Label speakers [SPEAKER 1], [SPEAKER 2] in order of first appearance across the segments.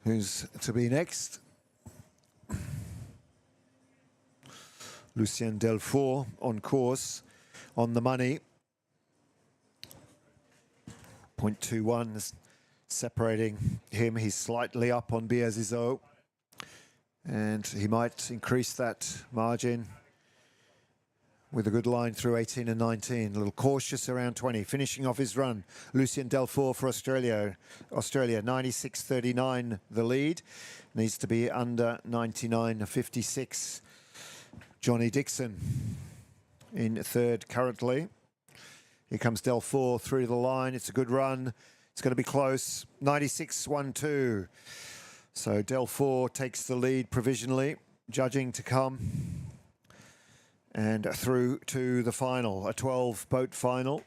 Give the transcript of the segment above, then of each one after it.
[SPEAKER 1] Who's to be next? Lucien Delfour on course, on the money. 0.21 is separating him. He's slightly up on Biazizo, and he might increase that margin with a good line through 18 and 19. A little cautious around 20. Finishing off his run, Lucien Delfour for Australia. 96.39 the lead. Needs to be under 99.56. Johnny Dixon in third currently. Here comes Delfour through the line. It's a good run. It's going to be close. 96.12. So Delfour takes the lead provisionally. Judging to come. And through to the final, a 12-boat final.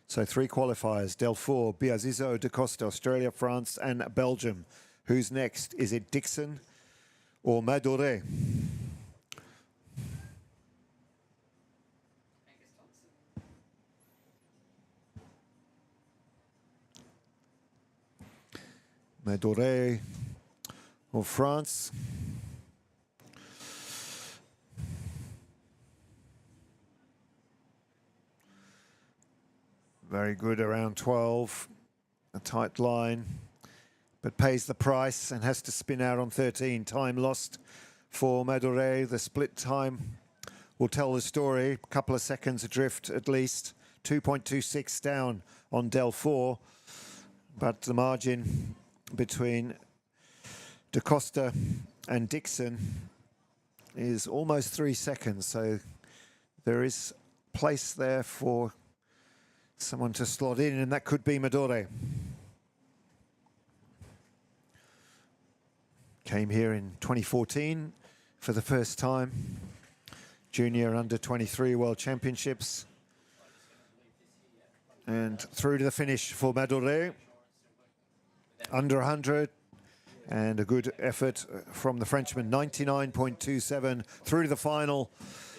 [SPEAKER 1] So 3 qualifiers: Delfour, Biazizo, Da Costa, Australia, France, and Belgium. Who's next? Is it Dixon or Madouret? Madouret of France. Very good around 12, a tight line, but pays the price and has to spin out on 13. Time lost for Madouret. The split time will tell the story. A couple of seconds adrift at least. 2.26 down on Delfour, but the margin between Da Costa and Dixon is almost 3 seconds, so there is place there for someone to slot in, and that could be Madouret. Came here in 2014 for the first time. Junior under 23 World Championships. And through to the finish for Madouret. Under 100. And a good effort from the Frenchman. 99.27 through to the final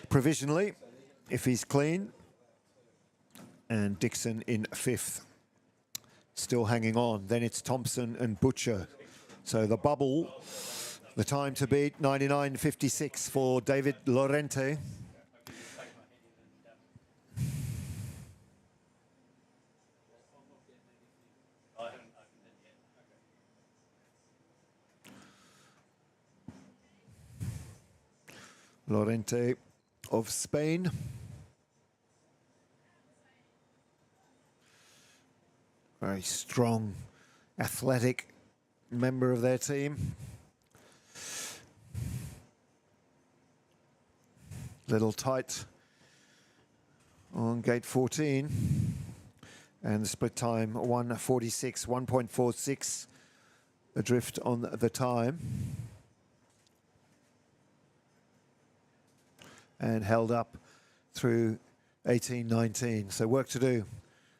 [SPEAKER 1] provisionally, if he's clean. And Dixon in 5th, still hanging on. Then it's Thompson and Butcher. So the bubble, the time to beat, 99.56 for David Lorente. Lorente of Spain. Very strong, athletic member of their team. Little tight on gate 14. And the split time 1:46, 1.46 adrift on the time. And held up through 18-19. So work to do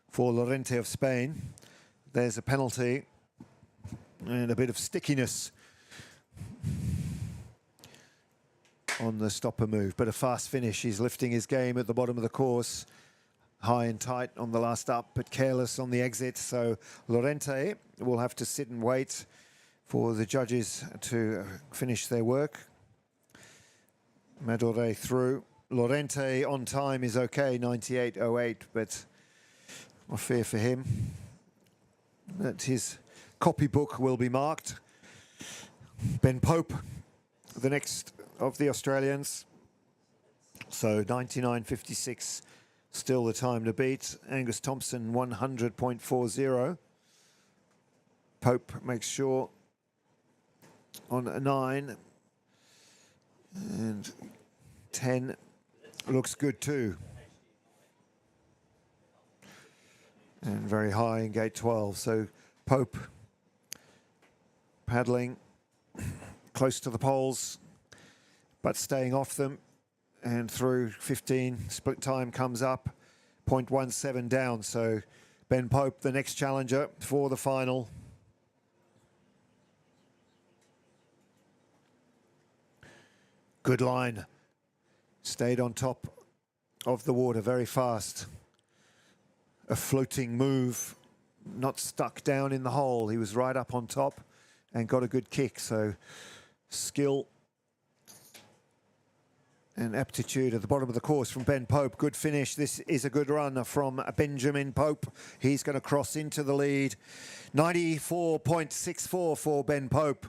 [SPEAKER 1] for Lorente of Spain. There's a penalty and a bit of stickiness on the stopper move, but a fast finish. He's lifting his game at the bottom of the course. High and tight on the last up, but careless on the exit. So Lorente will have to sit and wait for the judges to finish their work. Madouret through. Lorente on time is okay, 98.08, but I fear for him that his copybook will be marked. Ben Pope, the next of the Australians. So 99.56, still the time to beat. Angus Thompson, 100.40. Pope makes sure on a 9. And 10 looks good too. And very high in gate 12. So Pope paddling close to the poles, but staying off them. And through 15, split time comes up, 0.17 down. So Ben Pope, the next challenger for the final. Good line. Stayed on top of the water very fast. A floating move, not stuck down in the hole. He was right up on top and got a good kick. So skill and aptitude at the bottom of the course from Ben Pope. Good finish. This is a good run from Benjamin Pope. He's going to cross into the lead. 94.64 for Ben Pope.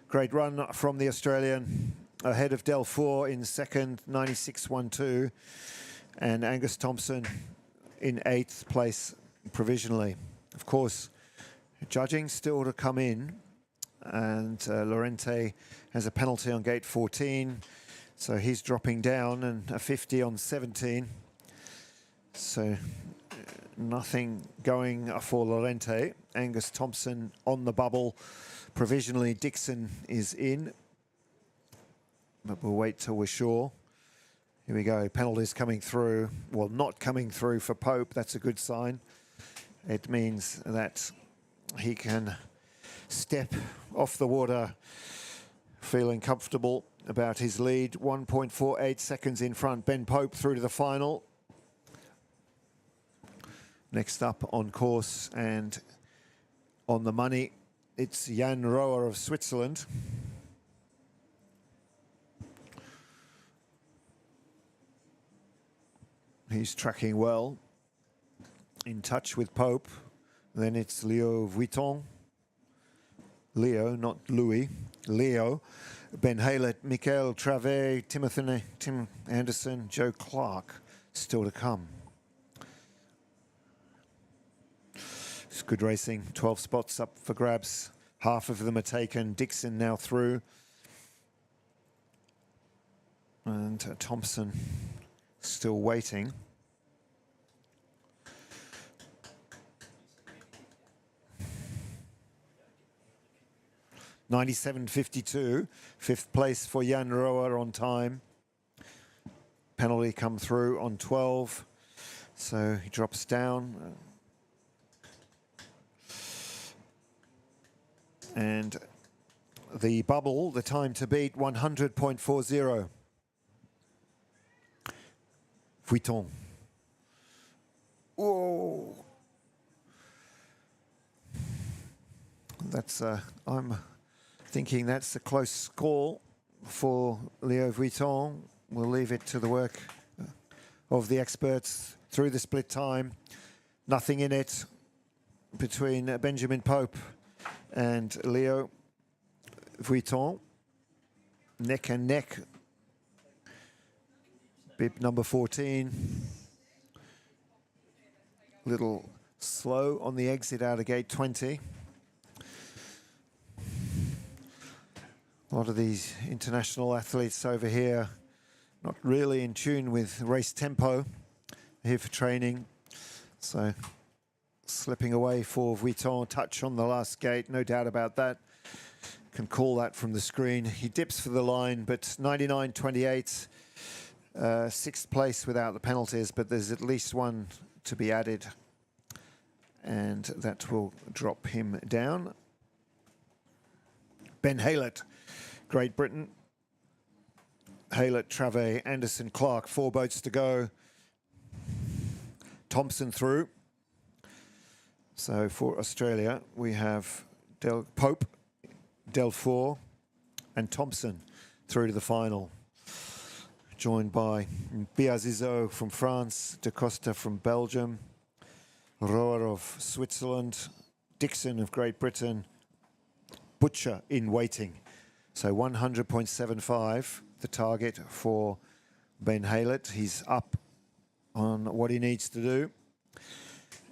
[SPEAKER 1] Great run from the Australian. Ahead of Delfour in second, 96.12. And Angus Thompson in 8th place provisionally. Of course, judging still to come in. And Lorente has a penalty on gate 14. So he's dropping down, and a 50 on 17. So nothing going for Lorente. Angus Thompson on the bubble. Provisionally, Dixon is in. But we'll wait till we're sure. Here we go, penalties coming through. Well, not coming through for Pope. That's a good sign. It means that he can step off the water feeling comfortable about his lead. 1.48 seconds in front. Ben Pope through to the final. Next up on course and on the money, it's Jan Rower of Switzerland. He's tracking well, in touch with Pope. Then it's Leo Vuitton. Leo, not Louis. Leo. Ben Haylett, Michael Travet, Tim Anderson, Joe Clark still to come. It's good racing. 12 spots up for grabs. Half of them are taken. Dixon now through. And Thompson still waiting. (97.52), 5th place for Jan Rower on time. Penalty come through on 12, so he drops down. And the bubble, the time to beat, 100.40. Vuitton. Whoa. That's, I'm thinking that's a close score for Leo Vuitton. We'll leave it to the work of the experts through the split time. Nothing in it between Benjamin Pope and Leo Vuitton. Neck and neck. Bib number 14. Little slow on the exit out of gate 20. A lot of these international athletes over here not really in tune with race tempo. Here for training. So slipping away for Vuitton. Touch on the last gate, no doubt about that. Can call that from the screen. He dips for the line, but 99.28. 6th place without the penalties, but there's at least one to be added. And that will drop him down. Ben Haylett, Great Britain. Haylett, Travet, Anderson, Clark, 4 boats to go. Thompson through. So for Australia, we have Pope, Delfour, and Thompson through to the final. Joined by Biazizot from France, Da Costa from Belgium, Rower of Switzerland, Dixon of Great Britain, Butcher in waiting. So 100.75, the target for Ben Haylett. He's up on what he needs to do.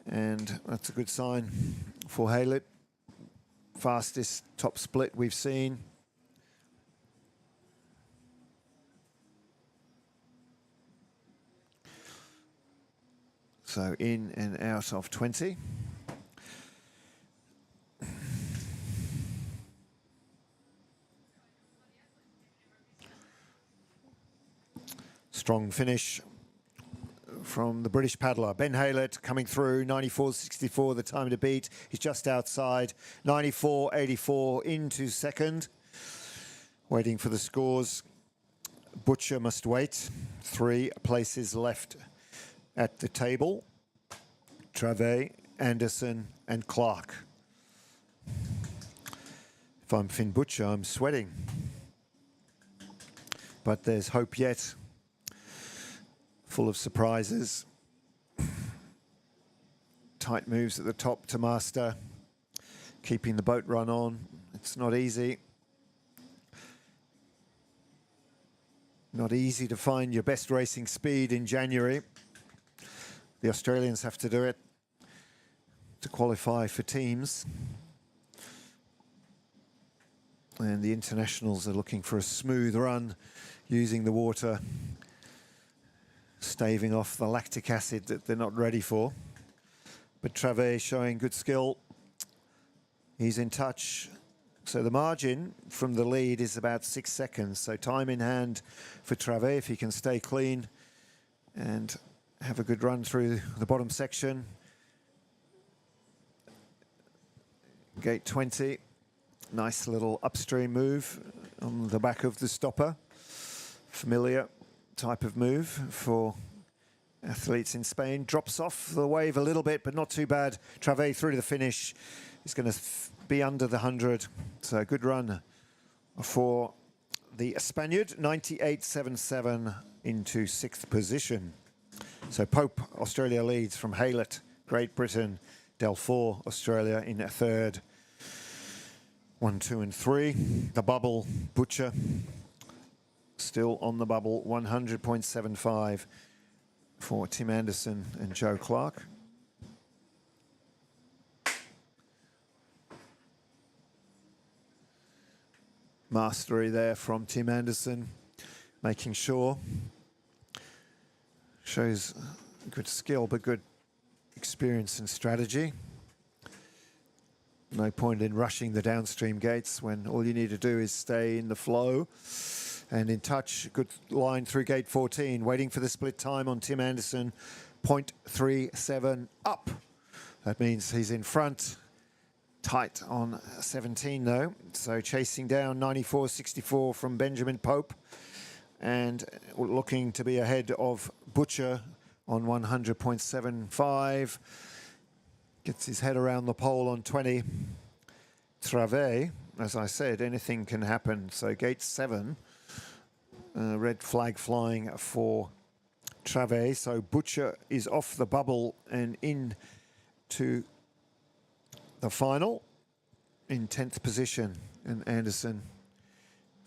[SPEAKER 1] And that's a good sign for Haylett. Fastest top split we've seen. So in and out of 20. Strong finish from the British paddler. Ben Haylett coming through, 94.64, the time to beat. He's just outside, 94.84 into second. Waiting for the scores. Butcher must wait. 3 places left at the table. Travet, Anderson, and Clark. If I'm Finn Butcher, I'm sweating. But there's hope yet. Full of surprises. Tight moves at the top to master. Keeping the boat run on. It's not easy. Not easy to find your best racing speed in January. The Australians have to do it to qualify for teams. And the internationals are looking for a smooth run using the water, staving off the lactic acid that they're not ready for. But Travet showing good skill. He's in touch. So the margin from the lead is about 6 seconds. So time in hand for Travet if he can stay clean and have a good run through the bottom section. Gate 20. Nice little upstream move on the back of the stopper. Familiar type of move for athletes in Spain. Drops off the wave a little bit, but not too bad. Travet through to the finish. He's going to be under the 100. So good run for the Spaniard. 98.77 into 6th position. So Pope, Australia leads from Haylett, Great Britain. Delfour, Australia in 3rd. 1, 2 and 3. The bubble, Butcher, still on the bubble. 100.75 for Tim Anderson and Joe Clark. Mastery there from Tim Anderson, making sure. Shows good skill, but good experience and strategy. No point in rushing the downstream gates when all you need to do is stay in the flow and in touch. Good line through gate 14, waiting for the split time on Tim Anderson. 0.37 up. That means he's in front. Tight on 17 though. So chasing down 94.64 from Benjamin Pope and looking to be ahead of Butcher on 100.75. Gets his head around the pole on 20. Travet, as I said, anything can happen. So gate 7, red flag flying for Travet. So Butcher is off the bubble and into the final in 10th position. And Anderson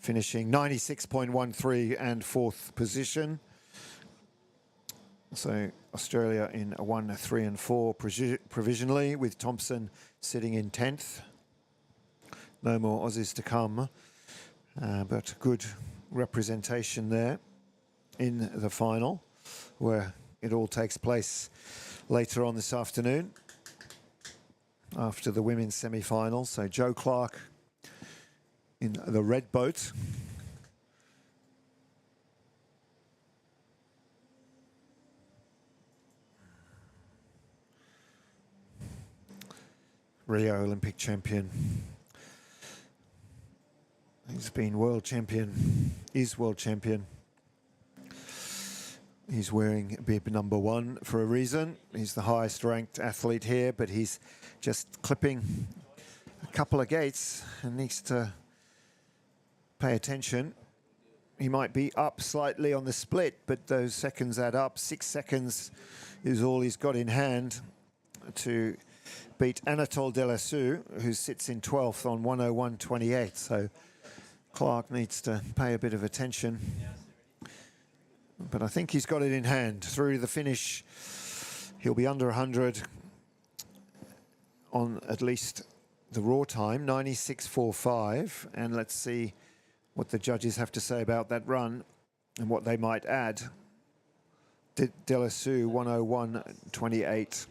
[SPEAKER 1] finishing 96.13 and 4th position. So Australia in 1, 3 and 4 provisionally, with Thompson sitting in 10th. No more Aussies to come, but good representation there in the final, where it all takes place later on this afternoon after the women's semi-final. So Joe Clark in the red boat. Rio Olympic champion. He's been world champion, is world champion. He's wearing bib number 1 for a reason. He's the highest ranked athlete here, but he's just clipping a couple of gates and needs to pay attention. He might be up slightly on the split, but those seconds add up. 6 seconds is all he's got in hand to beat Anatole Delassou, who sits in 12th on 101.28. So Clark needs to pay a bit of attention. But I think he's got it in hand. Through the finish, he'll be under 100 on at least the raw time, 96.45. And let's see what the judges have to say about that run and what they might add. Delassou, 101.28.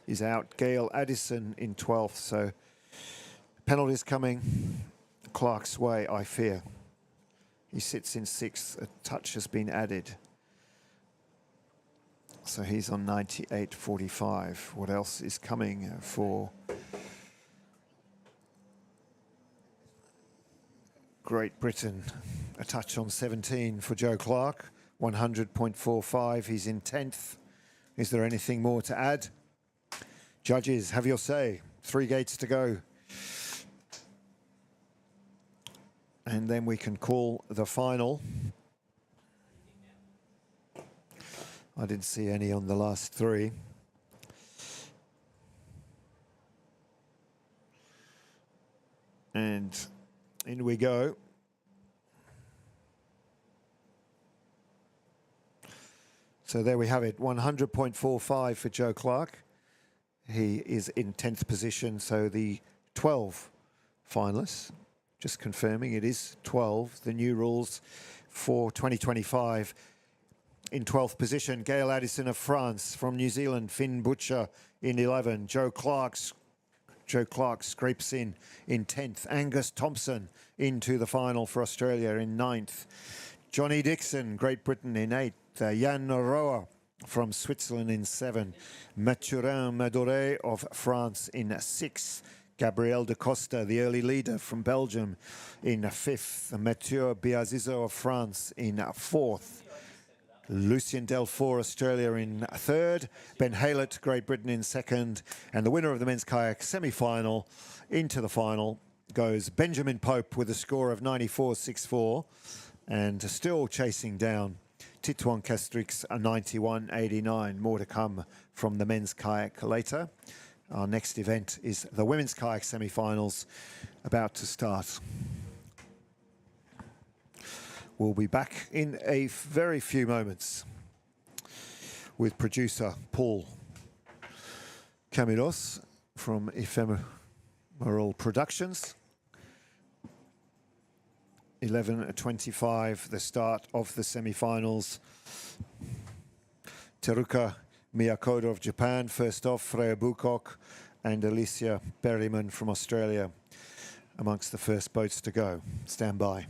[SPEAKER 1] is out. Gail Addison in 12th, so penalties coming Clark's way, I fear. He sits in 6th, a touch has been added. So he's on 98.45. What else is coming for Great Britain? A touch on 17 for Joe Clark, 100.45. He's in 10th. Is there anything more to add? Judges, have your say. 3 gates to go. and then we can call the final. I didn't see any on the last three. And in we go. So there we have it, 100.45 for Joe Clark. He is in 10th position, so the 12 finalists, just confirming it is 12, the new rules for 2025. In 12th position, Gail Addison of France. From New Zealand, Finn Butcher in 11. Joe Clark scrapes in 10th. Angus Thompson into the final for Australia in 9th. Johnny Dixon, Great Britain in 8th. Jan Roa from Switzerland in 7th. Mathurin Madoré of France in 6th. Gabriel de Costa, the early leader from Belgium, in 5th. Mathieu Biazizo of France in 4th. Lucien Delfour, Australia in 3rd. Ben Haylett, Great Britain in 2nd. And the winner of the men's kayak semi-final into the final goes Benjamin Pope with a score of 94.64 and still chasing down Titouan Castrix, a 91.89. More to come from the men's kayak later. Our next event is the women's kayak semi-finals, about to start. We'll be back in a very few moments with producer Paul Camilos from Ephemeral Productions. 11:25, the start of the semi-finals. Teruka Miyakoto of Japan, first off, Freya Bukok and Alicia Berryman from Australia amongst the first boats to go. Stand by.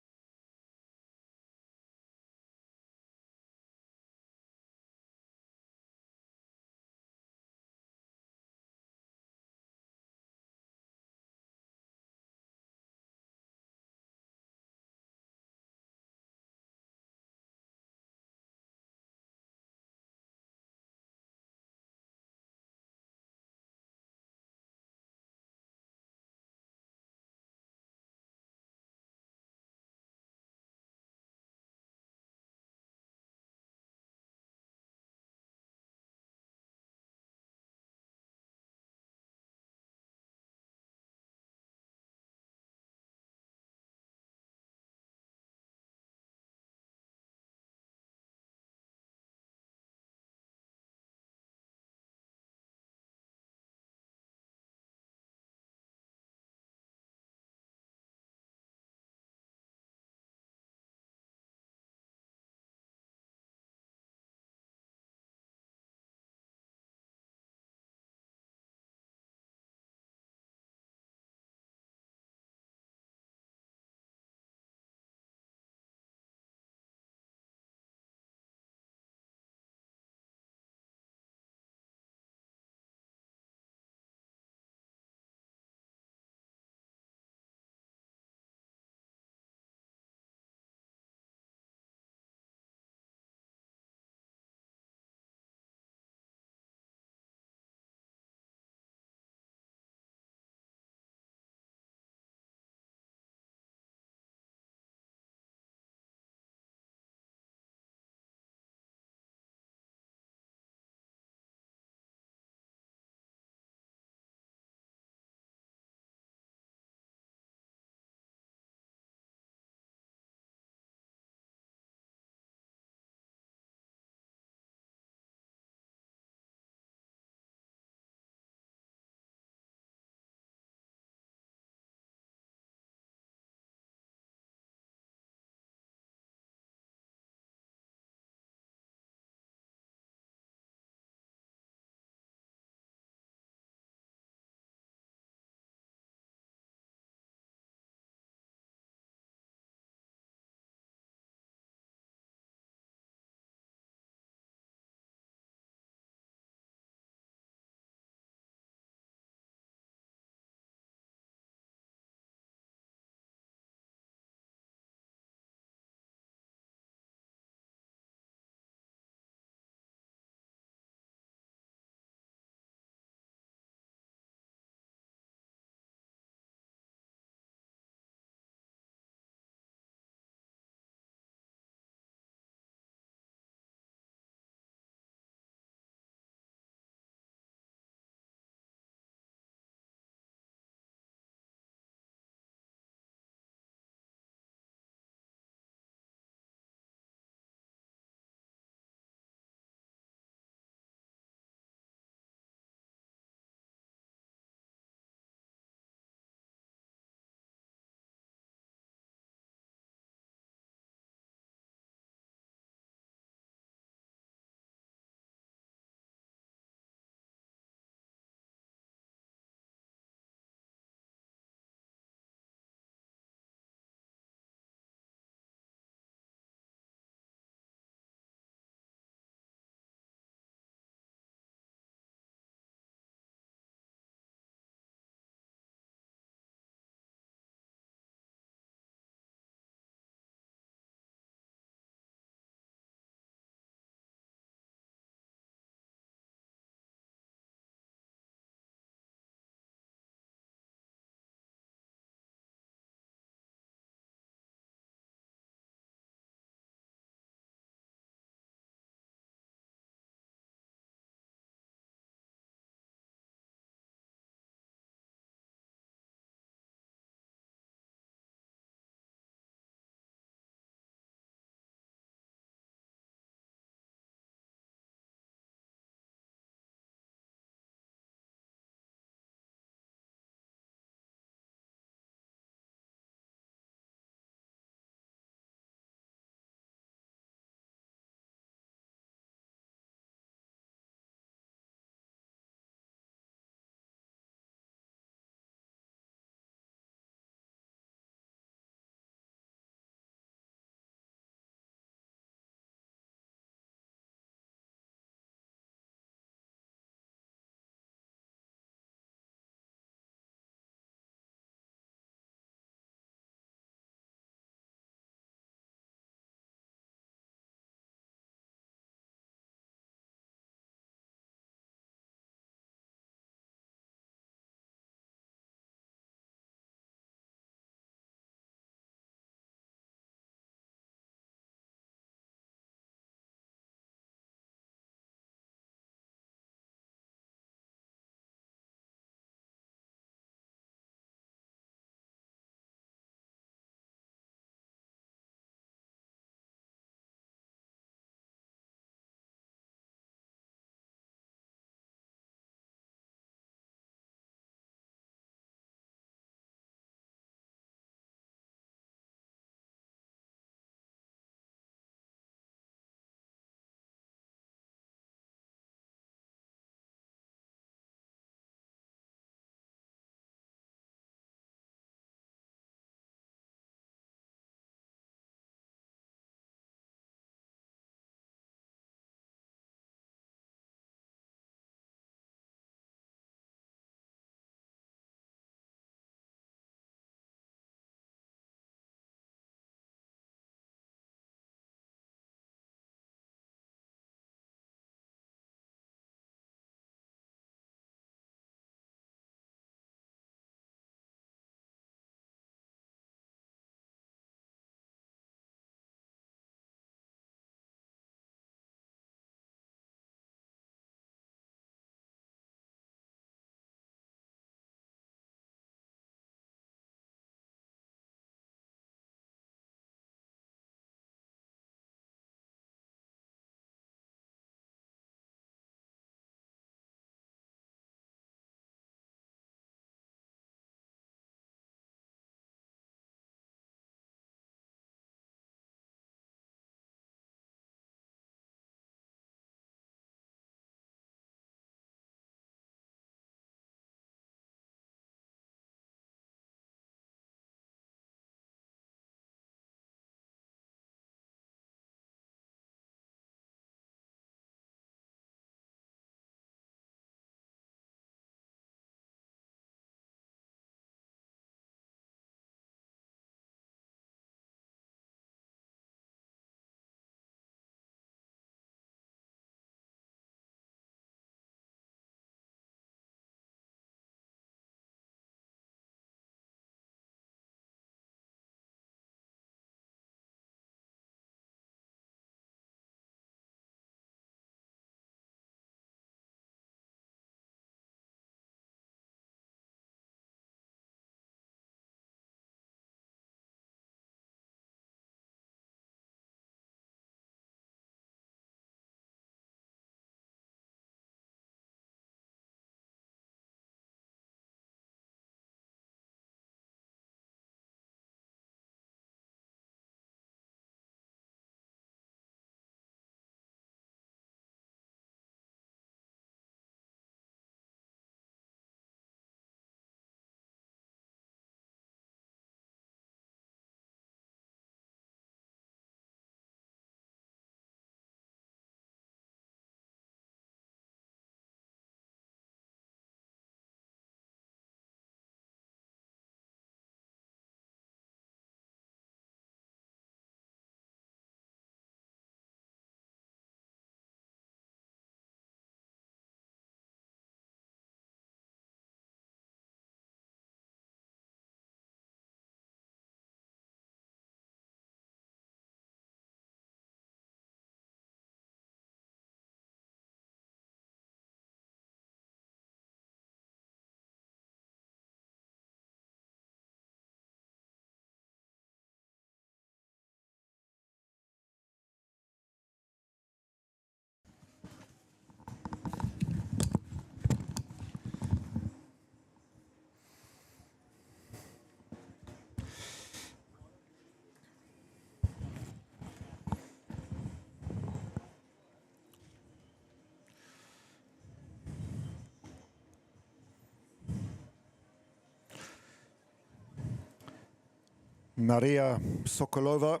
[SPEAKER 1] Maria Sokolova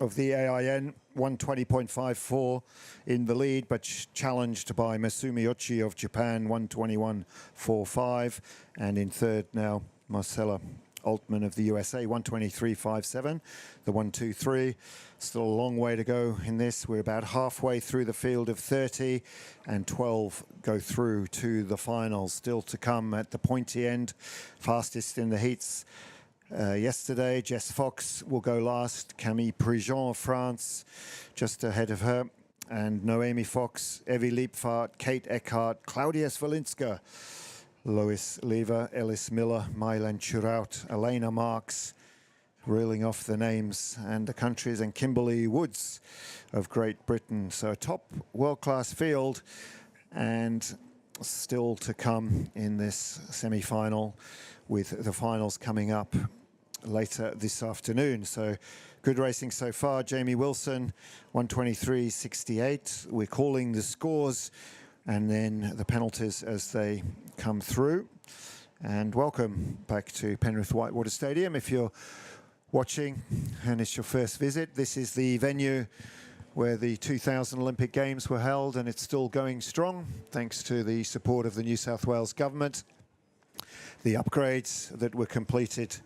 [SPEAKER 1] of the AIN, 120.54 in the lead, but challenged by Masumi Ochi of Japan, 121.45. And in third now, Marcella Altman of the USA, 123.57, the 1-2-3. Still a long way to go in this. We're about halfway through the field of 30, and 12 go through to the finals. Still to come at the pointy end, fastest in the heats. Yesterday, Jess Fox will go last. Camille Prigent of France, just ahead of her. And Noemi Fox, Evie Liepvaart, Kate Eckhart, Claudia Svolinska, Lois Lever, Ellis Miller, Mylan Churaut, Elena Marks, reeling off the names and the countries, and Kimberly Woods of Great Britain. So a top world-class field, and still to come in this semi-final, with the finals coming up later this afternoon. So good racing so far. Jamie Wilson, 123.68. We're calling the scores and then the penalties as they come through. And welcome back to Penrith Whitewater Stadium. If you're watching and it's your first visit, this is the venue where the 2000 Olympic Games were held, and it's still going strong thanks to the support of the New South Wales government. The upgrades that were completed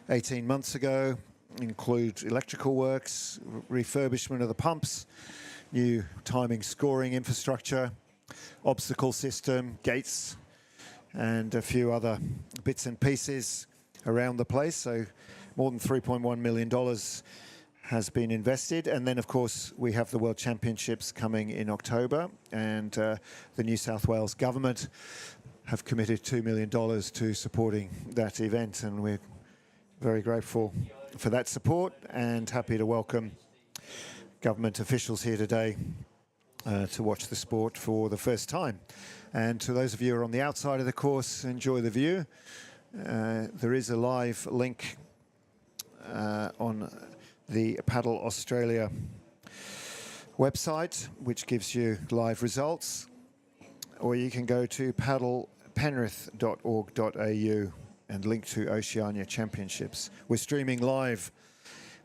[SPEAKER 1] 18 months ago include electrical works, refurbishment of the pumps, new timing scoring infrastructure, obstacle system, gates, and a few other bits and pieces around the place. So more than $3.1 million has been invested. And then, of course, we have the World Championships coming in October, and the New South Wales government have committed $2 million to supporting that event, and we're very grateful for that support and happy to welcome government officials here today to watch the sport for the first time. And to those of you who are on the outside of the course, enjoy the view. There is a live link on the Paddle Australia website, which gives you live results, or you can go to penrith.org.au and link to Oceania Championships. We're streaming live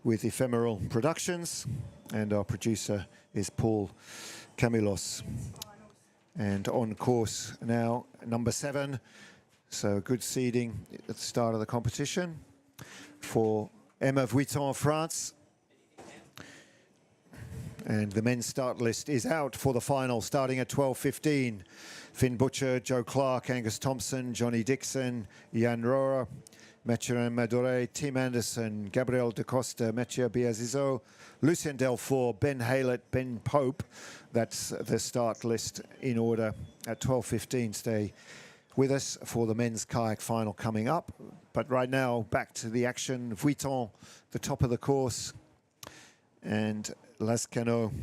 [SPEAKER 1] with Ephemeral Productions, and our producer is Paul Camilos. And on course now, number 7. So good seeding at the start of the competition for Emma Vuitton of France. And the men's start list is out for the final, starting at 12:15. Finn Butcher, Joe Clark, Angus Thompson, Johnny Dixon, Jan Rohrer, Mathurin Madore, Tim Anderson, Gabriel Da Costa, Mathieu Biazizo, Lucien Delfour, Ben Haylett, Ben Pope. That's the start list in order at 12:15. Stay with us for the men's kayak final coming up. But right now, back to the action. Vuitton, the top of the course, and Lazcano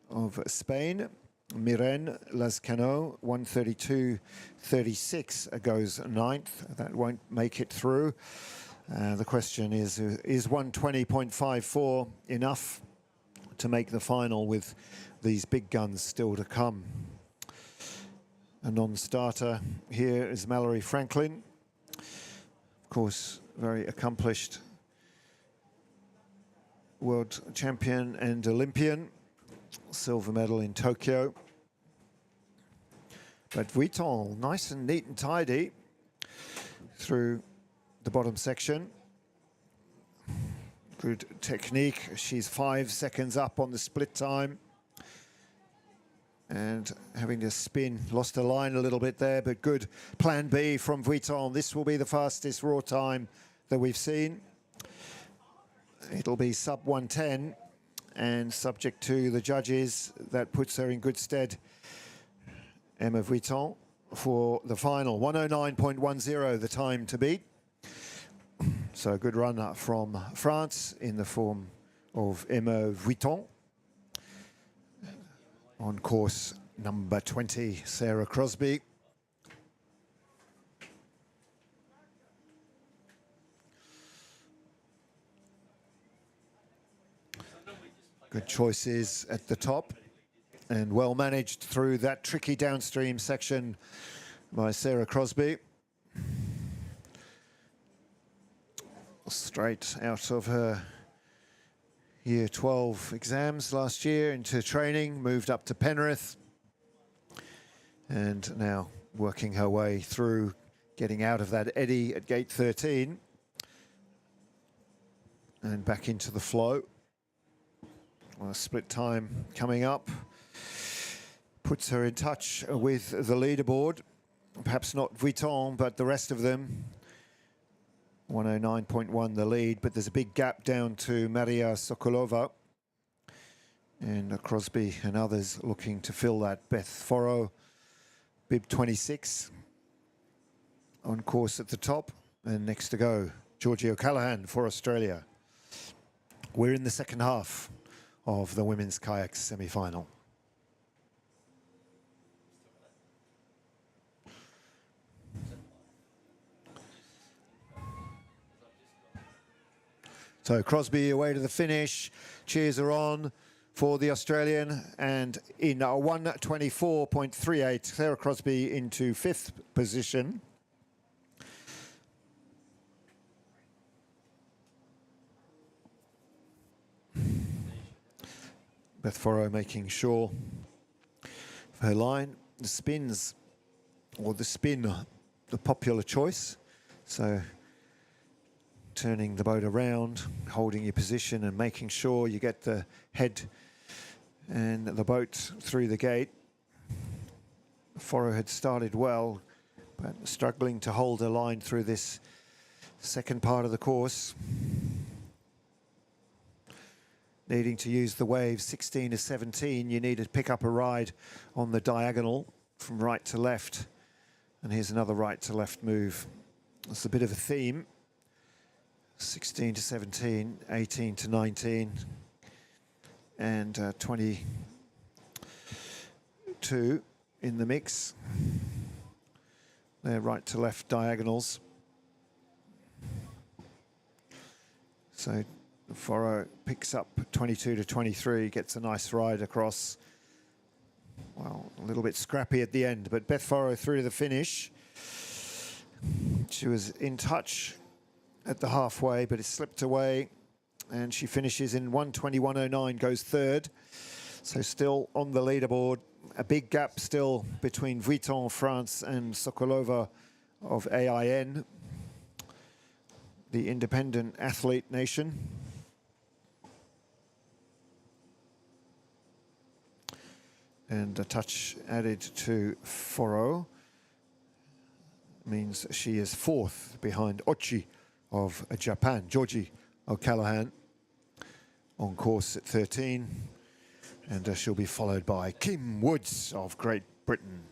[SPEAKER 1] of Spain. Miren Lazcano, 132.36 goes 9th. That won't make it through. The question is 120.54 enough to make the final with these big guns still to come? A non-starter here is Mallory Franklin. Of course, very accomplished world champion and Olympian. Silver medal in Tokyo. But Vuitton, nice and neat and tidy through the bottom section. Good technique. She's 5 seconds up on the split time. And having to spin, lost her line a little bit there, but good plan B from Vuitton. This will be the fastest raw time that we've seen. It'll be sub 110. And subject to the judges, that puts her in good stead, Emma Vuitton, for the final. 109.10, the time to beat. So a good run from France in the form of Emma Vuitton. On course number 20, Sarah Crosby. Good choices at the top, and well managed through that tricky downstream section by Sarah Crosby. straight out of her Year 12 exams last year into training, moved up to Penrith, and now working her way through, getting out of that eddy at gate 13 and back into the flow. Well, split time coming up puts her in touch with the leaderboard. Perhaps not Vuitton, but the rest of them. 109.1 the lead, but there's a big gap down to Maria Sokolova. And Crosby and others looking to fill that. Beth Forrow, bib 26, on course at the top. And next to go, Georgie O'Callaghan for Australia. We're in the second half of the women's kayak semi-final. So Crosby away to the finish. Cheers are on for the Australian, and in 1:24.38, Sarah Crosby into 5th position. Beth Forrow making sure of her line. The spins, or the spin, the popular choice. So turning the boat around, holding your position and making sure you get the head and the boat through the gate. Forrow had started well, but struggling to hold a line through this second part of the course. Needing to use the waves 16 to 17, you need to pick up a ride on the diagonal from right to left. And here's another right to left move. That's a bit of a theme. 16 to 17, 18 to 19, and 22 in the mix. They're right to left diagonals. So Forrow picks up 22 to 23, gets a nice ride across. Well, a little bit scrappy at the end, but Beth Forrow through to the finish. She was in touch at the halfway, but it slipped away, and she finishes in 1:21.09, goes 3rd. So still on the leaderboard. A big gap still between Vuitton France and Sokolova of AIN, the independent athlete nation. And a touch added to Forrow means she is 4th behind Ochi of Japan. Georgie O'Callaghan on course at 13, and she'll be followed by Kim Woods of Great Britain.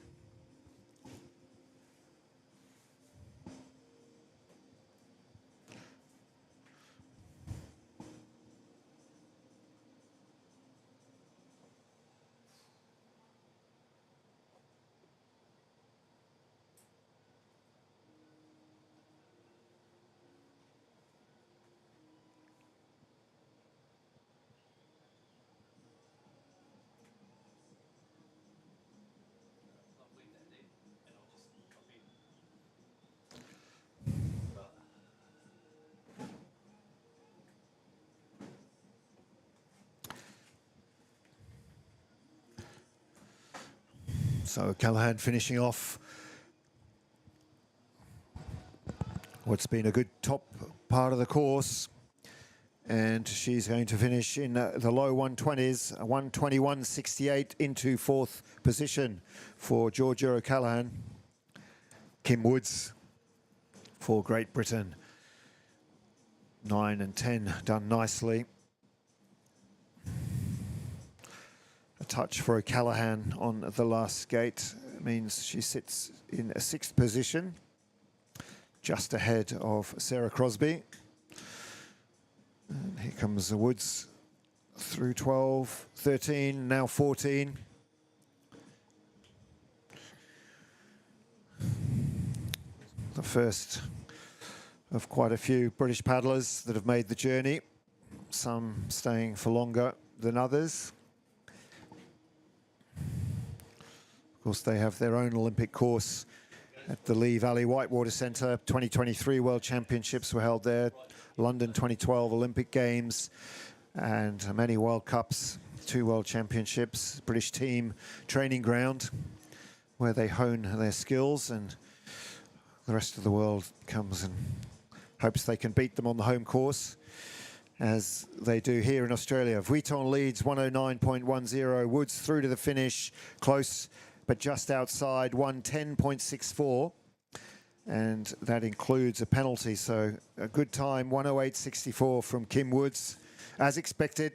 [SPEAKER 1] So Callahan finishing off what's been a good top part of the course, and she's going to finish in the low 120s, 1:21.68 into 4th position for Georgia O'Callaghan. Kim Woods for Great Britain, 9 and 10 done nicely. A touch for O'Callaghan on the last gate means she sits in a 6th position, just ahead of Sarah Crosby. And here comes the Woods through 12, 13, now 14. The first of quite a few British paddlers that have made the journey, some staying for longer than others. Of course, they have their own Olympic course at the Lee Valley Whitewater Centre. 2023 World Championships were held there. London 2012 Olympic Games and many World Cups, 2 World Championships. British team training ground where they hone their skills, and the rest of the world comes and hopes they can beat them on the home course, as they do here in Australia. Vuitton leads 109.10. Woods through to the finish, close but just outside, 110.64. And that includes a penalty, so a good time, 108.64 from Kim Woods, as expected,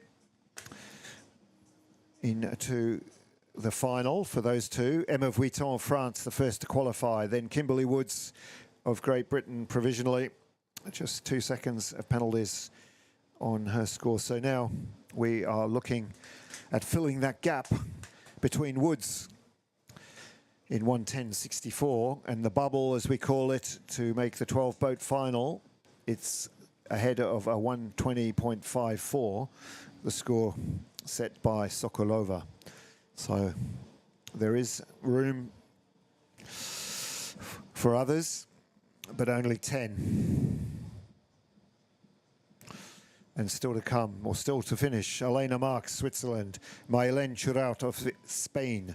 [SPEAKER 1] into the final for those two. Emma Vuitton of France, the first to qualify, then Kimberly Woods of Great Britain provisionally. Just 2 seconds of penalties on her score. So now we are looking at filling that gap between Woods in 110.64 and the bubble, as we call it, to make the 12-boat final. It's ahead of a 120.54, the score set by Sokolova. So there is room for others, but only 10. And still to come, or still to finish, Elena Marx, Switzerland, Maylen Churaut of Spain,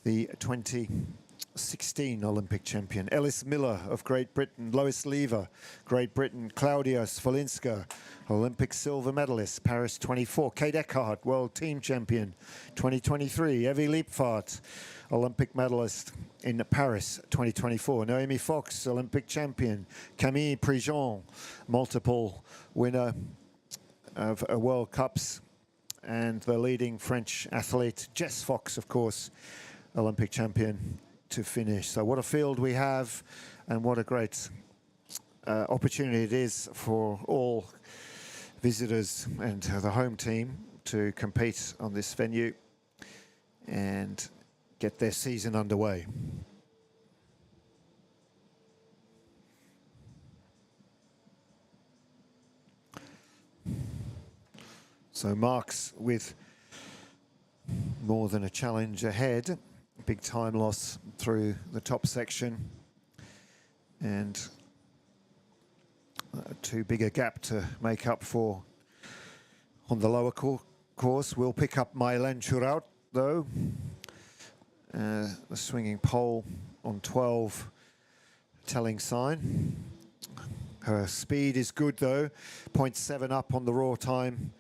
[SPEAKER 1] the 2016 Olympic champion, Ellis Miller of Great Britain, Lois Lever, Great Britain, Claudia Svolinska, Olympic silver medalist, Paris 24, Kate Eckhart, world team champion, 2023, Evie Liepvaart, Olympic medalist in Paris 2024, Naomi Fox, Olympic champion, Camille Prigent, multiple winner of World Cups, and the leading French athlete, Jess Fox, of course, Olympic champion to finish. So what a field we have, and what a great opportunity it is for all visitors and the home team to compete on this venue and get their season underway. So Marx with more than a challenge ahead. Big time loss through the top section, and too big a gap to make up for on the lower course. We'll pick up Maylen Churaut though. The swinging pole on 12, telling sign. Her speed is good though, 0.7 up on the raw time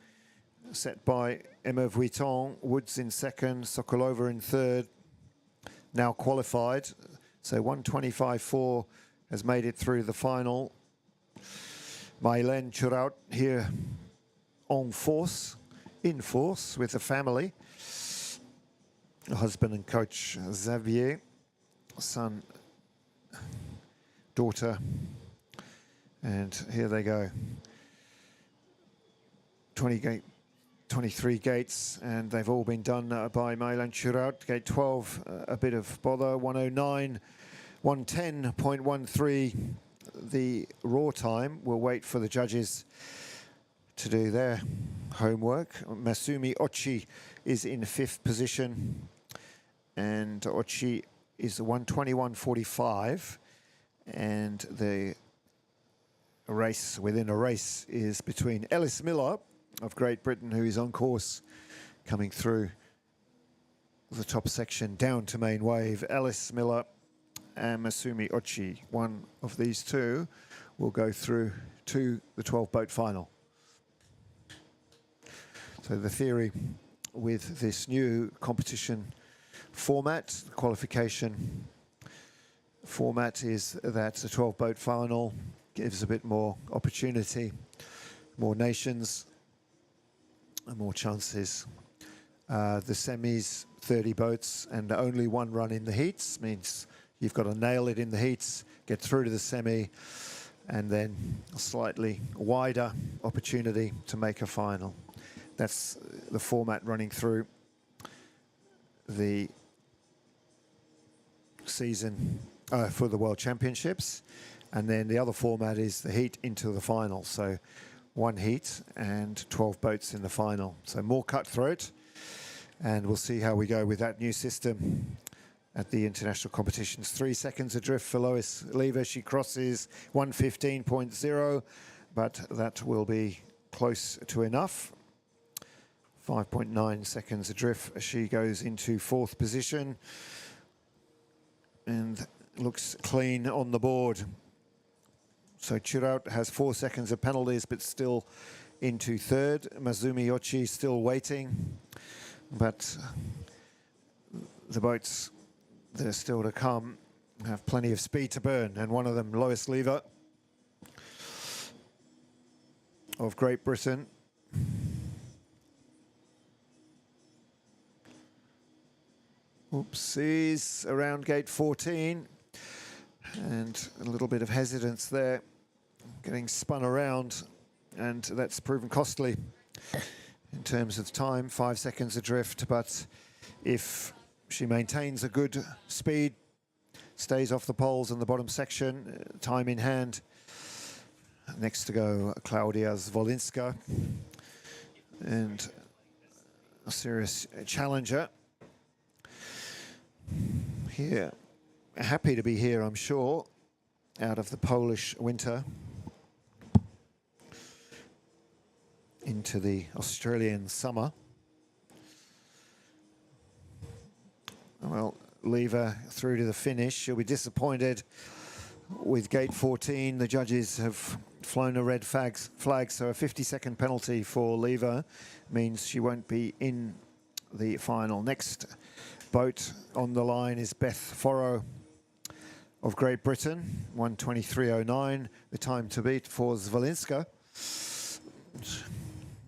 [SPEAKER 1] set by Emma Vuitton. Woods in second, Sokolova in third, now qualified. So 125.4 has made it through the final. Maylen Churaut here in force with the family. Husband and coach Xavier, son, daughter, and here they go. 23 gates, and they've all been done by Maylen Churaut. Gate 12, a bit of bother, 109, 110.13 the raw time. We'll wait for the judges to do their homework. Masumi Ochi is in 5th position, and Ochi is 121.45, and the race within a race is between Ellis Miller of Great Britain, who is on course coming through the top section down to main wave. Ellis Miller and Masumi Ochi, one of these two, will go through to the 12-boat final. So the theory with this new competition format, qualification format, is that the 12-boat final gives a bit more opportunity, more nations, and more chances. The semis, 30 boats, and only one run in the heats means you've got to nail it in the heats, get through to the semi, and then a slightly wider opportunity to make a final. That's the format running through the season for the World Championships. And then the other format is the heat into the final. So one heat and 12 boats in the final. So more cutthroat, and we'll see how we go with that new system at the international competitions. 3 seconds adrift for Lois Lever. She crosses 1:15.0, but that will be close to enough. 5.9 seconds adrift. She goes into 4th position and looks clean on the board. So Chiraut has 4 seconds of penalties, but still into 3rd. Mazumi Yoshi still waiting, but the boats that are still to come have plenty of speed to burn, and one of them, Lois Lever of Great Britain. Oopsies, around gate 14, and a little bit of hesitance there, getting spun around, and that's proven costly in terms of time. 5 seconds adrift, but if she maintains a good speed, stays off the poles in the bottom section, time in hand. Next to go, Klaudia Zwolinska, and a serious challenger here. Happy to be here, I'm sure, out of the Polish winter into the Australian summer. Well, Lever through to the finish. She'll be disappointed with gate 14. The judges have flown a red flag, so a 50-second penalty for Lever means she won't be in the final. Next boat on the line is Beth Forrow of Great Britain, 1:23.09, the time to beat for Zwolinska.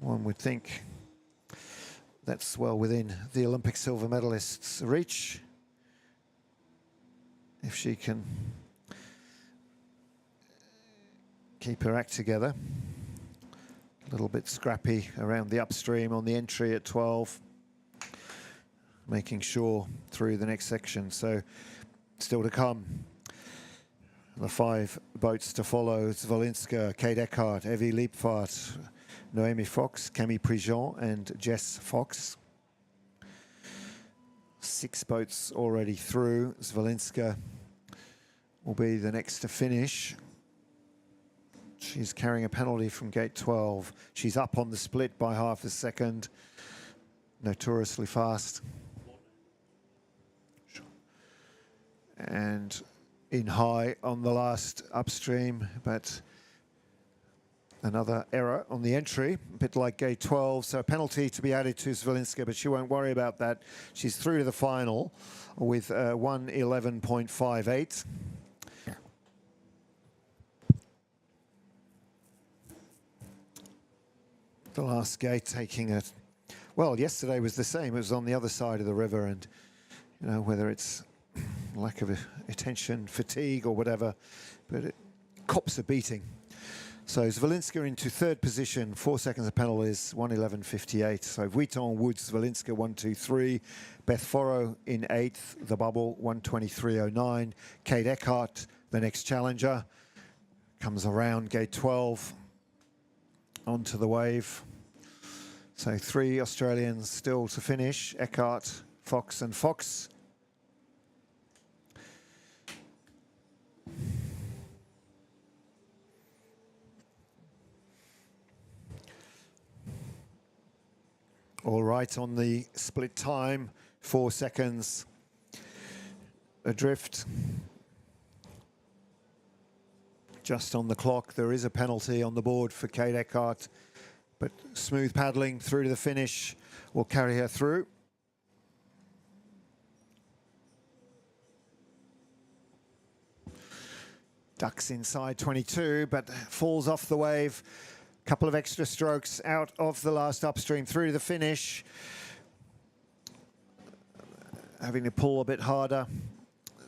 [SPEAKER 1] One would think that's well within the Olympic silver medalist's reach, if she can keep her act together. A little bit scrappy around the upstream on the entry at 12, making sure through the next section. So still to come. The 5 boats to follow: Zwolinska, Kate Eckhart, Evie Liepvaart, Noemi Fox, Camille Prigent, and Jess Fox. 6 boats already through. Zwolinska will be the next to finish. She's carrying a penalty from gate 12. She's up on the split by half a second. Notoriously fast. And in high on the last upstream, but another error on the entry, a bit like gate 12. So a penalty to be added to Zwolinska, but she won't worry about that. She's through to the final with 1:11.58. The last gate taking it. Well, yesterday was the same. It was on the other side of the river, and you know, whether it's lack of attention, fatigue, or whatever, but it cops a beating. So Zwolinska into 3rd position, 4 seconds of penalties, 1:11.58. So Vuitton, Woods, Zwolinska 1:23. Beth Forrow in 8th, the bubble 1:23.09. Kate Eckhart, the next challenger, comes around gate 12 onto the wave. So 3 Australians still to finish: Eckhart, Fox, and Fox. All right on the split time, 4 seconds adrift. Just on the clock. There is a penalty on the board for Kate Eckhart, but smooth paddling through to the finish will carry her through. Ducks inside 22, but falls off the wave. Couple of extra strokes out of the last upstream through to the finish. Having to pull a bit harder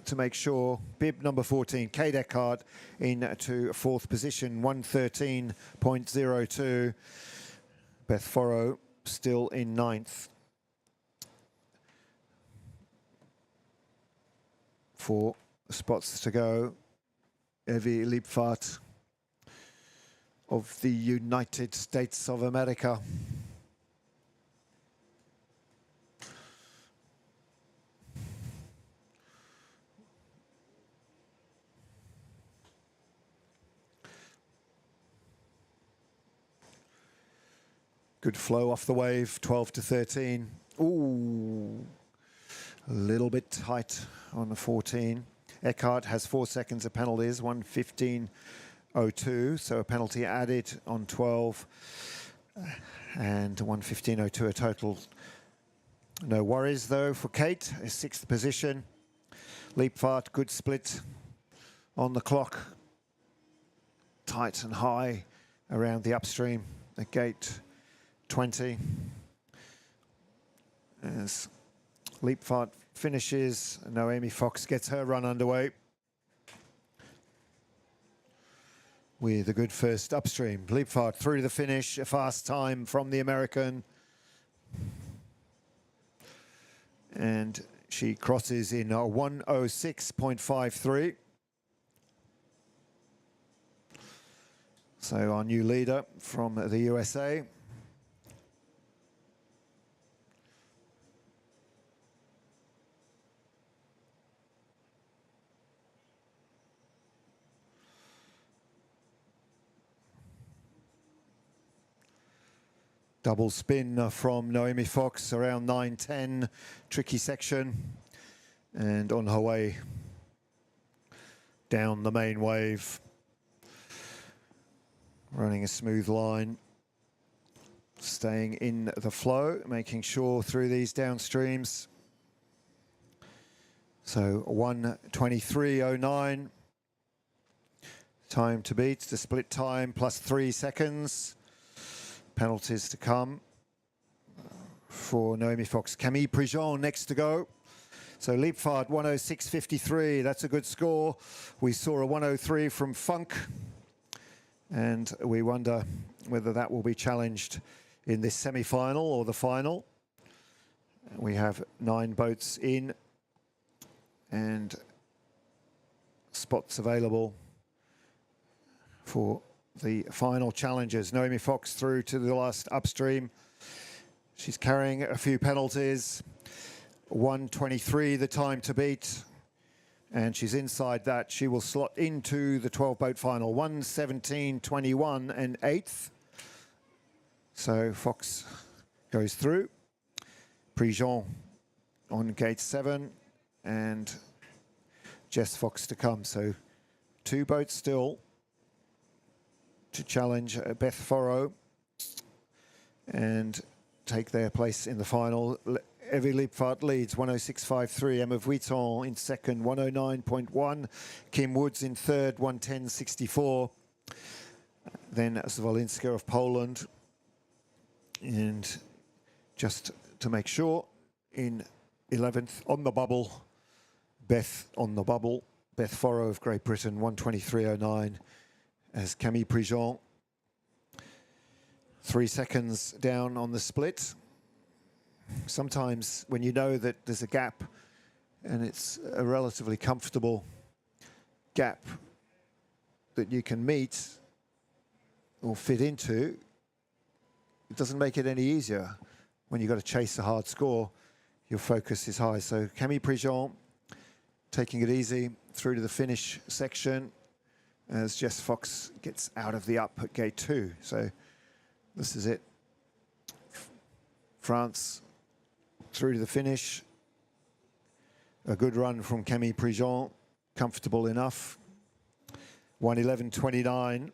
[SPEAKER 1] to make sure. Bib number 14, Kate Eckhart, into 4th position, 1:13.02. Beth Forrow still in 9th. 4 spots to go. Evie Liepvaart of the United States of America. Good flow off the wave, 12 to 13. Ooh, a little bit tight on the 14. Eckhart has 4 seconds of penalties, 1:15.02, so a penalty added on 12 and 1:15.02 a total. No worries though for Kate, a 6th position. Leapfart, good split on the clock. Tight and high around the upstream at gate 20. As Leapfart finishes, Naomi Fox gets her run underway with a good first upstream. Leapfart through to the finish, a fast time from the American. And she crosses in 1:06.53. So our new leader from the USA. Double spin from Naomi Fox around 9:10, tricky section, and on her way down the main wave, running a smooth line, staying in the flow, making sure through these downstreams. So 1:23.09, time to beat, the split time plus 3 seconds. Penalties to come for Naomi Fox. Camille Prigent next to go. So Leapfart 1:06.53, that's a good score. We saw a 1:03 from Funk, and we wonder whether that will be challenged in this semi-final or the final. We have 9 boats in and spots available for the final challenges. Naomi Fox through to the last upstream. She's carrying a few penalties. 1:23 the time to beat, and she's inside that. She will slot into the 12-boat final. 1:17.21 and 8th. So Fox goes through. Prigent on gate 7, and Jess Fox to come. So 2 boats still to challenge Beth Forrow and take their place in the final. Evie Leapfart leads, 1:06.53. Emma Vuitton in second, 1:09.1. Kim Woods in third, 1:10.64. Then Zwolinska of Poland. And just to make sure, in 11th on the bubble, Beth on the bubble. Beth Forrow of Great Britain, 1:23.09. As Camille Prigent, 3 seconds down on the split. Sometimes when you know that there's a gap and it's a relatively comfortable gap that you can meet or fit into, it doesn't make it any easier. When you've got to chase a hard score, your focus is high. So Camille Prigent taking it easy through to the finish section as Jess Fox gets out of the up at gate 2. So this is it. France through to the finish. A good run from Camille Prigent, comfortable enough. 1:11.29.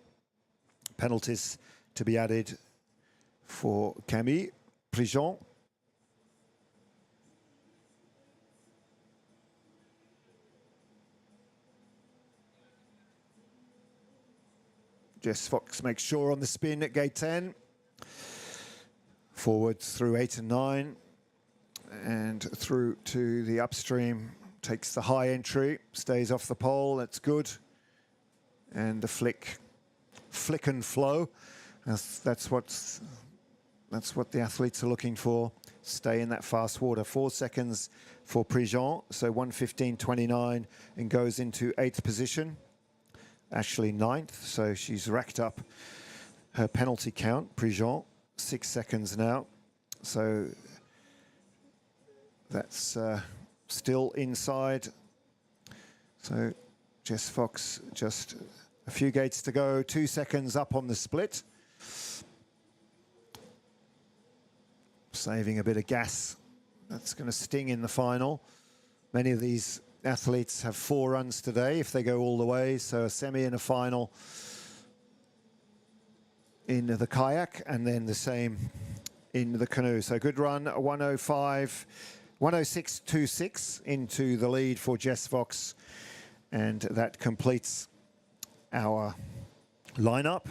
[SPEAKER 1] Penalties to be added for Camille Prigent. Jess Fox makes sure on the spin at gate 10. Forwards through 8 and 9. And through to the upstream. Takes the high entry. Stays off the pole. That's good. And the flick and flow. That's what the athletes are looking for. Stay in that fast water. 4 seconds for Prigent. So 1:15.29 and goes into 8th position. Actually 9th, so she's racked up her penalty count. Prigent, 6 seconds now. So that's still inside. So Jess Fox, just a few gates to go. 2 seconds up on the split. saving a bit of gas. That's going to sting in the final. Many of these athletes have 4 runs today if they go all the way, so a semi and a final in the kayak, and then the same in the canoe. So good run, 106.26 into the lead for Jess Fox, and that completes our lineup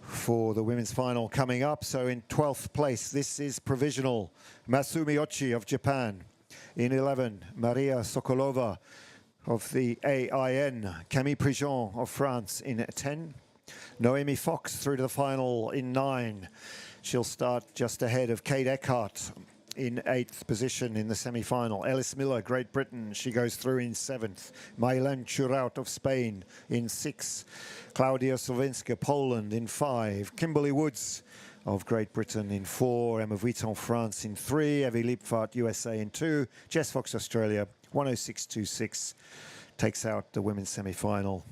[SPEAKER 1] for the women's final coming up. So in 12th place, this is provisional, Masumi Ochi of Japan. In 11, Maria Sokolova of the AIN, Camille Prigent of France in 10, Noemi Fox through to the final in 9. She'll start just ahead of Kate Eckhart in 8th position in the semi-final. Ellis Miller, Great Britain, she goes through in 7th. Mailen Churaut of Spain in 6. Claudia Slovenska, Poland in 5. Kimberly Woods of Great Britain in 4. Emma Vuitton, France in 3. Evie Liepvaart, USA in 2. Jess Fox, Australia, 106.26 takes out the women's semi-final.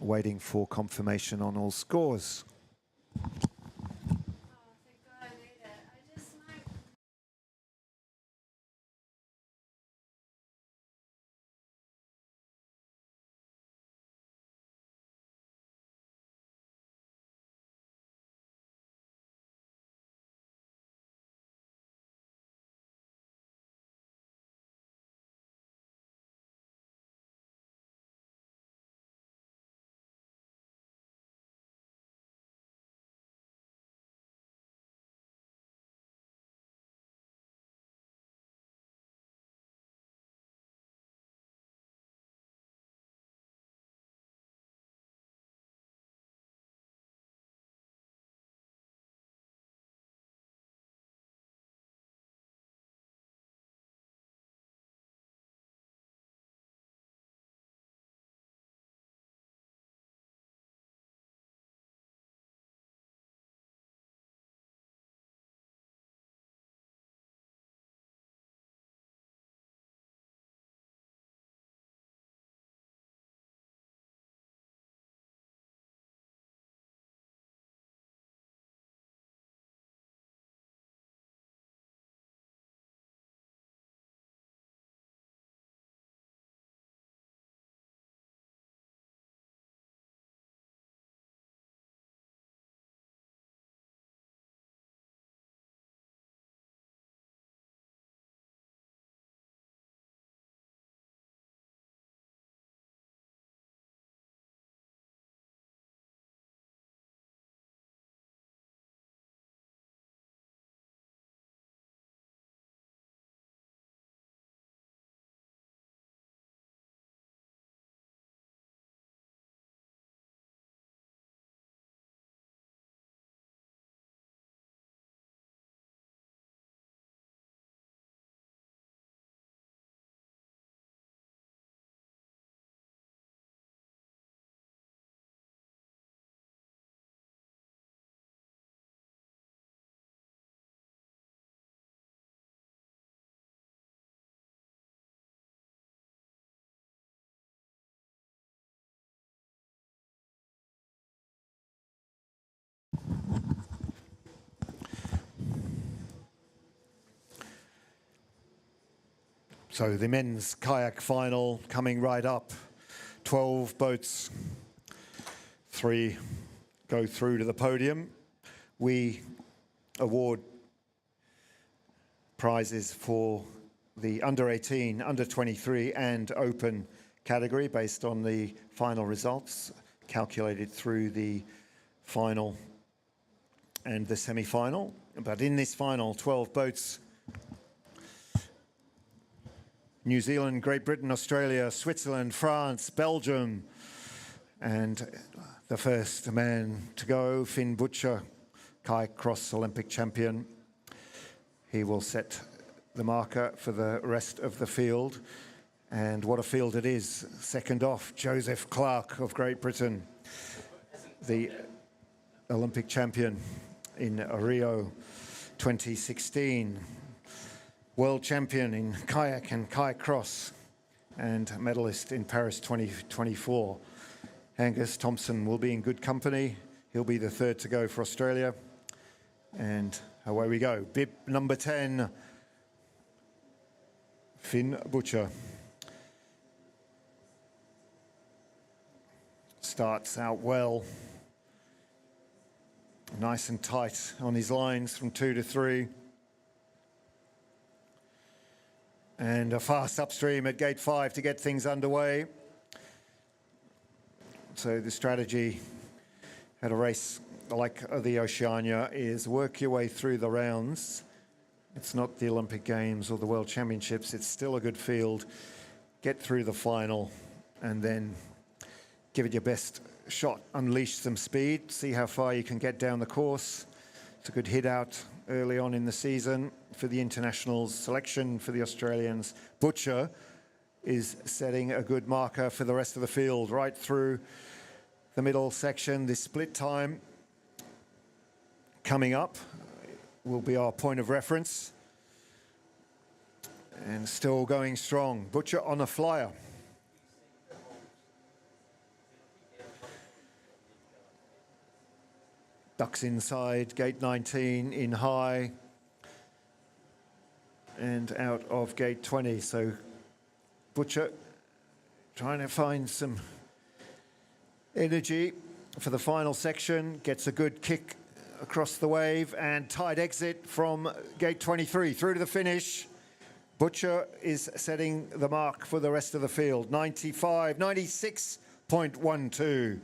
[SPEAKER 1] Waiting for confirmation on all scores. So the men's kayak final coming right up. 12 boats, 3 go through to the podium. We award prizes for the under 18, under 23 and open category based on the final results calculated through the final and the semi-final. But in this final, 12 boats, New Zealand, Great Britain, Australia, Switzerland, France, Belgium, and the first man to go, Finn Butcher, kayak cross Olympic champion. He will set the marker for the rest of the field. And what a field it is. Second off, Joseph Clark of Great Britain, the Olympic champion in Rio 2016. World champion in kayak and kayak cross and medalist in Paris 2024. Angus Thompson will be in good company. He'll be the third to go for Australia. And away we go. Bib number 10, Finn Butcher. Starts out well. Nice and tight on his lines from 2 to 3. And a fast upstream at gate 5 to get things underway. So the strategy at a race like the Oceania is work your way through the rounds. It's not the Olympic Games or the World Championships. It's still a good field. Get through the final and then give it your best shot. Unleash some speed. See how far you can get down the course. It's a good hit out early on in the season for the internationals selection for the Australians. Butcher is setting a good marker for the rest of the field right through the middle section. The split time coming up will be our point of reference. And still going strong. Butcher on a flyer. Ducks inside, gate 19 in high. And out of gate 20. So Butcher trying to find some energy for the final section. Gets a good kick across the wave and tight exit from gate 23 through to the finish. Butcher is setting the mark for the rest of the field. 96.12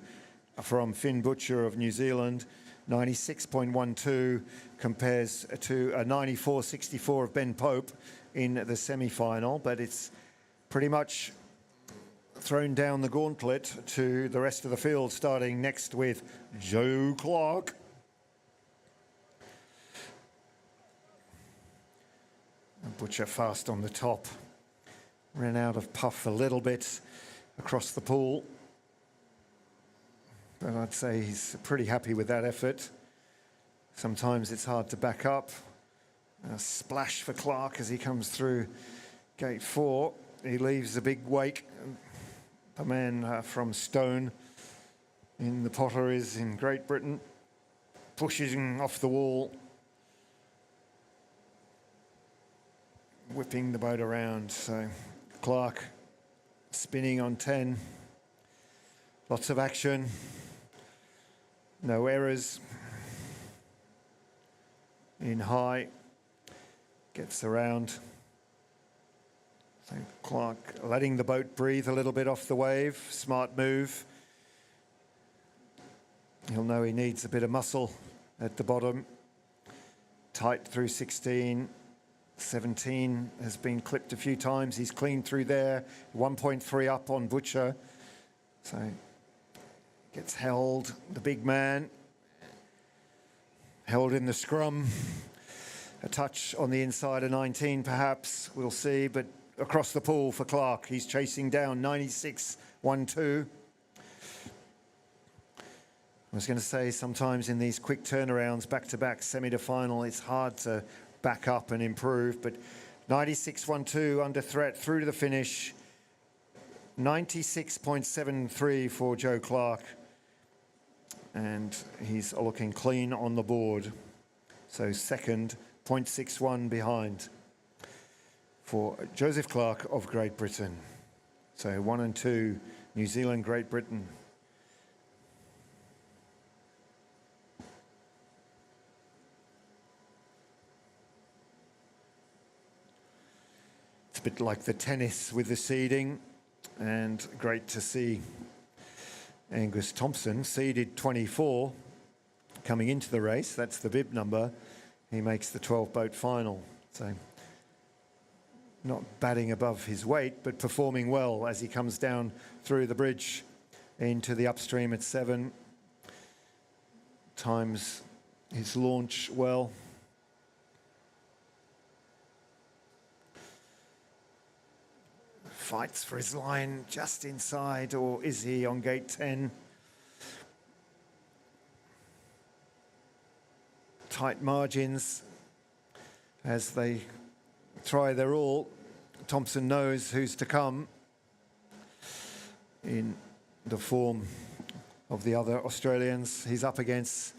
[SPEAKER 1] from Finn Butcher of New Zealand. 96.12 compares to a 94.64 of Ben Pope in the semi-final, but it's pretty much thrown down the gauntlet to the rest of the field, starting next with Joe Clark. Butcher fast on the top. Ran out of puff a little bit across the pool. But I'd say he's pretty happy with that effort. Sometimes it's hard to back up. A splash for Clark as he comes through gate 4. He leaves a big wake. The man from Stone in the Potteries in Great Britain pushes him off the wall, whipping the boat around. So Clark spinning on 10. Lots of action. No errors. In high. Gets around. So Clark letting the boat breathe a little bit off the wave. Smart move. He'll know he needs a bit of muscle at the bottom. Tight through 16. 17 has been clipped a few times. He's clean through there. 1.3 up on Butcher. So gets held, the big man. Held in the scrum. A touch on the inside of 19 perhaps, we'll see, but across the pool for Clark. He's chasing down 96.12. I was going to say sometimes in these quick turnarounds, back-to-back semi to final, it's hard to back up and improve, but 96.12 under threat through to the finish. 96.73 for Joe Clark. And he's looking clean on the board. So second, 0.61 behind for Joseph Clark of Great Britain. So 1 and 2, New Zealand, Great Britain. It's a bit like the tennis with the seeding, and great to see Angus Thompson, seeded 24, coming into the race. That's the bib number. He makes the 12-boat final. So not batting above his weight, but performing well as he comes down through the bridge into the upstream at 7. Times his launch well. Fights for his line just inside, or is he on gate 10? Tight margins as they try their all. Thompson knows who's to come in the form of the other Australians. He's up against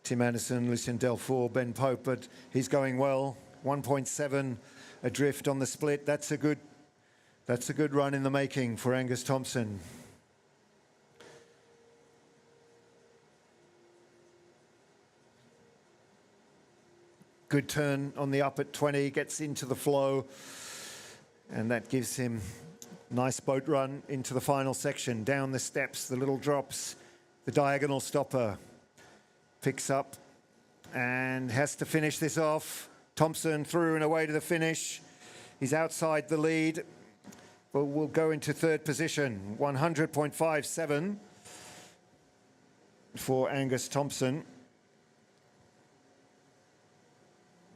[SPEAKER 1] Tim Anderson, Lucien Delfour, Ben Pope, but he's going well. 1.7 adrift on the split. That's a good run in the making for Angus Thompson. Good turn on the up at 20, gets into the flow, and that gives him a nice boat run into the final section. Down the steps, the little drops, the diagonal stopper. Picks up and has to finish this off. Thompson through and away to the finish. He's outside the lead, but will go into third position. 100.57 for Angus Thompson.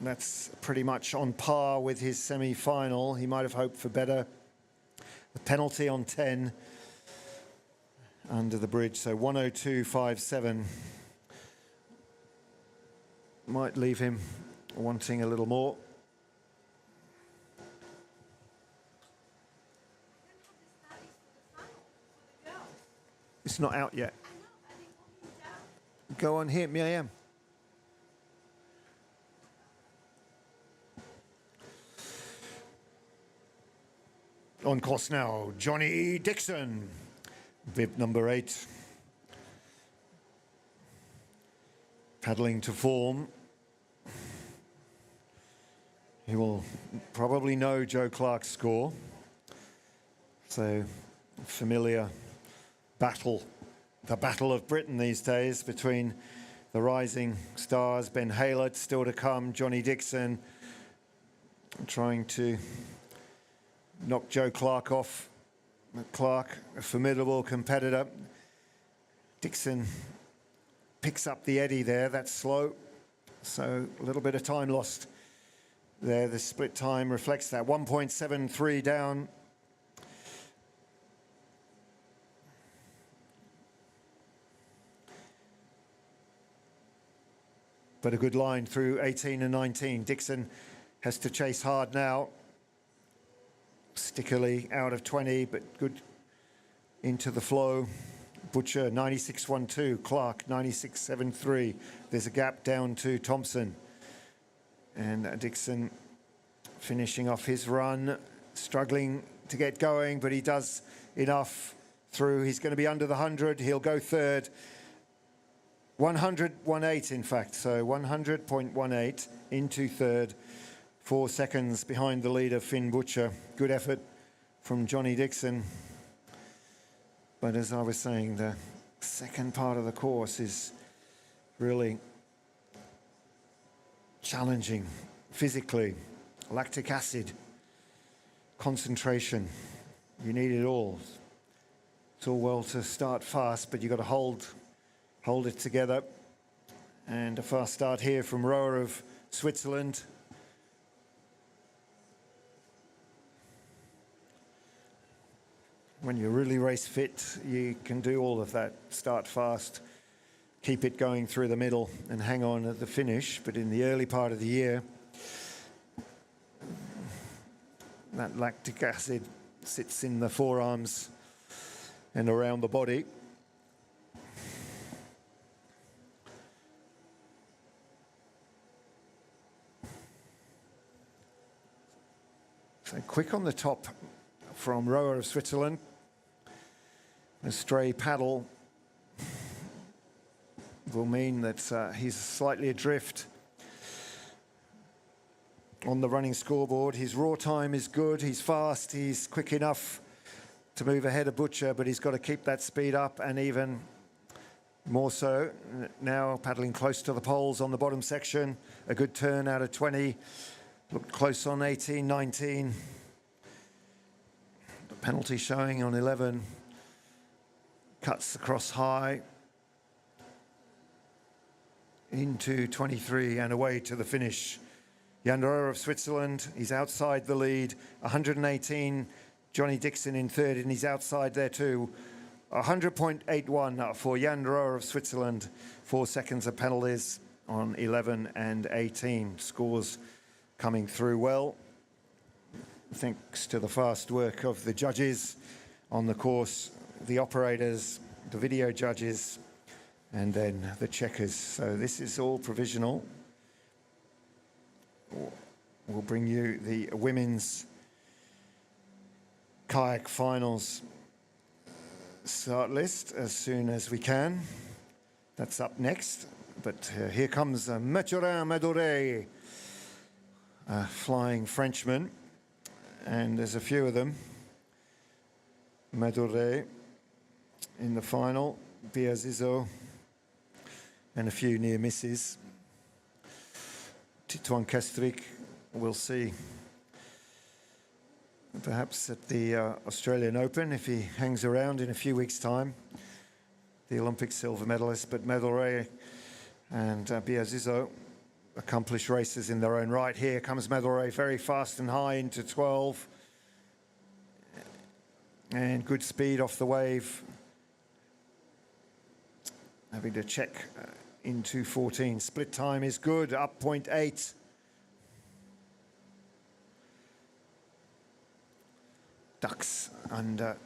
[SPEAKER 1] That's pretty much on par with his semi-final. He might have hoped for better. The penalty on 10 under the bridge, so 102.57. Might leave him wanting a little more. It's not out yet. Go on here, Miriam. On course now, Johnny Dixon, bib number 8. Paddling to form. He will probably know Joe Clark's score. So, familiar battle, the Battle of Britain these days between the rising stars. Ben Haylett still to come, Johnny Dixon trying to knock Joe Clark off. Clark, a formidable competitor. Dixon picks up the eddy there, that's slow. So a little bit of time lost there. The split time reflects that. 1.73 down. But a good line through 18 and 19. Dixon has to chase hard now. Stickily out of 20, but good into the flow. Butcher 96.12, Clark 96.73. There's a gap down to Thompson. And Dixon finishing off his run, struggling to get going, but he does enough through. He's going to be under the 100. He'll go third. 100.18 in fact, so 100.18 into third. 4 seconds behind the leader, Finn Butcher. Good effort from Johnny Dixon. But as I was saying, the second part of the course is really challenging physically. Lactic acid, concentration, you need it all. It's all well to start fast, but you've got to hold it together. And a fast start here from rower of Switzerland. When you're really race fit, you can do all of that. Start fast, keep it going through the middle and hang on at the finish. But in the early part of the year, that lactic acid sits in the forearms and around the body. So quick on the top from rower of Switzerland. A stray paddle will mean that he's slightly adrift on the running scoreboard. His raw time is good, he's fast, he's quick enough to move ahead of Butcher, but he's got to keep that speed up, and even more so now paddling close to the poles on the bottom section. A good turn out of 20, looked close on 18, 19. The penalty showing on 11. Cuts across high into 23 and away to the finish. Jan Rohr of Switzerland, he's outside the lead. 118, Johnny Dixon in third, and he's outside there too. 100.81 for Jan Rohr of Switzerland. 4 seconds of penalties on 11 and 18. Scores coming through well, thanks to the fast work of the judges on the course, the operators, the video judges, and then the checkers. So this is all provisional. We'll bring you the women's kayak finals start list as soon as we can. That's up next. But here comes Mathurin Madurai, a flying Frenchman, and there's a few of them. Madurai in the final, Biazizo, and a few near misses. Titouan Castrik, we'll see. Perhaps at the Australian Open, if he hangs around in a few weeks' time. The Olympic silver medalist, but Madurai and Biazizo, accomplished racers in their own right. Here comes Madurai, very fast and high into 12. And good speed off the wave. Having to check into 14. Split time is good, up 0.8. Ducks under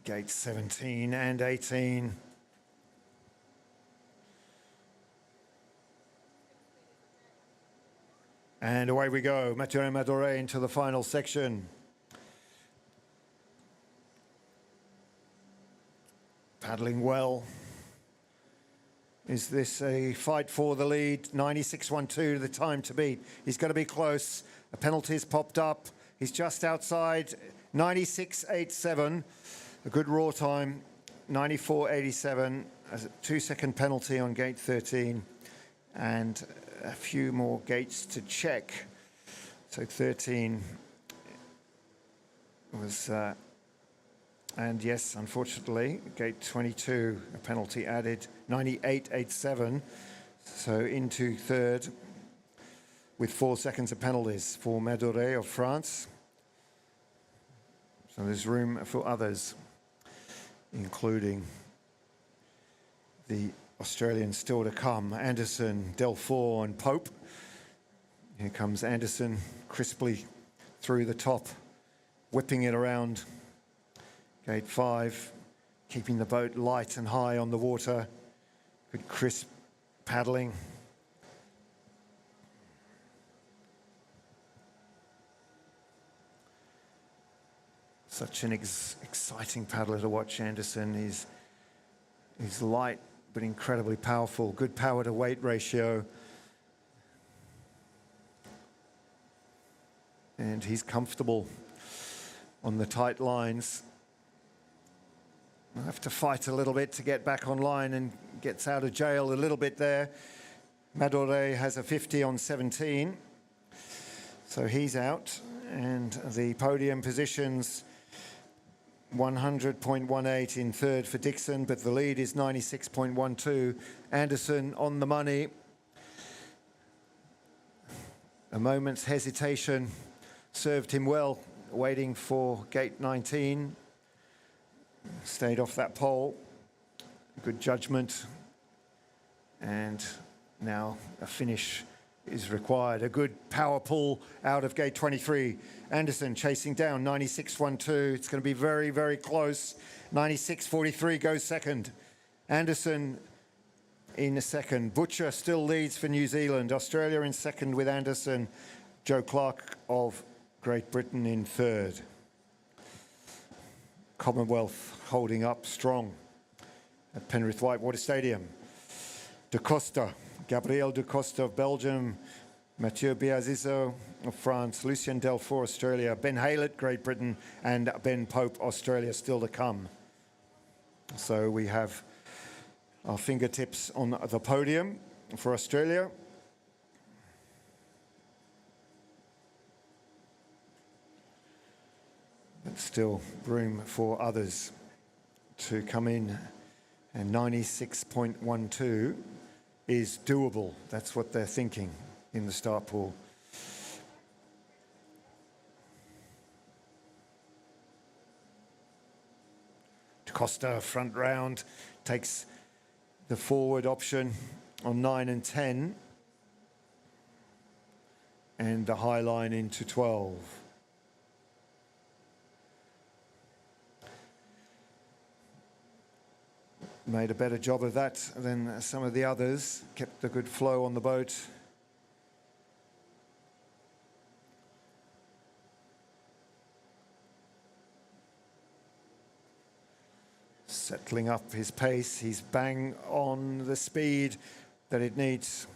[SPEAKER 1] gate 17 and 18. And away we go, Mathurin Madurai into the final section. Paddling well. Is this a fight for the lead? 96.12, the time to beat. He's going to be close. A penalty's popped up. He's just outside 96.87. A good raw time, 94.87. A 2-second penalty on gate 13. And a few more gates to check. So 13 was, and yes, unfortunately, gate 22, a penalty added, 98.87. So into third with 4 seconds of penalties for Madurai of France. So there's room for others, including the Australians still to come, Anderson, Delfour and Pope. Here comes Anderson, crisply through the top, whipping it around gate 5, keeping the boat light and high on the water. Good crisp paddling. Such an exciting paddler to watch, Anderson. He's light, but incredibly powerful. Good power to weight ratio. And he's comfortable on the tight lines. I'll have to fight a little bit to get back online and gets out of jail a little bit there. Madurai has a 50 on 17. So he's out. And the podium positions 100.18 in third for Dixon, but the lead is 96.12. Anderson on the money. A moment's hesitation served him well, waiting for gate 19. Stayed off that pole. Good judgment. And now a finish is required. A good power pull out of gate 23. Anderson chasing down 96.12. It's going to be very, very close. 96.43 goes second. Anderson in a second. Butcher still leads for New Zealand. Australia in second with Anderson. Joe Clark of Great Britain in third. Commonwealth holding up strong at Penrith Whitewater Stadium. De Costa, Gabriel de Costa of Belgium, Mathieu Biazizo of France, Lucien Delfour, Australia, Ben Haylett, Great Britain, and Ben Pope, Australia, still to come. So we have our fingertips on the podium for Australia. But still room for others to come in, and 96.12 is doable. That's what they're thinking in the start pool. Costa front round, takes the forward option on 9 and 10, and the high line into 12. made a better job of that than some of the others, kept a good flow on the boat. Settling up his pace, he's bang on the speed that it needs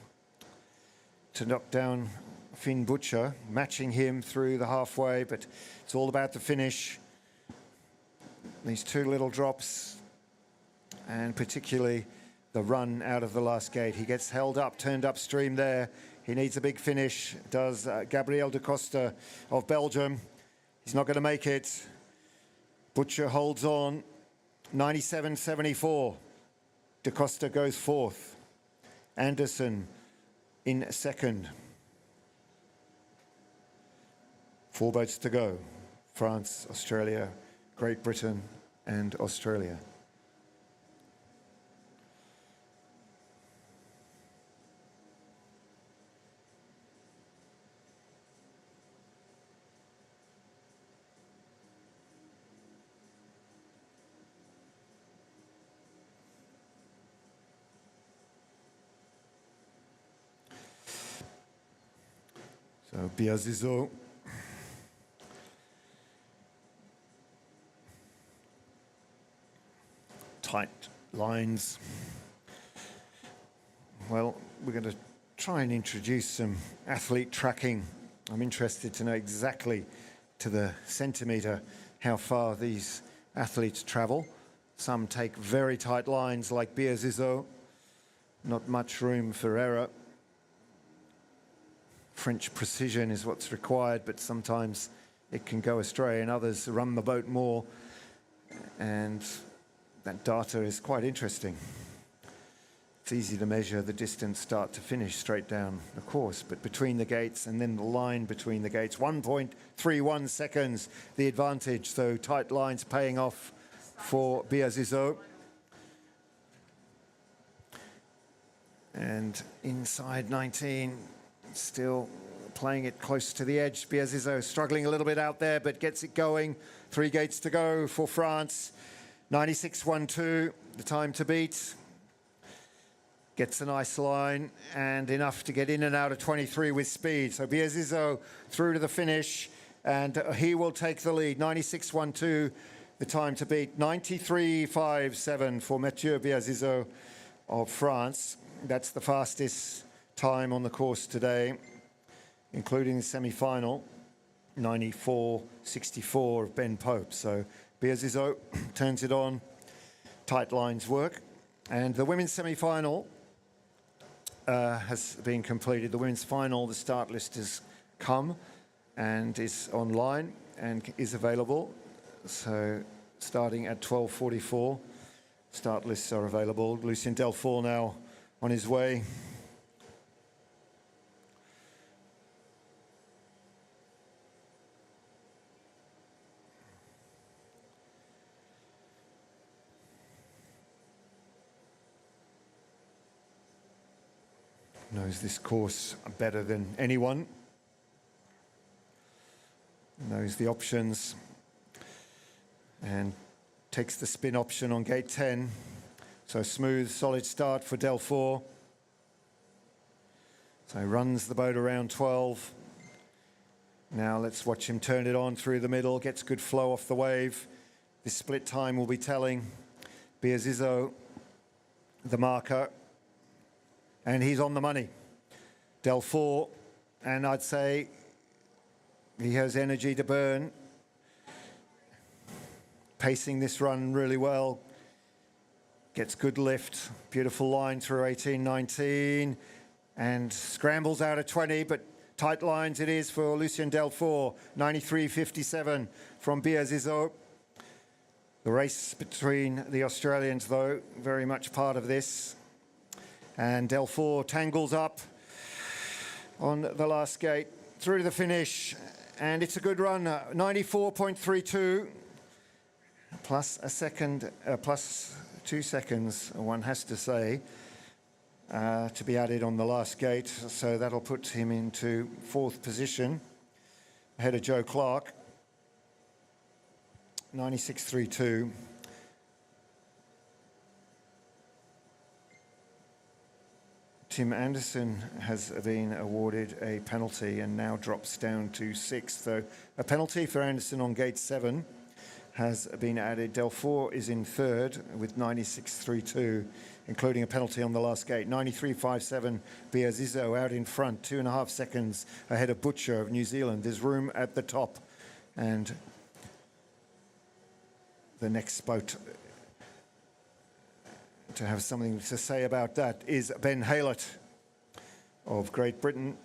[SPEAKER 1] to knock down Finn Butcher, matching him through the halfway, but it's all about the finish. These two little drops, and particularly the run out of the last gate. He gets held up, turned upstream there. He needs a big finish, does Gabriel da Costa of Belgium. He's not going to make it. Butcher holds on, 97.74. Da Costa goes fourth. Anderson in second. 4 boats to go. France, Australia, Great Britain and Australia. So Biazizo tight lines. Well, we're going to try and introduce some athlete tracking. I'm interested to know exactly to the centimetre how far these athletes travel. Some take very tight lines like Biazizo, not much room for error. French precision is what's required, but sometimes it can go astray, and others run the boat more, and that data is quite interesting. It's easy to measure the distance start to finish straight down the course, but between the gates and then the line between the gates, 1.31 seconds the advantage, so tight lines paying off for Biazizo. And inside 19, still playing it close to the edge. Biazizo struggling a little bit out there, but gets it going. 3 gates to go for France. 96.12, the time to beat. Gets a nice line and enough to get in and out of 23 with speed. So Biazizo through to the finish, and he will take the lead. 96.12, the time to beat. 93.57 for Mathieu Biazizo of France. That's the fastest time on the course today, including the semi-final. 94.64 of Ben Pope. So Biazizo turns it on. Tight lines work. And the women's semi-final has been completed. The women's final, the start list has come and is online and is available. So starting at 12:44, start lists are available. Lucien Delfour now on his way. Knows this course better than anyone. Knows the options and takes the spin option on gate 10. So smooth, solid start for Delfour. So he runs the boat around 12. Now let's watch him turn it on through the middle, gets good flow off the wave. This split time will be telling. Biazizo, the marker, and he's on the money. Delfour, and I'd say he has energy to burn. Pacing this run really well. Gets good lift, beautiful line through 18-19, and scrambles out of 20, but tight lines it is for Lucien Delfour. 93.57 from Biazizo. The race between the Australians, though, very much part of this. And Delfour tangles up on the last gate through to the finish, and it's a good run. 94.32 plus a second, plus 2 seconds, one has to say, to be added on the last gate. So that'll put him into 4th position ahead of Joe Clark. 96.32. Tim Anderson has been awarded a penalty and now drops down to 6th. So a penalty for Anderson on gate 7 has been added. Delfour is in 3rd with 96.32, including a penalty on the last gate. 93.57, Biazizo out in front, 2.5 seconds ahead of Butcher of New Zealand. There's room at the top, and the next boat to have something to say about that is Ben Haylett of Great Britain.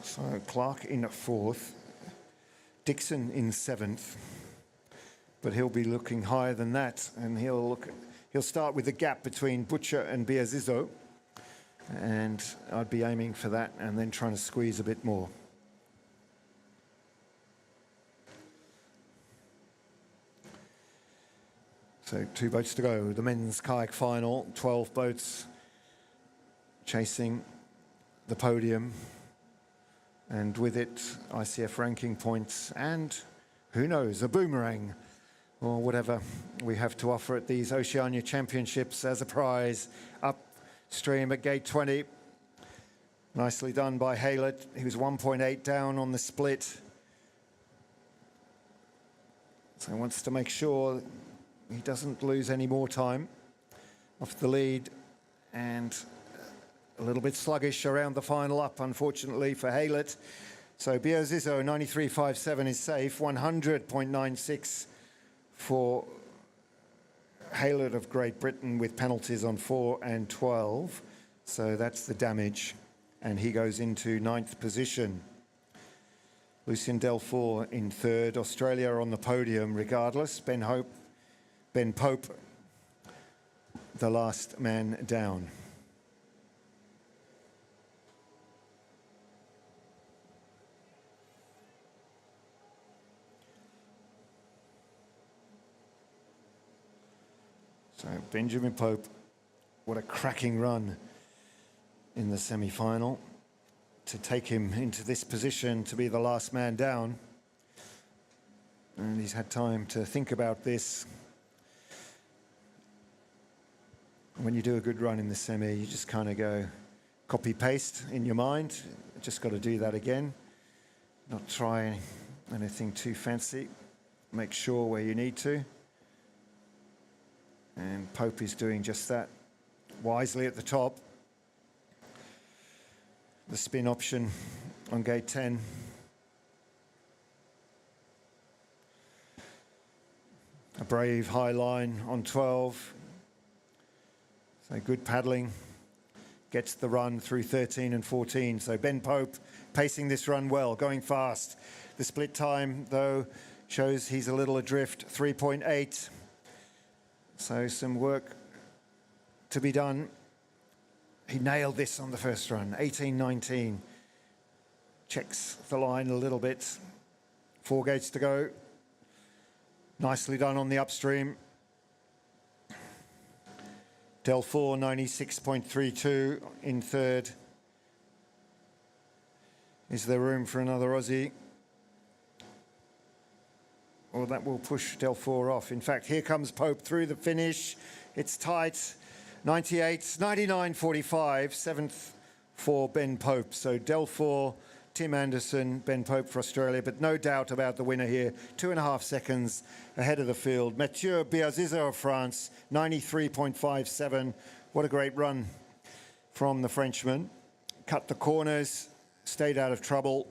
[SPEAKER 1] So Clark in 4th, Dixon in 7th, but he'll be looking higher than that, and he'll start with the gap between Butcher and Biazizo, and I'd be aiming for that and then trying to squeeze a bit more. So 2 boats to go. The men's kayak final, 12 boats chasing the podium, and with it ICF ranking points and, who knows, a boomerang or whatever we have to offer at these Oceania Championships as a prize. Upstream at gate 20. Nicely done by Haylett. He was 1.8 down on the split. So he wants to make sure he doesn't lose any more time off the lead, and a little bit sluggish around the final up, unfortunately, for Haylett. So Biazizo, 93.57 is safe, 100.96 for Haylett of Great Britain with penalties on 4 and 12. So that's the damage, and he goes into 9th position. Lucien Delfour in 3rd, Australia on the podium regardless. Ben Pope, the last man down. So Benjamin Pope, what a cracking run in the semi-final to take him into this position to be the last man down. And he's had time to think about this. When you do a good run in the semi, you just kind of go copy-paste in your mind. Just got to do that again. Not try anything too fancy. Make sure where you need to. And Pope is doing just that. Wisely at the top. The spin option on gate 10. A brave high line on 12. So good paddling, gets the run through 13 and 14. So Ben Pope pacing this run well, going fast. The split time, though, shows he's a little adrift, 3.8. So some work to be done. He nailed this on the first run, 18.19. Checks the line a little bit. 4 gates to go. Nicely done on the upstream. Delfour, 96.32 in 3rd. Is there room for another Aussie? Well, that will push Delfour off. In fact, here comes Pope through the finish. It's tight. 98, 99.45, 7th for Ben Pope. So Delfour, Tim Anderson, Ben Pope for Australia, but no doubt about the winner here. 2.5 seconds ahead of the field. Mathieu Biazizo of France, 93.57. What a great run from the Frenchman. Cut the corners, stayed out of trouble,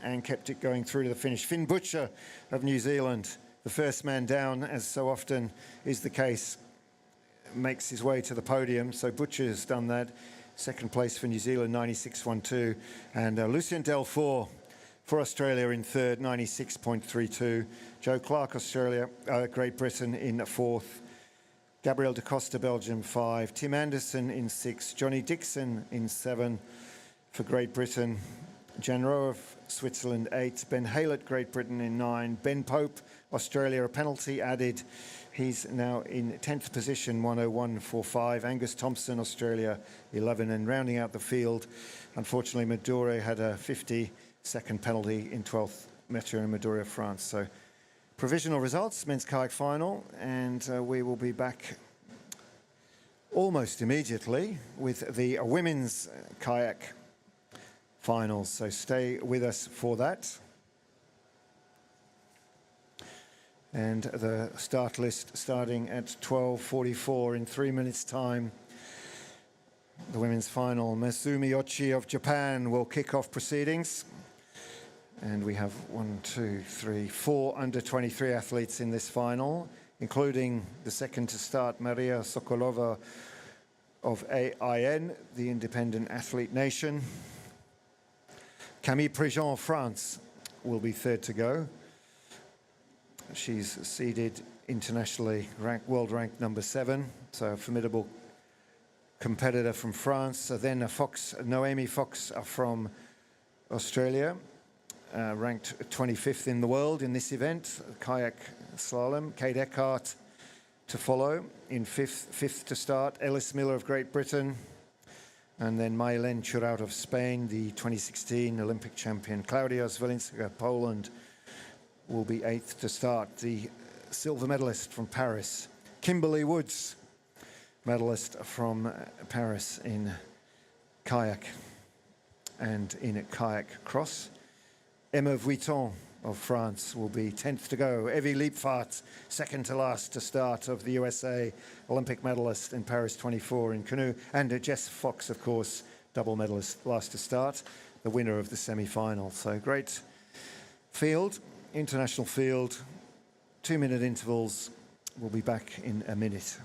[SPEAKER 1] and kept it going through to the finish. Finn Butcher of New Zealand, the first man down, as so often is the case, makes his way to the podium. So Butcher's done that. 2nd place for New Zealand, 96.12. And Lucien Delfour for Australia in 3rd, 96.32. Joe Clark, Great Britain in 4th. Gabriel da Costa, Belgium, 5. Tim Anderson in 6. Johnny Dixon in 7 for Great Britain. Jan Rowe of Switzerland, 8. Ben Haylett, Great Britain in 9. Ben Pope, Australia, a penalty added. He's now in 10th position, 101.45. Angus Thompson, Australia, 11. And rounding out the field, unfortunately, Madure had a 50-second penalty in 12th, Mathieu and Madure, France. So provisional results, men's kayak final, and we will be back almost immediately with the women's kayak finals. So stay with us for that. And the start list starting at 12:44 in 3 minutes' time. The women's final, Masumi Ochi of Japan will kick off proceedings. And we have 4 under-23 athletes in this final, including the second to start, Maria Sokolova of AIN, the independent athlete nation. Camille Préjean of France will be third to go. She's seeded internationally, world ranked number 7, so a formidable competitor from France. Then Noemi Fox from Australia, ranked 25th in the world in this event, kayak slalom. Kate Eckhart to follow in fifth to start. Ellis Miller of Great Britain, and then Maylen Churaut of Spain, the 2016 Olympic champion. Klaudia Zvolinska, Poland, will be 8th to start. The silver medalist from Paris. Kimberly Woods, medalist from Paris in kayak and in kayak cross. Emma Vuitton of France will be 10th to go. Evie Liepvaart, second to last to start, of the USA, Olympic medalist in Paris 24 in canoe. And Jess Fox, of course, double medalist, last to start, the winner of the semi-final. So great field, international field, 2-minute intervals. We'll be back in a minute.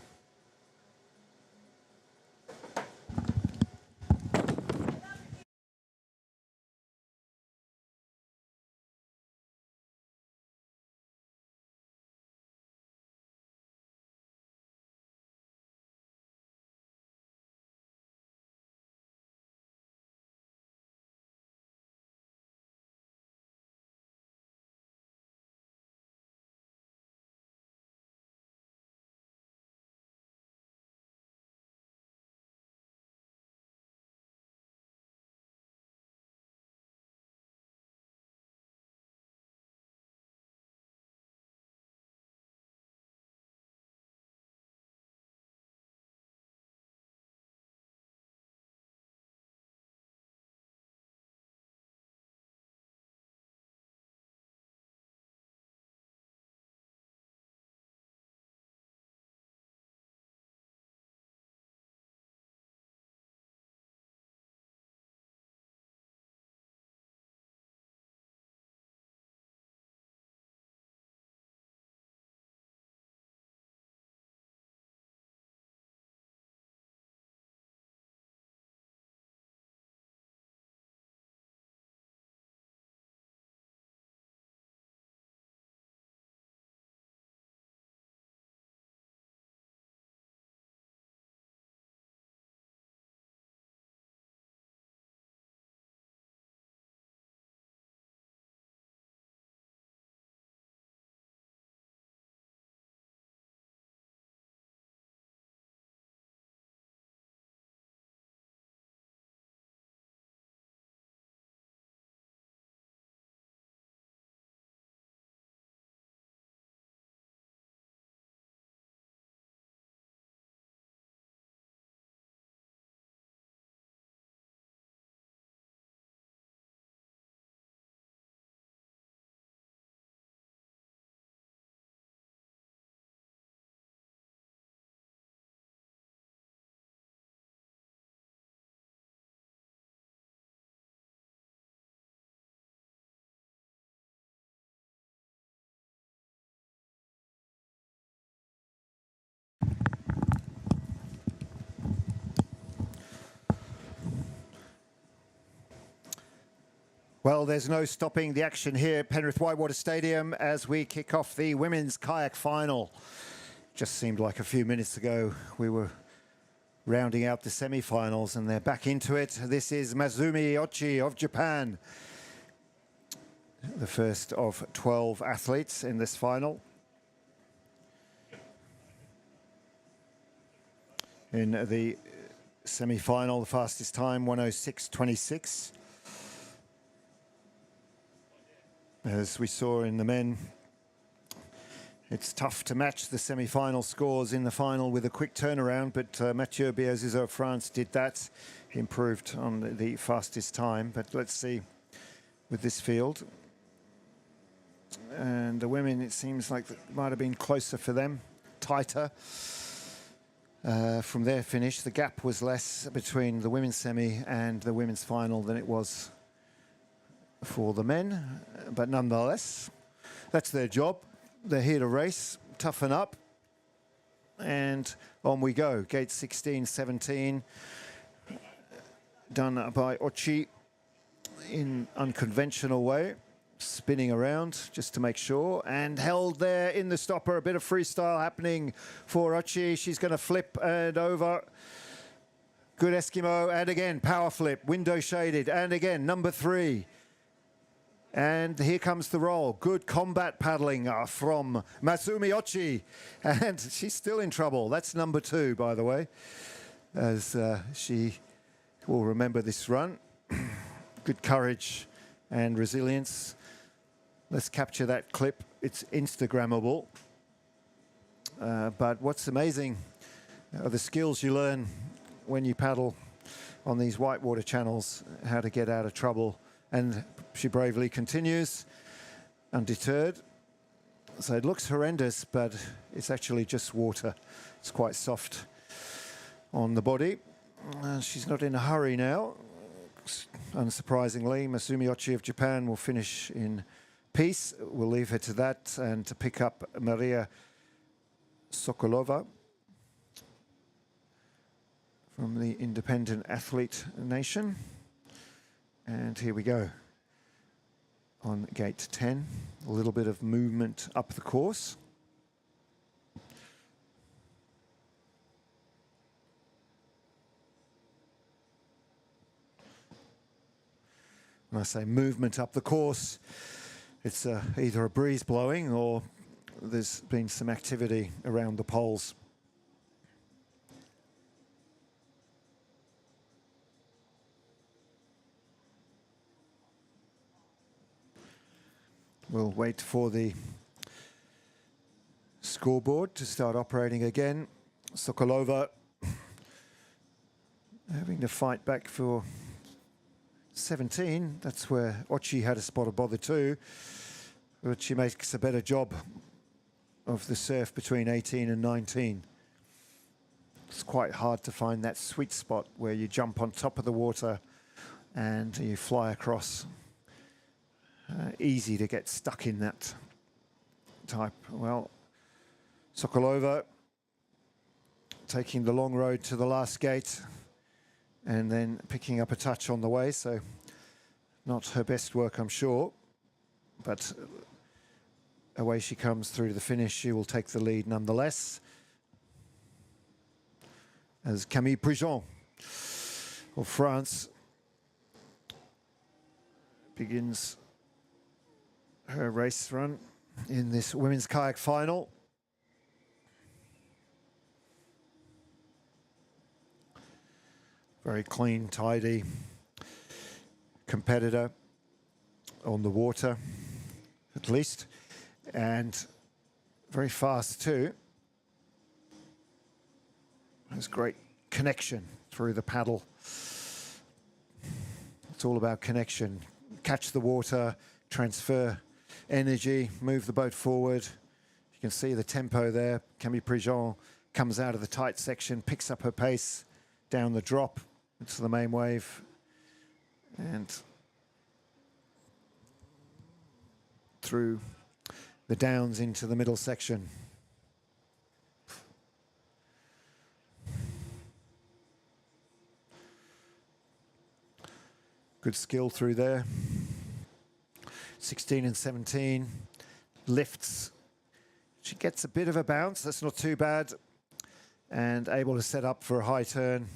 [SPEAKER 1] Well, there's no stopping the action here at Penrith Whitewater Stadium as we kick off the women's kayak final. Just seemed like a few minutes ago we were rounding out the semi-finals, and they're back into it. This is Masumi Ochi of Japan, the first of 12 athletes in this final. In the semi-final, the fastest time, 1:06.26. As we saw in the men, It's tough to match the semi-final scores in the final with a quick turnaround, but Mathieu Biazizo of France did that. He improved on the fastest time, but let's see with this field. And the women, it seems like it might have been closer for them, tighter. From their finish, the gap was less between the women's semi and the women's final than it was for the men, but nonetheless, that's their job. They're here to race, toughen up, and on we go. Gate 16, 17, done by Ochi in unconventional way, spinning around just to make sure, and held there in the stopper. A bit of freestyle happening for Ochi. She's going to flip and over. Good Eskimo, and again, power flip, window shaded, and again, number 3. And here comes the roll. Good combat paddling from Masumi Ochi. And she's still in trouble. That's number 2, by the way, as she will remember this run. Good courage and resilience. Let's capture that clip. It's Instagrammable. But what's amazing are the skills you learn when you paddle on these whitewater channels, how to get out of trouble. And she bravely continues, undeterred. So it looks horrendous, but it's actually just water. It's quite soft on the body. She's not in a hurry now. Unsurprisingly, Masumi Ochi of Japan will finish in peace. We'll leave her to that and to pick up Maria Sokolova from the independent athlete nation. And here we go on gate 10. A little bit of movement up the course. When I say movement up the course, it's either a breeze blowing or there's been some activity around the poles. We'll wait for the scoreboard to start operating again. Sokolova having to fight back for 17. That's where Ochi had a spot of bother too. But she makes a better job of the surf between 18 and 19. It's quite hard to find that sweet spot where you jump on top of the water and you fly across. Easy to get stuck in that type. Well, Sokolova taking the long road to the last gate and then picking up a touch on the way, so not her best work, I'm sure, but away she comes through to the finish. She will take the lead nonetheless, as Camille Prigent of France begins her race run in this women's kayak final. Very clean, tidy competitor on the water, at least, and very fast too. There's great connection through the paddle. It's all about connection. Catch the water, transfer energy, move the boat forward. You can see the tempo there. Camille Prigent comes out of the tight section, picks up her pace down the drop into the main wave, and through the downs into the middle section. Good skill through there. 16 and 17, lifts. She gets a bit of a bounce, that's not too bad, and able to set up for a high turn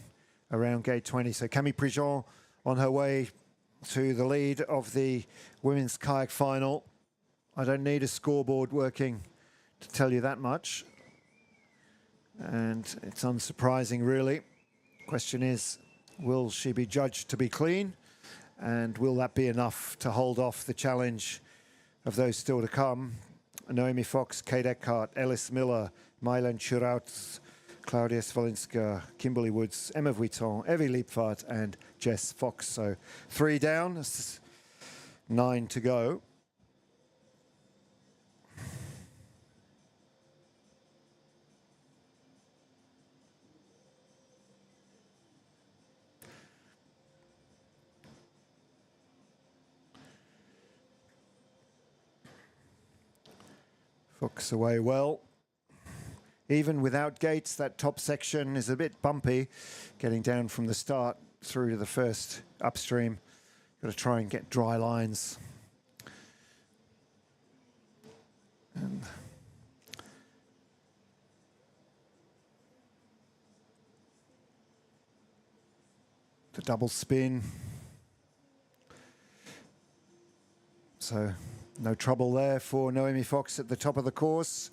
[SPEAKER 1] around gate 20. So Camille Prigent on her way to the lead of the women's kayak final. I don't need a scoreboard working to tell you that much, and it's unsurprising really. Question is, will she be judged to be clean? And will that be enough to hold off the challenge of those still to come? Naomi Fox, Kate Eckhart, Ellis Miller, Mylan Chiraut, Claudia Svolinska, Kimberly Woods, Emma Vuitton, Evie Liepvaart, and Jess Fox. So 3 down, 9 to go. Fox away well. Even without gates, that top section is a bit bumpy, getting down from the start through to the first upstream. Got to try and get dry lines. And the double spin. So no trouble there for Naomi Fox at the top of the course.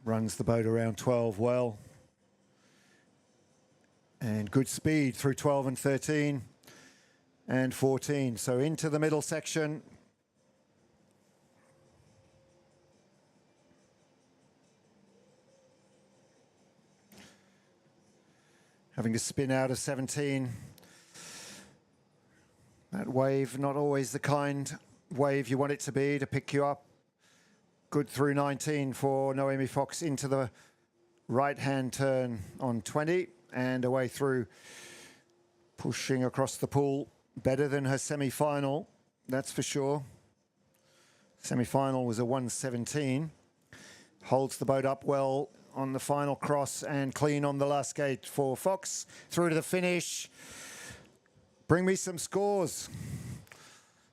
[SPEAKER 1] Runs the boat around 12 well. And good speed through 12 and 13 and 14. So into the middle section. Having to spin out of 17. That wave, not always the kind wave you want it to be to pick you up. Good through 19 for Naomi Fox into the right-hand turn on 20 and away through, pushing across the pool. Better than her semi-final, that's for sure. Semi-final was a 117. Holds the boat up well on the final cross and clean on the last gate for Fox. Through to the finish. Bring me some scores.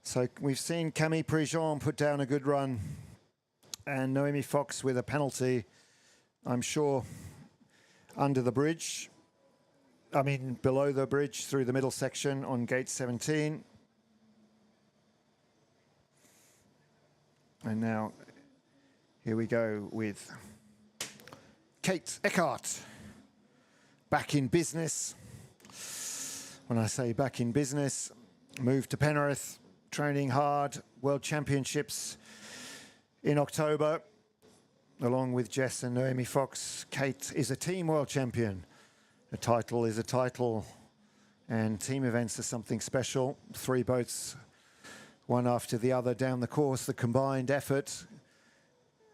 [SPEAKER 1] So we've seen Camille Prigent put down a good run and Naomi Fox with a penalty, I'm sure, under the bridge. I mean, below the bridge through the middle section on gate 17. And now here we go with Kate Eckhart, back in business. When I say back in business, moved to Penrith, training hard, World Championships in October, along with Jess and Naomi Fox. Kate is a team world champion. A title is a title, and team events are something special. 3 boats, one after the other down the course, the combined effort.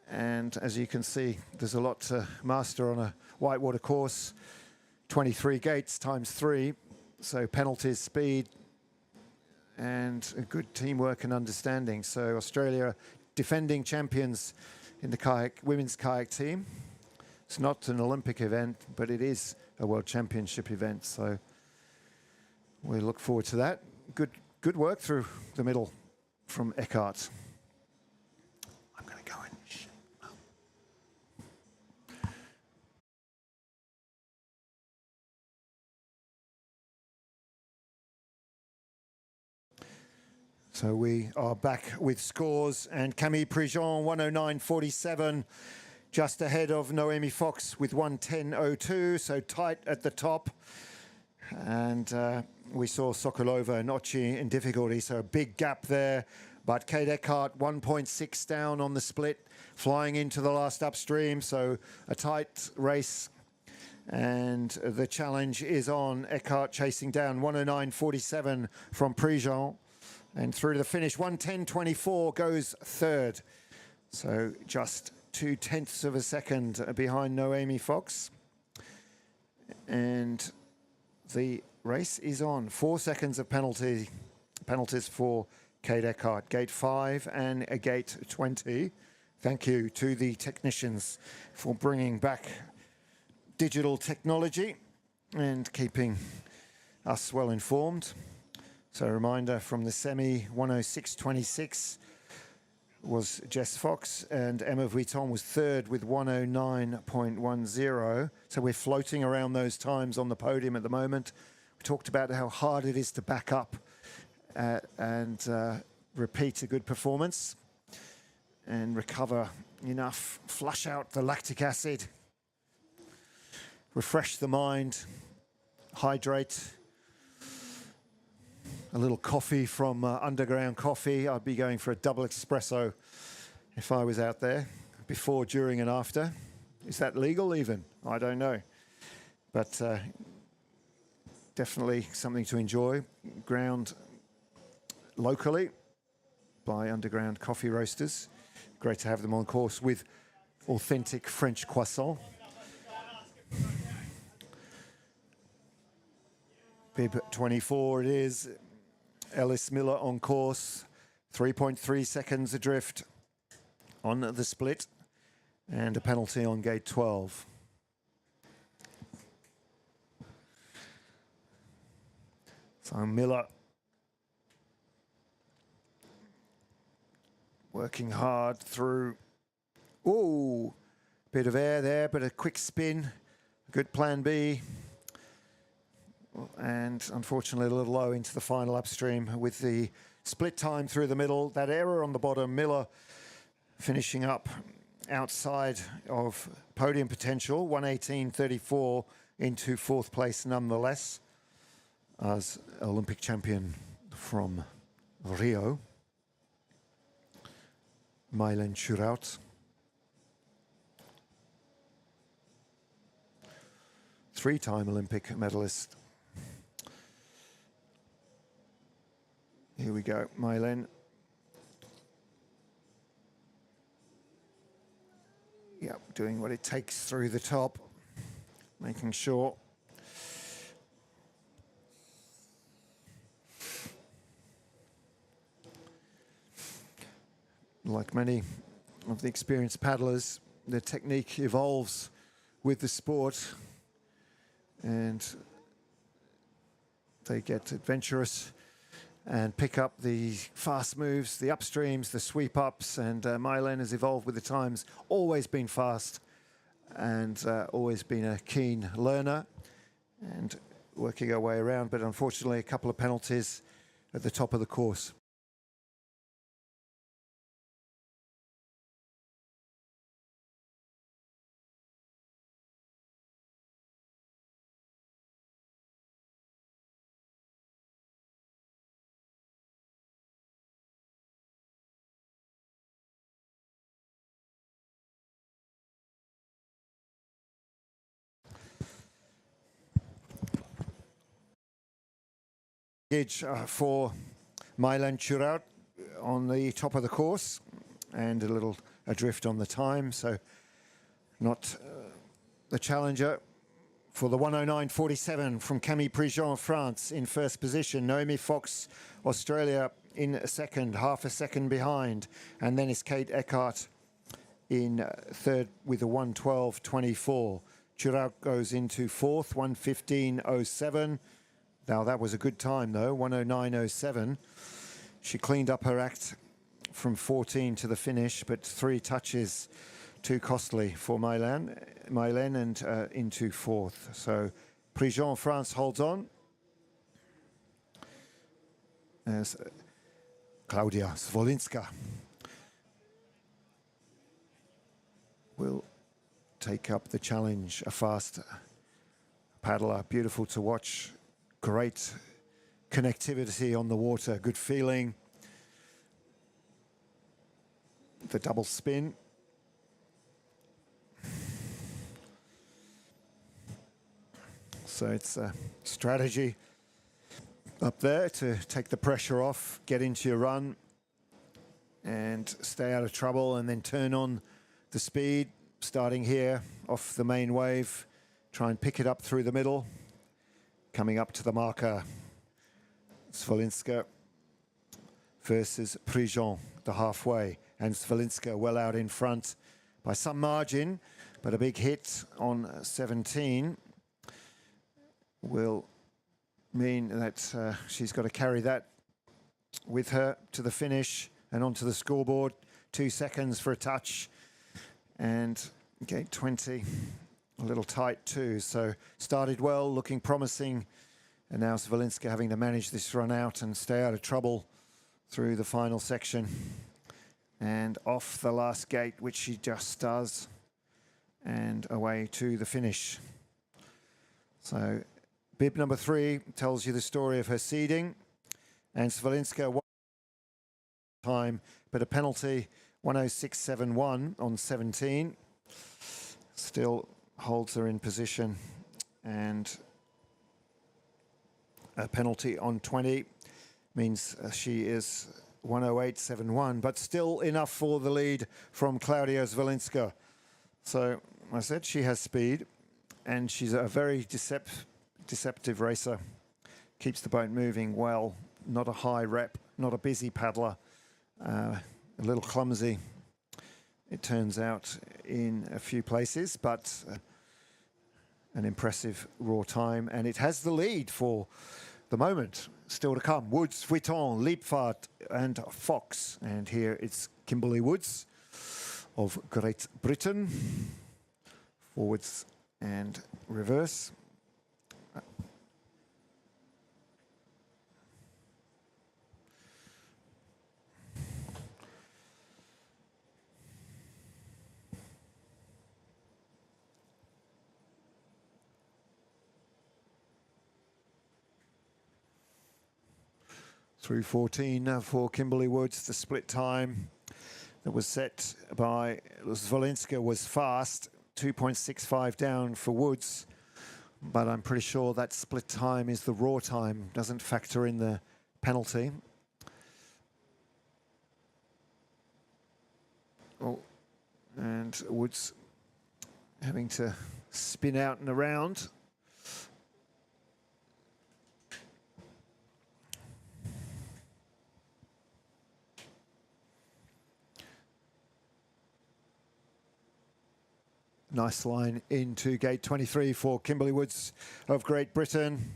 [SPEAKER 1] And as you can see, there's a lot to master on a whitewater course. 23 gates times 3. So penalties, speed, and a good teamwork and understanding. So Australia defending champions in the kayak, women's kayak team. It's not an Olympic event, but it is a World Championship event. So we look forward to that. Good work through the middle from Eckhart. I'm going to go in. So we are back with scores, and Camille Prigent 109.47, just ahead of Naomi Fox with 110.02, so tight at the top. And we saw Sokolova and Ochi in difficulty, so a big gap there. But Kate Eckhart 1.6 down on the split, flying into the last upstream, so a tight race. And the challenge is on. Eckhart chasing down 109.47 from Prigent. And through to the finish, 110.24 goes third. So just 0.2 of a second behind Naomi Fox. And the race is on. 4 seconds of penalties for Kate Eckhart. Gate 5 and a gate 20. Thank you to the technicians for bringing back digital technology and keeping us well informed. So a reminder from the semi, 106.26 was Jess Fox, and Emma Vuitton was third with 109.10. So we're floating around those times on the podium at the moment. We talked about how hard it is to back up and repeat a good performance and recover enough, flush out the lactic acid, refresh the mind, hydrate. a little coffee from Underground Coffee. I'd be going for a double espresso if I was out there, before, during and after. Is that legal even? I don't know. But definitely something to enjoy. Ground locally by Underground Coffee Roasters. Great to have them on course with authentic French croissant. Bib 24 it is. Ellis Miller on course. 3.3 seconds adrift on the split. And a penalty on gate 12. So Miller working hard through. Ooh, bit of air there, but a quick spin. Good plan B. And unfortunately a little low into the final upstream with the split time through the middle. That error on the bottom, Miller finishing up outside of podium potential, 1:18.34 into fourth place nonetheless, as Olympic champion from Rio, Mailen Schuraut. Three-time Olympic medalist. Here we go, Mailen. Yeah, doing what it takes through the top, making sure. Like many of the experienced paddlers, their technique evolves with the sport, and they get adventurous and pick up the fast moves, the upstreams, the sweep ups, and Mailen has evolved with the times, always been fast and always been a keen learner and working our way around, but unfortunately a couple of penalties at the top of the course. For Mailen Schuraut on the top of the course, and a little adrift on the time, so not the challenger. For the 1:09.47 from Camille Prigent, France, in first position. Naomi Fox, Australia, in second, half a second behind. And then is Kate Eckhart in third with a 1:12.24. Schuraut goes into fourth, 1:15.07. Now, that was a good time, though, 1:09.07. She cleaned up her act from 14 to the finish, but 3 touches too costly for Mailen and into fourth. So Prigent, France, holds on. As Klaudia Swolinska will take up the challenge. A fast paddler, beautiful to watch. Great connectivity on the water, good feeling. The double spin. So it's a strategy up there to take the pressure off, get into your run and stay out of trouble, and then turn on the speed, starting here off the main wave. Try and pick it up through the middle. Coming up to the marker, Swolinska versus Prigent, the halfway. And Swolinska well out in front by some margin, but a big hit on 17 will mean that she's got to carry that with her to the finish and onto the scoreboard. 2 seconds for a touch, and gate 20. A little tight too, so started well, looking promising, and now Swolinska having to manage this run out and stay out of trouble through the final section. And off the last gate, which she just does, and away to the finish. So bib number 3 tells you the story of her seeding, And Svalinska time, but a penalty, 106.71 on 17. Still holds her in position, and a penalty on 20 means she is 108.71, but still enough for the lead from Klaudia Svalinska. So I said she has speed, and she's a very deceptive racer. Keeps the boat moving well, not a high rep, not a busy paddler, a little clumsy, it turns out, in a few places, but an impressive raw time, and it has the lead for the moment. Still to come, Woods, Vuitton, Liepvaart and Fox. And here it's Kimberly Woods of Great Britain. Forwards and reverse. 3:14 for Kimberly Woods. The split time that was set by Svalinska was fast, 2.65 down for Woods, but I'm pretty sure that split time is the raw time, doesn't factor in the penalty. Oh, and Woods having to spin out and around. Nice line into gate 23 for Kimberly Woods of Great Britain.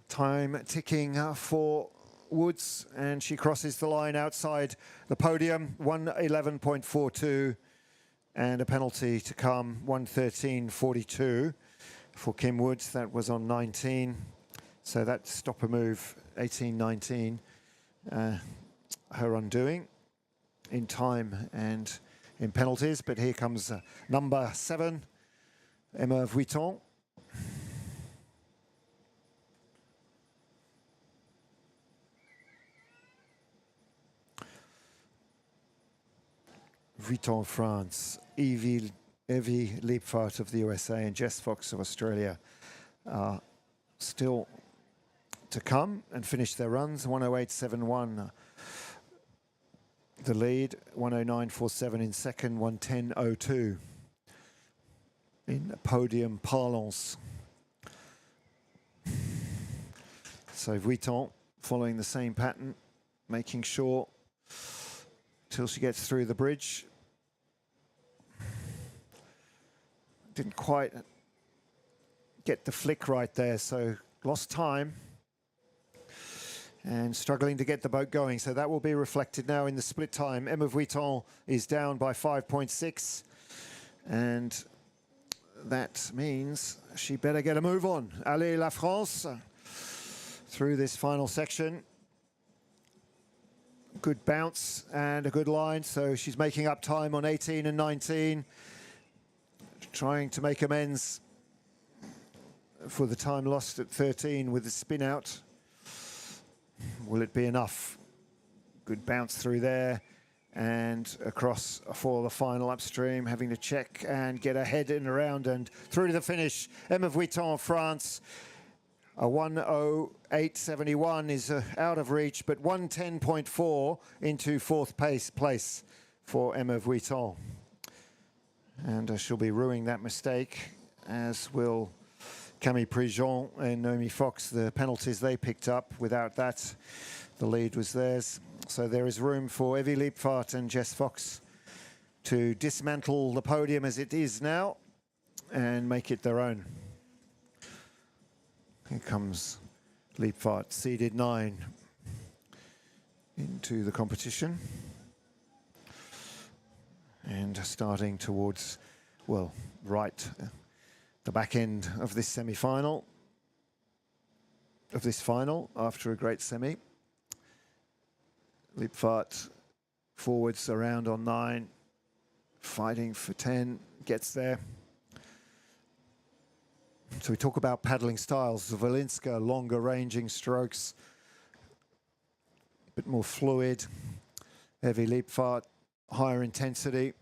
[SPEAKER 1] Time ticking for Woods, and she crosses the line outside the podium, 1:11.42, and a penalty to come, 1:13.42 for Kim Woods. That was on 19, so that stopper move, 18:19, her undoing in time and in penalties. But here comes number 7, Emma Vuitton. Vuitton France, Evie Liepvaart of the USA and Jess Fox of Australia are still to come and finish their runs. 1:08.71 the lead, 1:09.47 in second, 1:10.02 in podium parlance. So Vuitton following the same pattern, making sure till she gets through the bridge. Didn't quite get the flick right there, so lost time and struggling to get the boat going. So that will be reflected now in the split time. Emma Vuitton is down by 5.6, and that means she better get a move on. Allez la France through this final section. Good bounce and a good line, so she's making up time on 18 and 19, trying to make amends for the time lost at 13 with the spin out. Will it be enough? Good bounce through there and across for the final upstream, having to check and get her head in around and through to the finish. Emma Vuitton, France. A 1:08.71 is out of reach, but 1:10.4 into fourth place for Emma Vuitton. And she'll be ruining that mistake, as will Camille Prigent and Naomi Fox. The penalties they picked up, without that, the lead was theirs. So there is room for Evie Liepvaart and Jess Fox to dismantle the podium as it is now and make it their own. Here comes Liepvaart, seeded 9 into the competition. And starting towards, well, right, the back end of this semi-final, of this final, after a great semi. Liepvaart forwards around on 9, fighting for 10, gets there. So we talk about paddling styles. Svalinska, longer ranging strokes, bit more fluid, heavy leap fart, higher intensity.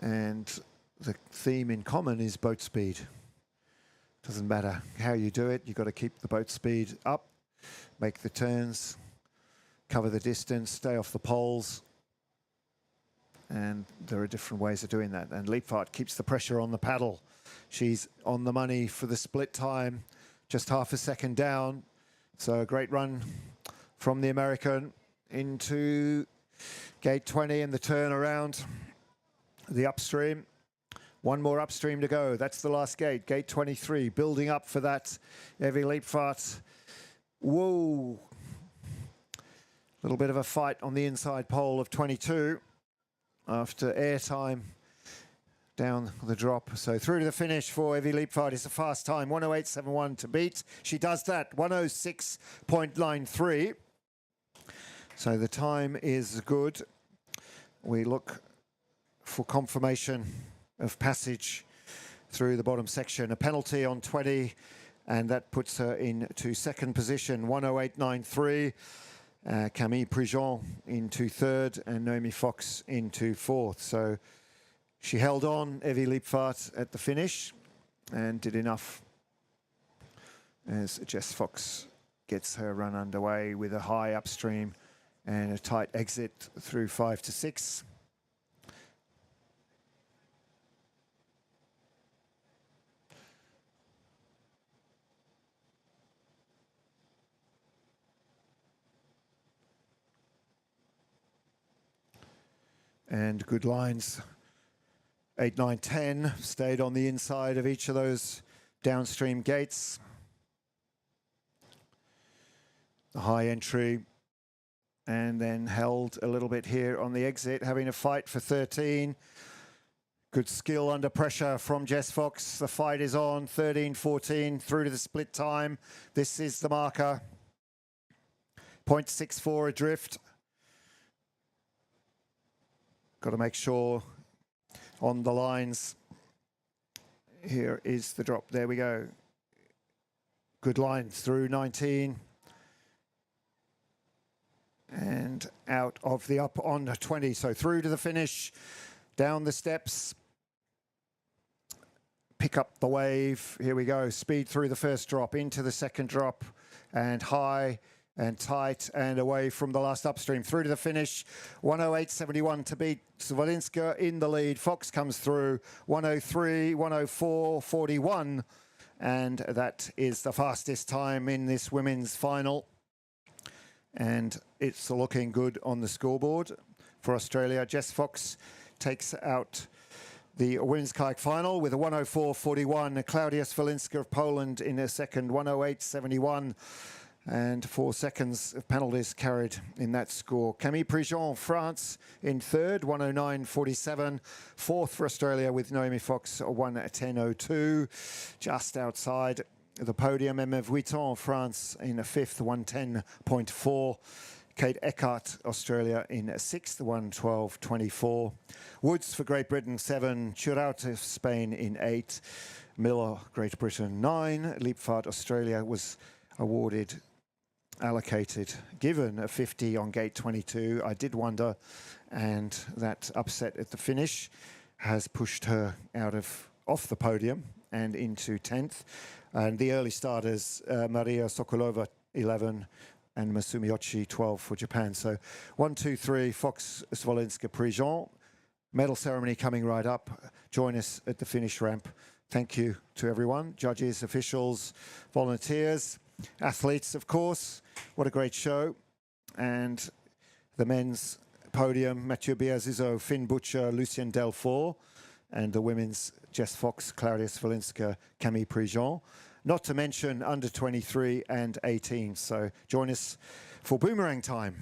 [SPEAKER 1] And the theme in common is boat speed. Doesn't matter how you do it, you've got to keep the boat speed up, make the turns, cover the distance, stay off the poles. And there are different ways of doing that. And leap fart keeps the pressure on the paddle. She's on the money for the split time, just half a second down. So a great run from the American into gate 20 and the turn around the upstream. One more upstream to go. That's the last gate, gate 23. Building up for that heavy leap fart. Whoa. A little bit of a fight on the inside pole of 22 after airtime down the drop. So through to the finish for heavy leap fart. It's a fast time, 108.71 to beat. She does that, 106.93. So the time is good. We look for confirmation of passage through the bottom section. A penalty on 20, and that puts her into second position, 108.93. Camille Prigent into third, and Naomi Fox into fourth. So she held on, Evie Leapfart, at the finish, and did enough as Jess Fox gets her run underway with a high upstream and a tight exit through 5 to 6. And good lines, 8, 9, 10, stayed on the inside of each of those downstream gates. The high entry, and then held a little bit here on the exit, having a fight for 13. Good skill under pressure from Jess Fox. The fight is on, 13-14 through to the split time. This is the marker, 0.64 adrift. Got to make sure on the lines. Here is the drop. There we go. Good line through 19. And out of the up on 20. So through to the finish, down the steps. Pick up the wave. Here we go. Speed through the first drop, into the second drop, and high and tight and away from the last upstream. Through to the finish, 108.71 to beat Svolinska in the lead. Fox comes through, 103, 104.41. And that is the fastest time in this women's final. And it's looking good on the scoreboard for Australia. Jess Fox takes out the women's kayak final with a 104.41. Klaudia Svolinska of Poland in a second, 108.71. And 4 seconds of penalties carried in that score. Camille Prigent, France, in third, 109.47. Fourth for Australia with Naomi Fox, 110.02. Just outside the podium, Emma Vuitton, France, in a fifth, 110.4. Kate Eckhart, Australia, in a sixth, 112.24. Woods for Great Britain, 7. Churaut of Spain in 8. Miller, Great Britain, 9. Leapfart, Australia, was given a 50 on gate 22. I did wonder, and that upset at the finish has pushed her off the podium and into 10th. And the early starters, Maria Sokolova, 11, and Masumiochi, 12 for Japan. So 1, 2, 3, Fox, Svolinska, Prigent. Medal ceremony coming right up. Join us at the finish ramp. Thank you to everyone, judges, officials, volunteers, athletes, of course. What a great show. And the men's podium, Mathieu Biazizo, Finn Butcher, Lucien Delfour, and the women's, Jess Fox, Claudia Svolinska, Camille Prigent. Not to mention under 23 and 18. So join us for boomerang time.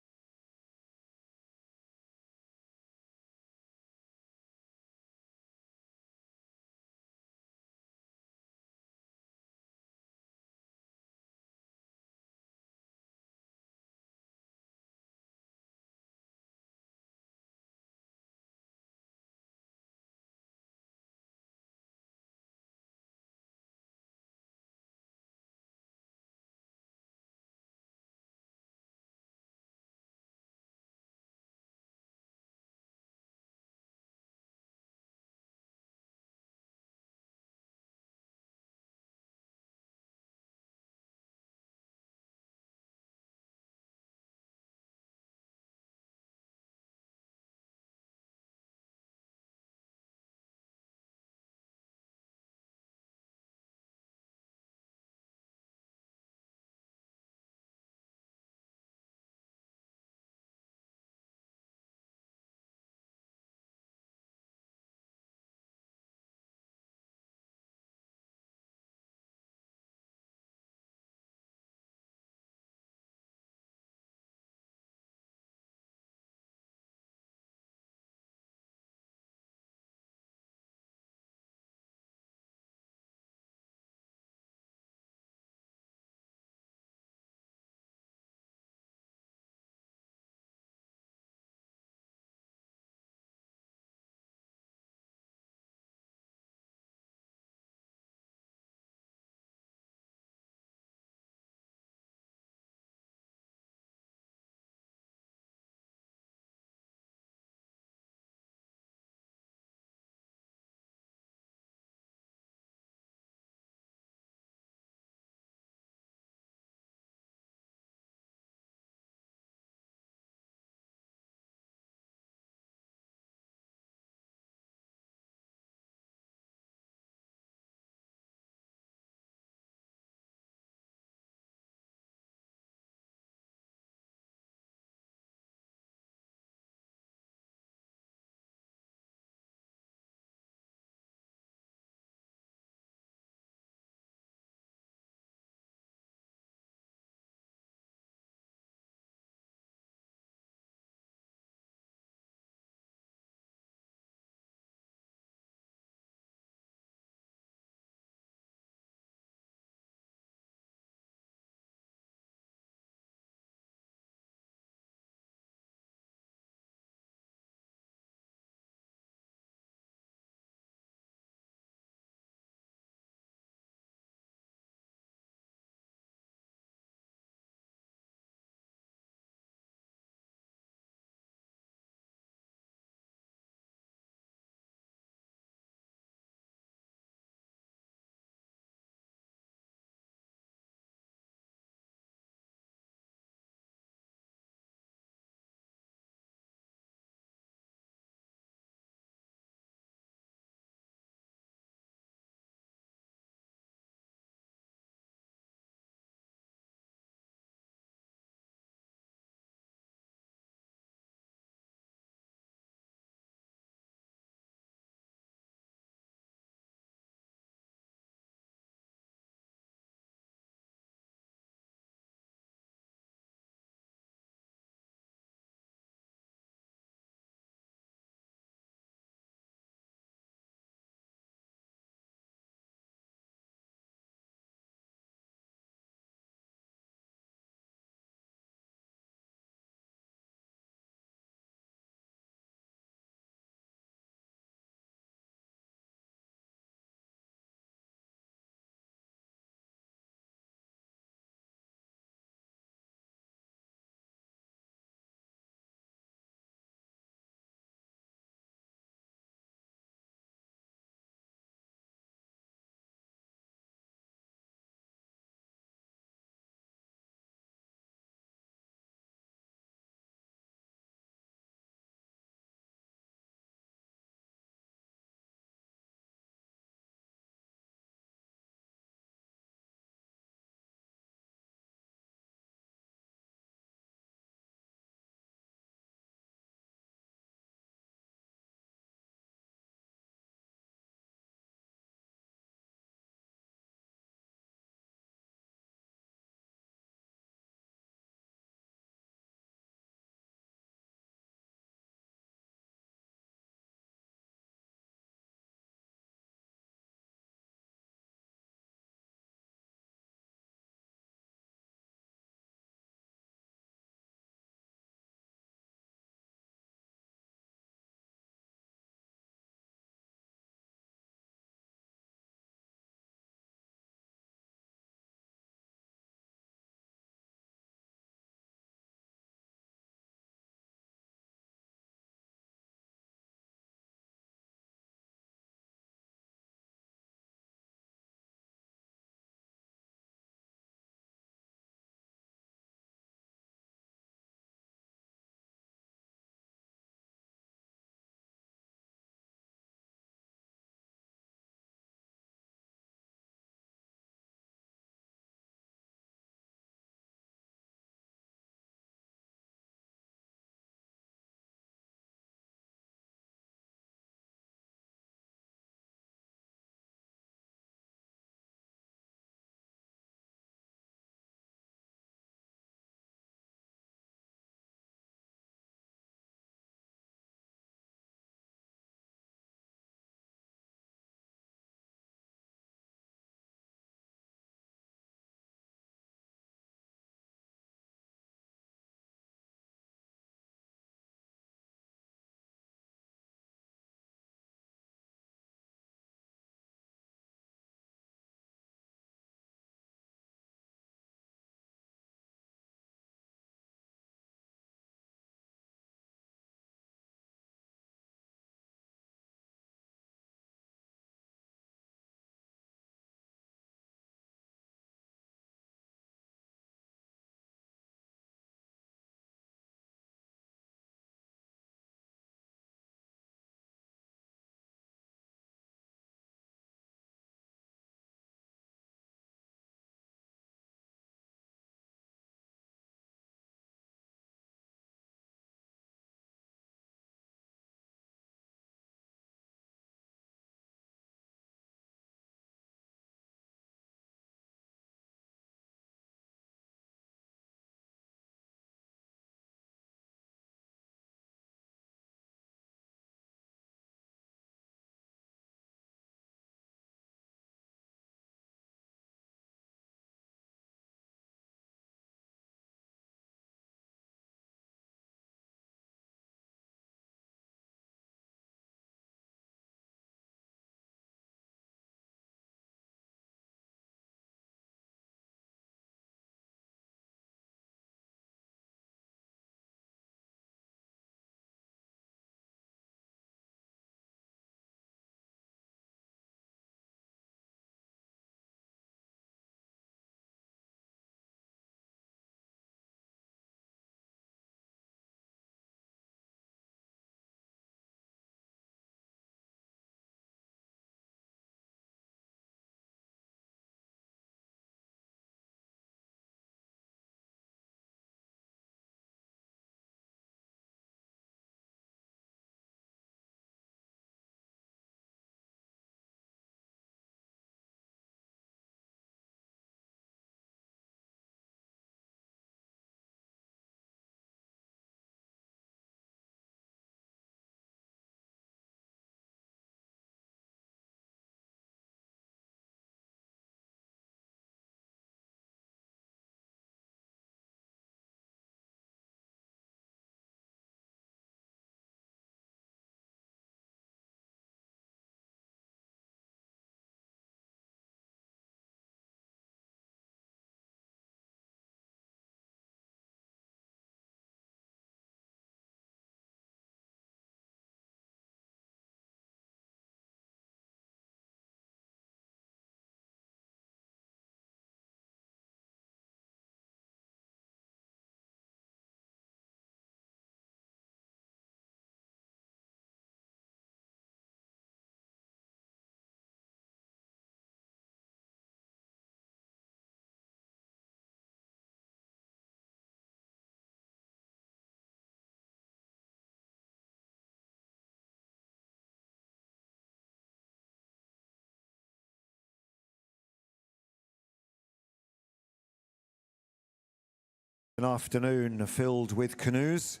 [SPEAKER 1] An afternoon filled with canoes,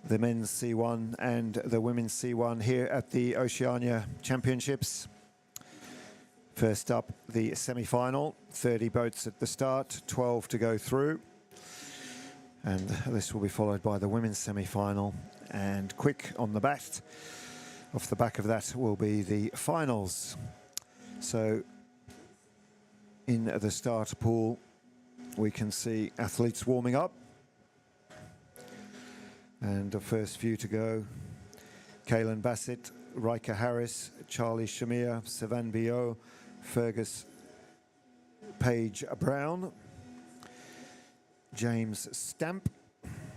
[SPEAKER 1] the men's C1 and the women's C1 here at the Oceania Championships. First up, the semi-final, 30 boats at the start, 12 to go through. And this will be followed by the women's semi-final, and quick on the bat. Off the back of that will be the finals. So in the starter pool, we can see athletes warming up. And the first few to go: Kaylin Bassett, Rika Harris, Charlie Shamir, Savan Bio, Fergus Paige Brown, James Stamp.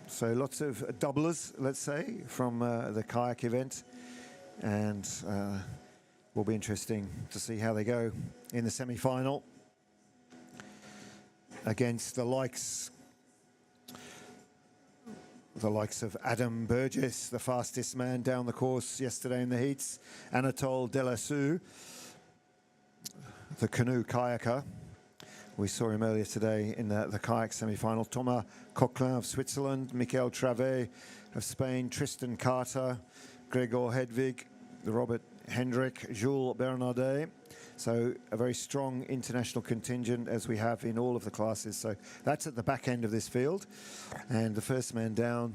[SPEAKER 1] So lots of doublers, let's say, from the kayak event. And will be interesting to see how they go in the semi-final against the likes of Adam Burgess, the fastest man down the course yesterday in the heats, Anatole Delassou, the canoe kayaker. We saw him earlier today in the kayak semi-final. Thomas Coquelin of Switzerland, Michael Travet of Spain, Tristan Carter, Gregor Hedvig, Robert Hendrick, Jules Bernardet. So a very strong international contingent, as we have in all of the classes. So that's at the back end of this field. And the first man down,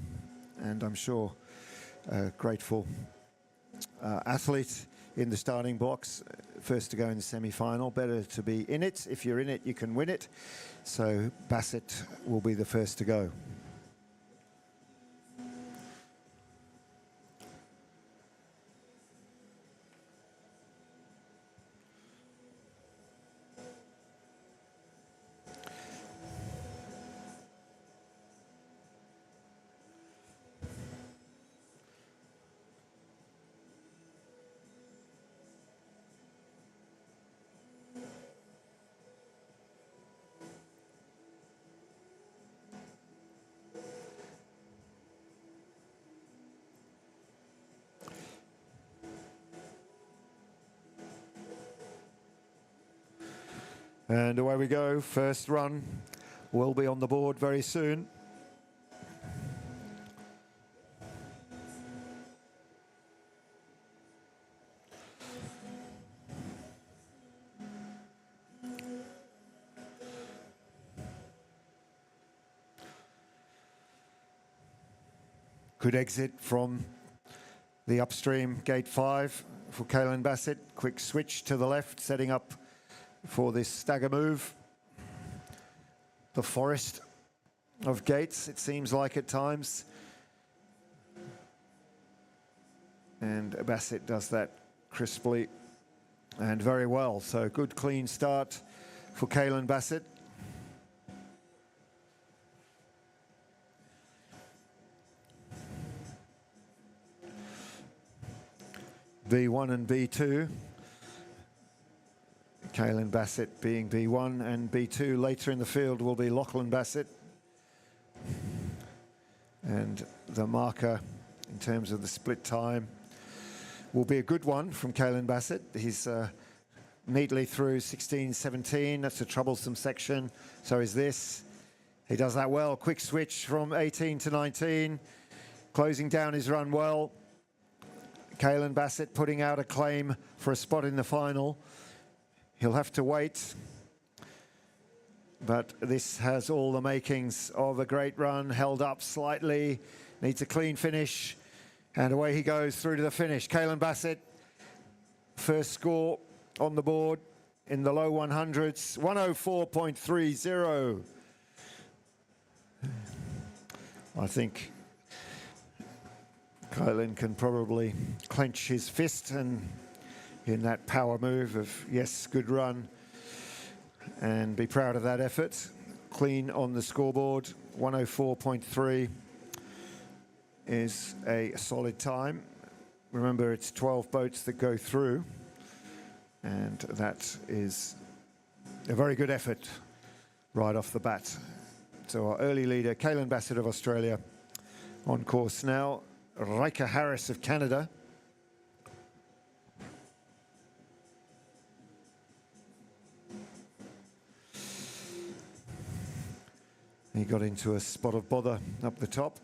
[SPEAKER 1] and I'm sure a grateful athlete in the starting blocks, first to go in the semi-final. Better to be in it. If you're in it, you can win it. So Bassett will be the first to go. And away we go. First run will be on the board very soon. Good exit from the upstream gate 5 for Kaylin Bassett. Quick switch to the left, setting up for this stagger move. The forest of gates, it seems like at times. And Bassett does that crisply and very well. So good clean start for Kaylin Bassett. B1 and B2. Kaylin Bassett being B1, and B2 later in the field will be Lachlan Bassett. And the marker in terms of the split time will be a good one from Kaylin Bassett. He's neatly through 16-17. That's a troublesome section. So is this. He does that well. Quick switch from 18 to 19. Closing down his run well. Kaylin Bassett putting out a claim for a spot in the final. He'll have to wait, but this has all the makings of a great run. Held up slightly, needs a clean finish, and away he goes through to the finish. Kaylin Bassett, first score on the board in the low 100s, 104.30. I think Kaylin can probably clench his fist and in that power move of, yes, good run, and be proud of that effort. Clean on the scoreboard, 104.3 is a solid time. Remember, it's 12 boats that go through, and that is a very good effort right off the bat. So our early leader, Kaylin Bassett of Australia, on course now. Rika Harris of Canada. He got into a spot of bother up the top.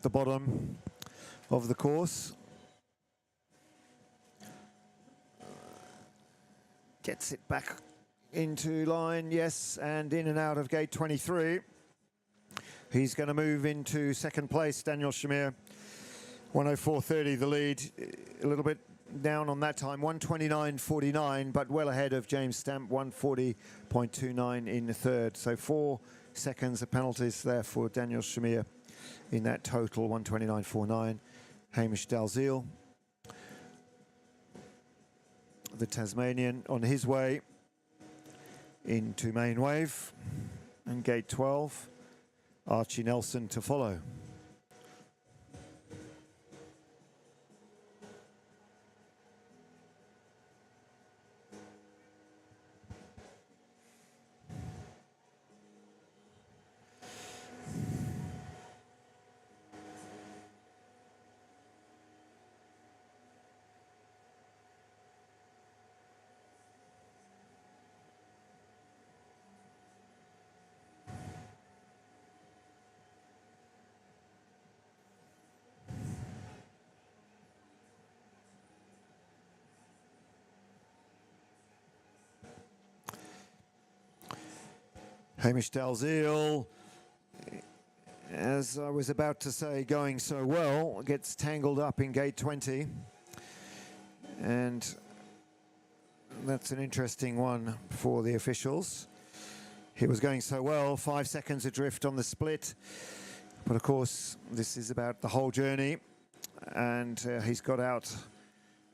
[SPEAKER 1] the bottom of the course. Gets it back into line, yes, and in and out of gate 23. He's going to move into second place, Daniel Shamir. 104.30 the lead, a little bit down on that time, 129.49, but well ahead of James Stamp, 140.29 in the third. So 4 seconds of penalties there for Daniel Shamir in that total, 129.49. Hamish Dalziel, the Tasmanian, on his way into main wave, and gate 12, Archie Nelson to follow. Hamish Dalziel, as I was about to say, going so well, gets tangled up in gate 20. And that's an interesting one for the officials. He was going so well, 5 seconds adrift on the split. But of course, this is about the whole journey. And he's got out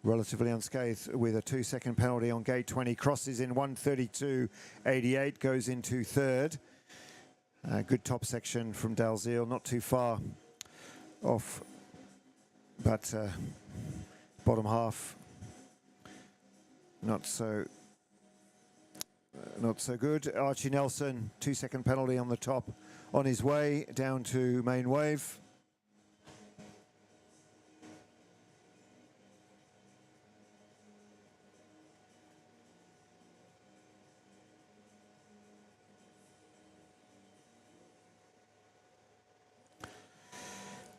[SPEAKER 1] relatively unscathed with a 2-second penalty on gate 20. Crosses in 132.88, goes into third. Good top section from Dalziel, not too far off, but bottom half not so good. Archie Nelson, 2-second penalty on the top, on his way down to main wave.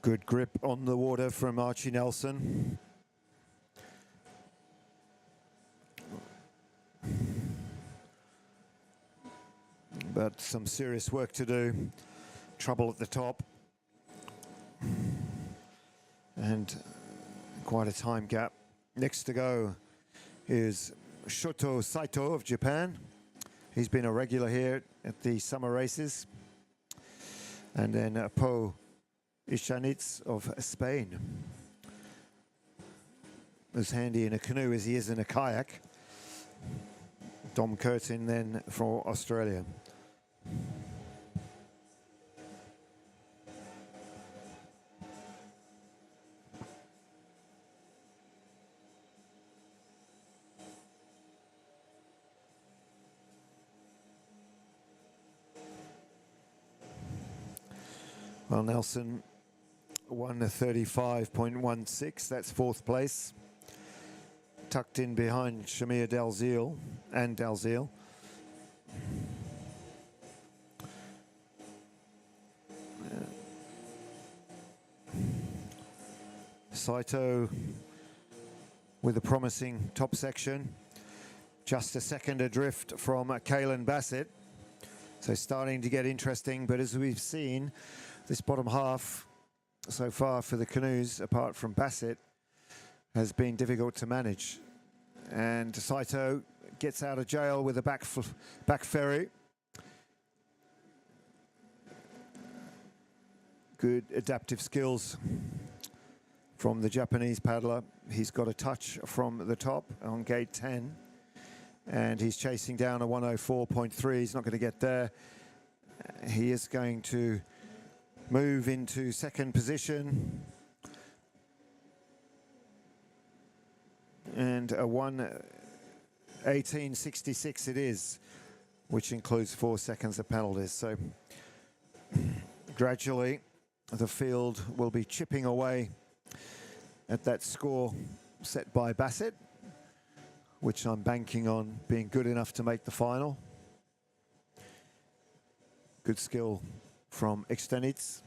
[SPEAKER 1] Good grip on the water from Archie Nelson. But some serious work to do. Trouble at the top. And quite a time gap. Next to go is Shoto Saito of Japan. He's been a regular here at the summer races. And then Po Ishanitz of Spain. As handy in a canoe as he is in a kayak. Dom Curtin then for Australia. Well, Nelson won a 35.16, that's fourth place. Tucked in behind Shamir Dalziel and Dalziel. Saito with a promising top section. Just a second adrift from Kalen Bassett. So starting to get interesting, but as we've seen, this bottom half so far for the canoes, apart from Bassett, has been difficult to manage. And Saito gets out of jail with a back ferry. Good adaptive skills from the Japanese paddler. He's got a touch from the top on gate 10. And he's chasing down a 104.3. He's not going to get there. He is going to move into second position. And a 1:18.66 it is, which includes 4 seconds of penalties. So gradually the field will be chipping away at that score set by Bassett, which I'm banking on being good enough to make the final. Good skill from Extenitz.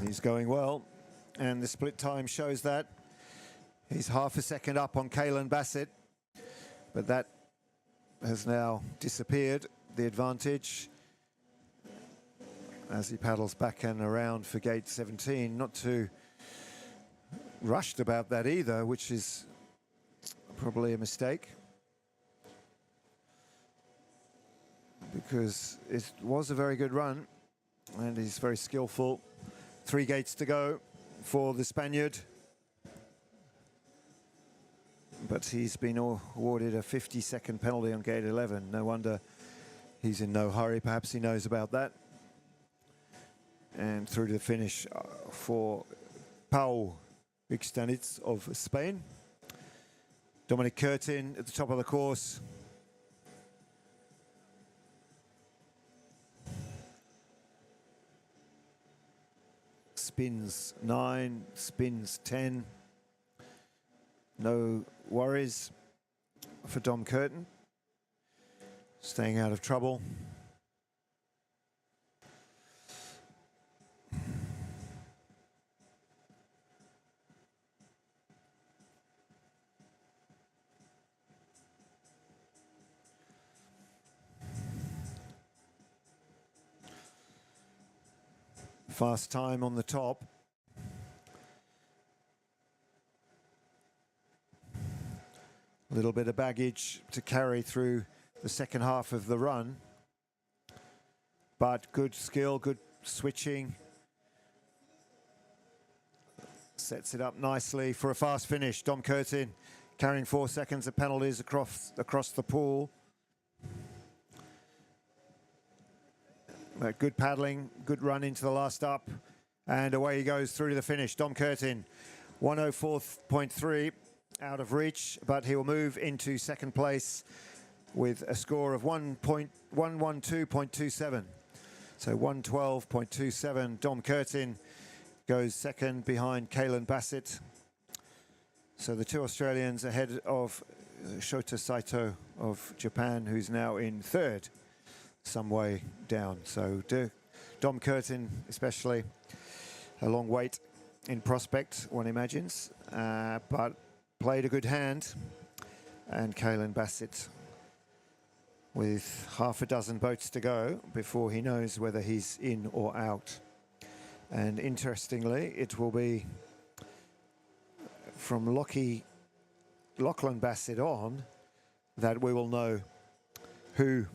[SPEAKER 1] He's going well, and the split time shows that. He's half a second up on Kalen Bassett, but that has now disappeared, the advantage, as he paddles back and around for gate 17. Not too rushed about that either, which is probably a mistake, because it was a very good run and he's very skillful. 3 gates to go for the Spaniard, but he's been awarded a 50-second penalty on gate 11. No wonder he's in no hurry. Perhaps he knows about that. And through to the finish for Pau Bigstanitz of Spain. Dominic Curtin at the top of the course. Spins 9, spins 10. No worries for Dom Curtin. Staying out of trouble. Fast time on the top. A little bit of baggage to carry through the second half of the run, but good skill, good switching. Sets it up nicely for a fast finish. Dom Curtin carrying 4 seconds of penalties across the pool. Good paddling, good run into the last up, and away he goes through to the finish. Dom Curtin, 104.3 out of reach, but he will move into second place with a score of 112.27. So 112.27. Dom Curtin goes second behind Kalen Bassett. So the 2 Australians ahead of Shota Saito of Japan, who's now in third, some way down. So Dom Curtin especially, a long wait in prospect, one imagines, but played a good hand. And Kalen Bassett with half a dozen boats to go before he knows whether he's in or out. And interestingly, it will be from Lachlan Bassett on that we will know who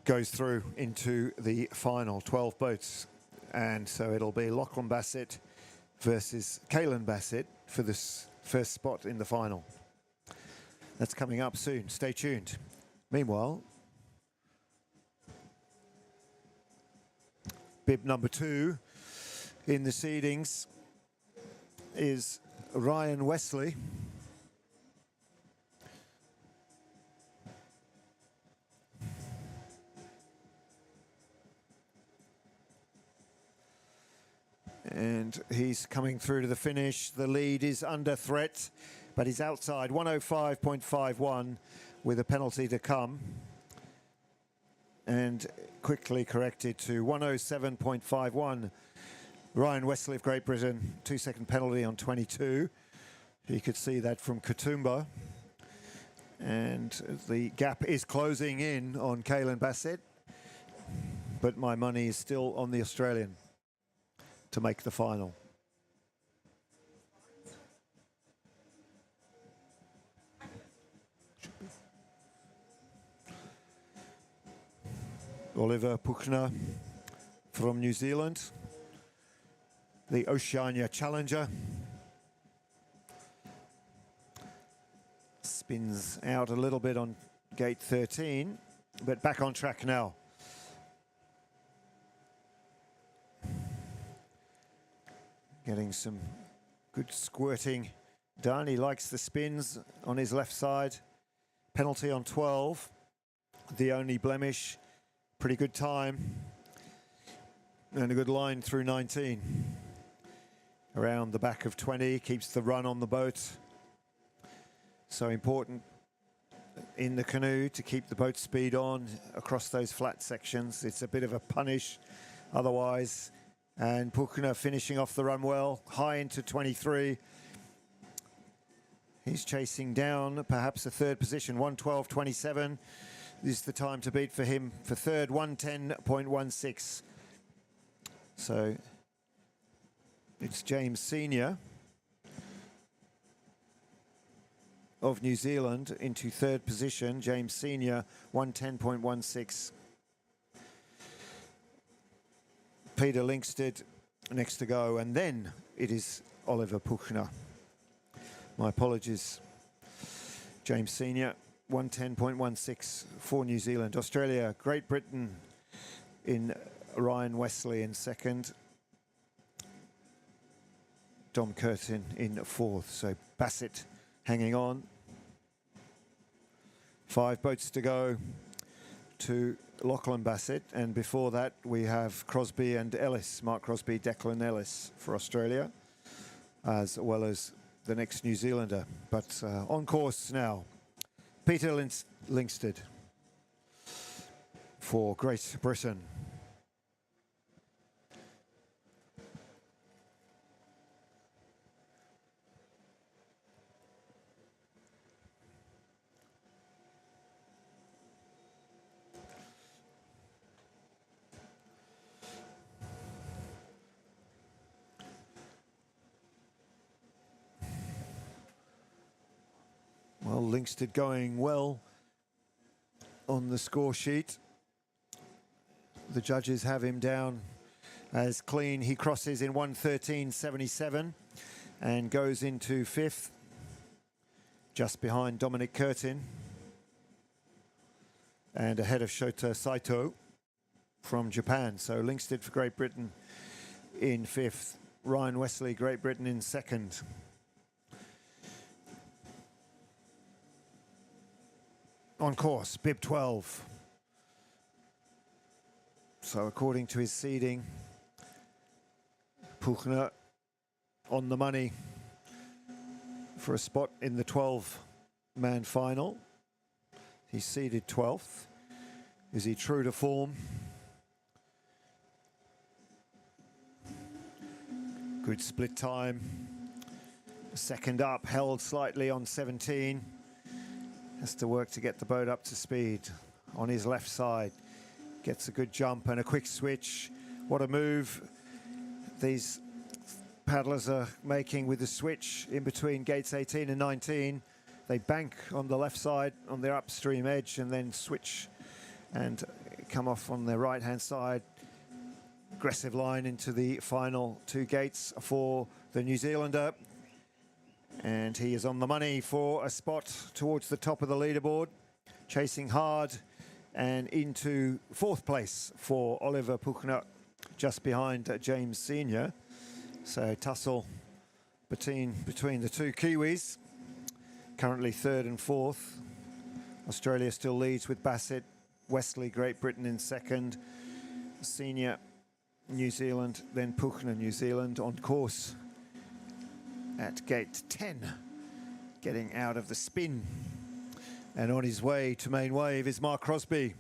[SPEAKER 1] goes through into the final. 12 boats, and so it'll be Lachlan Bassett versus Kalen Bassett for this first spot in the final. That's coming up soon. Stay tuned. Meanwhile, bib number 2 in the seedings is Ryan Wesley. And he's coming through to the finish. The lead is under threat, but he's outside. 105.51 with a penalty to come. And quickly corrected to 107.51. Ryan Wesley of Great Britain, 2-second penalty on 22. You could see that from Katoomba. And the gap is closing in on Kalen Bassett, but my money is still on the Australian to make the final. Oliver Puchner from New Zealand, the Oceania challenger. Spins out a little bit on gate 13, but back on track now. Getting some good squirting done. He likes the spins on his left side. Penalty on 12, the only blemish. Pretty good time and a good line through 19. Around the back of 20, keeps the run on the boat. So important in the canoe to keep the boat speed on across those flat sections. It's a bit of a punish otherwise, And Puchner finishing off the run well, high into 23. He's chasing down perhaps a third position, 1:12.27 is the time to beat for him. For third, 1:10.16. So it's James Senior of New Zealand into third position. James Senior, 1:10.16. Peter Linkstead next to go, and then it is Oliver Puchner. My apologies. James Senior, 1:10.16 for New Zealand. Australia, Great Britain in Ryan Wesley in second. Dom Curtin in fourth. So Bassett hanging on. 5 boats to go to Lachlan Bassett, and before that we have Crosby and Ellis, Mark Crosby, Declan Ellis for Australia, as well as the next New Zealander. But on course now, Peter Linkstead for Great Britain. Well, Linkstead going well on the score sheet. The judges have him down as clean. He crosses in 1:13.77 and goes into fifth, just behind Dominic Curtin and ahead of Shota Saito from Japan. So Linkstead for Great Britain in fifth. Ryan Wesley, Great Britain in second. On course, bib 12. So according to his seeding, Puchner on the money for a spot in the 12-man final. He's seeded 12th. Is he true to form? Good split time. Second up, held slightly on 17. Has to work to get the boat up to speed. On his left side, gets a good jump and a quick switch. What a move these paddlers are making with the switch in between gates 18 and 19. They bank on the left side on their upstream edge and then switch and come off on their right-hand side. Aggressive line into the final 2 gates for the New Zealander. And he is on the money for a spot towards the top of the leaderboard, chasing hard and into 4th place for Oliver Puchner, just behind James Senior. So tussle between the 2 Kiwis, currently 3rd and 4th. Australia still leads with Bassett, Wesley, Great Britain in 2nd, Senior, New Zealand, then Puchner, New Zealand on course at gate 10, getting out of the spin. And on his way to main wave is Mark Crosby.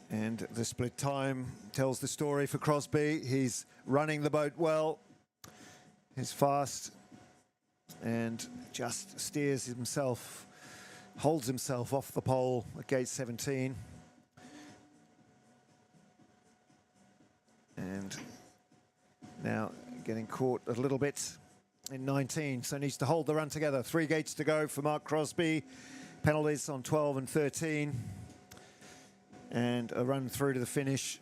[SPEAKER 1] And the split time tells the story for Crosby. He's running the boat well. He's fast and just steers himself, holds himself off the pole at gate 17. And now getting caught a little bit in 19, so needs to hold the run together. 3 gates to go for Mark Crosby. Penalties on 12 and 13. And a run through to the finish.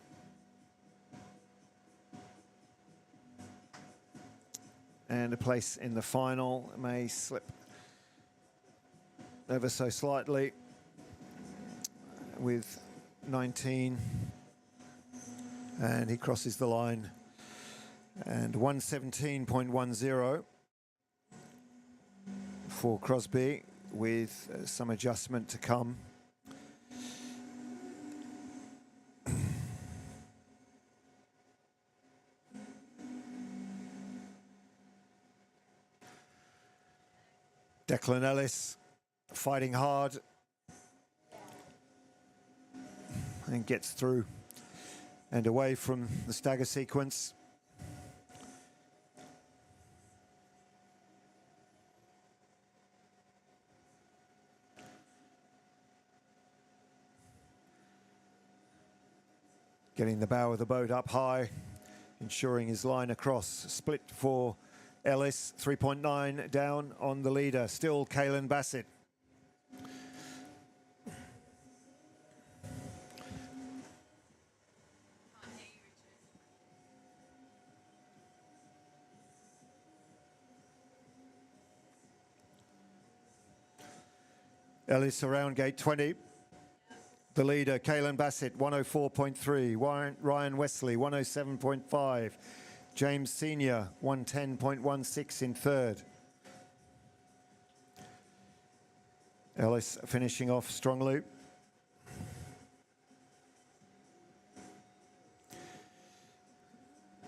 [SPEAKER 1] And a place in the final. May slip ever so slightly with 19. And he crosses the line. And 1:17.10 for Crosby, with some adjustment to come. Declan Ellis fighting hard and gets through and away from the stagger sequence. Getting the bow of the boat up high, ensuring his line across. Split for Ellis, 3.9 down on the leader. Still Kalen Bassett. Ellis around gate 20. The leader, Kalen Bassett, 104.3. Ryan Wesley, 107.5. James Senior, 110.16 in third. Ellis finishing off strongly.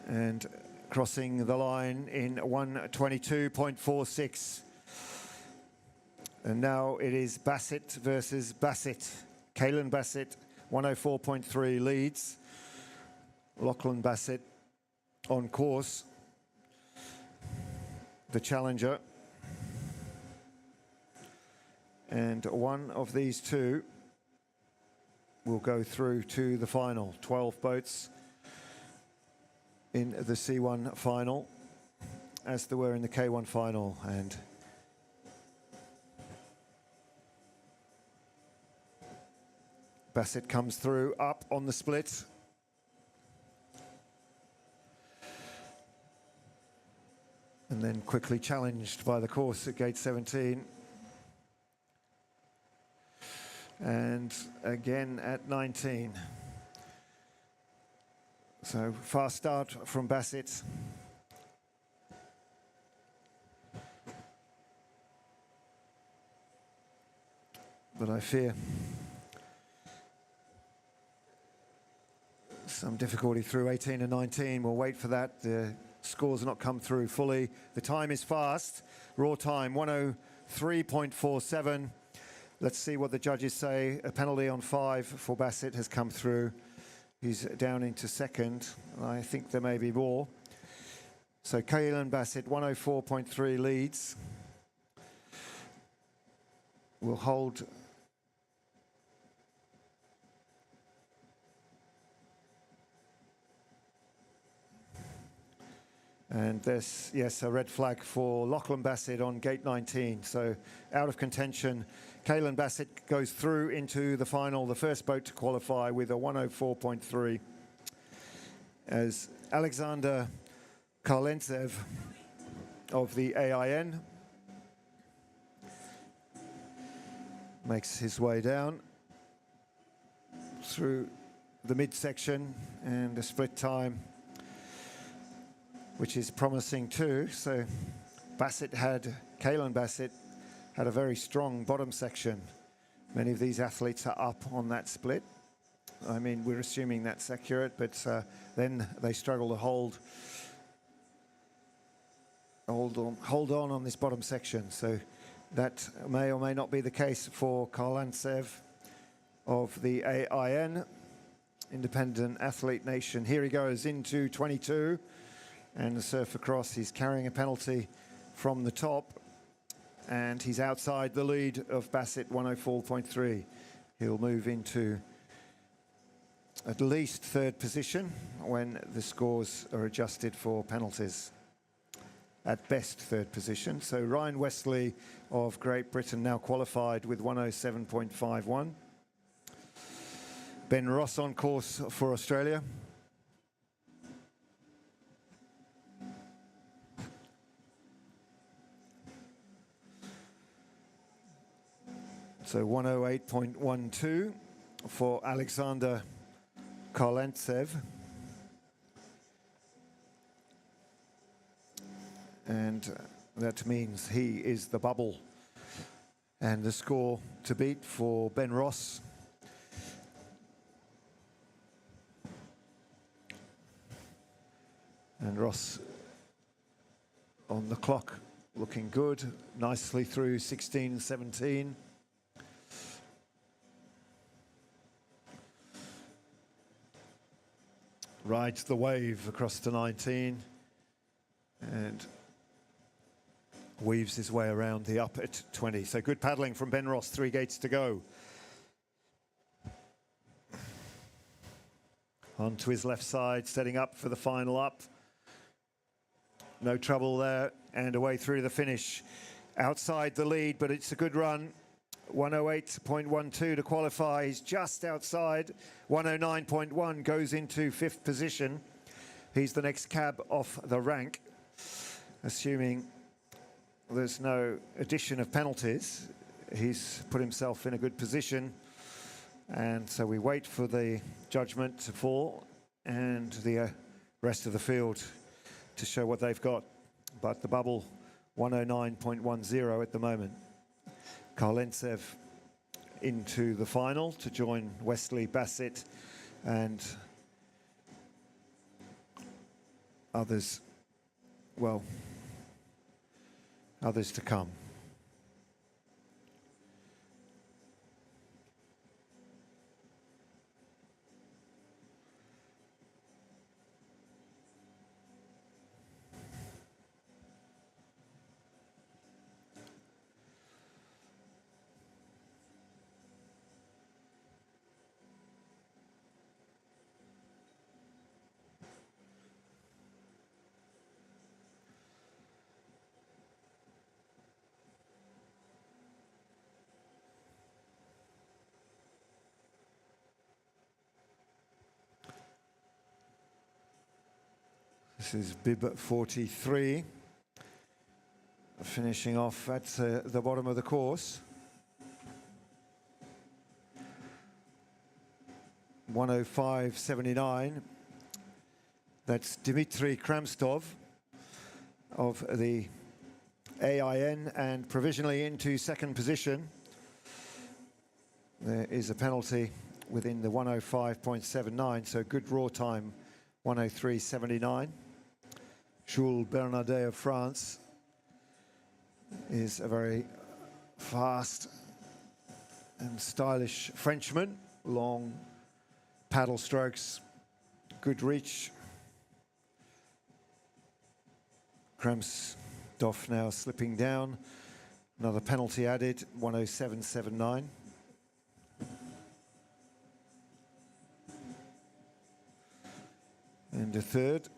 [SPEAKER 1] And crossing the line in 122.46. And now it is Bassett versus Bassett. Kalen Bassett, 104.3 leads. Lachlan Bassett on course, the challenger. And one of these two will go through to the final. 12 boats in the C1 final, as there were in the K1 final. And Bassett comes through up on the split. And then quickly challenged by the course at gate 17. And again at 19. So fast start from Bassett. But I fear some difficulty through 18 and 19. We'll wait for that. The scores not come through fully. The time is fast. Raw time, 103.47. Let's see what the judges say. A penalty on 5 for Bassett has come through. He's down into second. I think there may be more. So Kalen Bassett, 104.3 leads. Will hold and this, yes, a red flag for Lachlan Bassett on gate 19. So out of contention. Kalen Bassett goes through into the final, the first boat to qualify with a 104.3. As Alexander Karlentsev of the AIN makes his way down through the midsection, and a split time which is promising too. So Kalen Bassett had a very strong bottom section. Many of these athletes are up on that split. I mean, we're assuming that's accurate, but then they struggle to hold on this bottom section. So that may or may not be the case for Karlentsev of the AIN, Independent Athlete Nation. Here he goes into 22. And the surf across, he's carrying a penalty from the top, and he's outside the lead of Bassett, 104.3. He'll move into at least third position when the scores are adjusted for penalties. At best, third position. So Ryan Wesley of Great Britain now qualified with 107.51. Ben Ross on course for Australia. So 108.12 for Alexander Karlentsev. And that means he is the bubble. And the score to beat for Ben Ross. And Ross on the clock looking good, nicely through 16 and 17. Rides the wave across to 19 and weaves his way around the up at 20. So good paddling from Ben Ross, 3 gates to go. On to his left side, setting up for the final up. No trouble there, and away through the finish. Outside the lead, but it's a good run. 108.12 to qualify. He's just outside. 109.1 goes into 5th position. He's the next cab off the rank, assuming there's no addition of penalties. He's put himself in a good position, and so we wait for the judgment to fall and the rest of the field to show what they've got. But the bubble 109.10 at the moment. Karlentsev into the final to join Wesley Bassett and others, well, others to come. This is bib 43, finishing off at the bottom of the course. 105.79. That's Dmitry Kramstov of the AIN and provisionally into 2nd position. There is a penalty within the 105.79, so good raw time, 103.79. Jules Bernardet of France is a very fast and stylish Frenchman. Long paddle strokes, good reach. Kramstov now slipping down. Another penalty added, 107.79. And a third.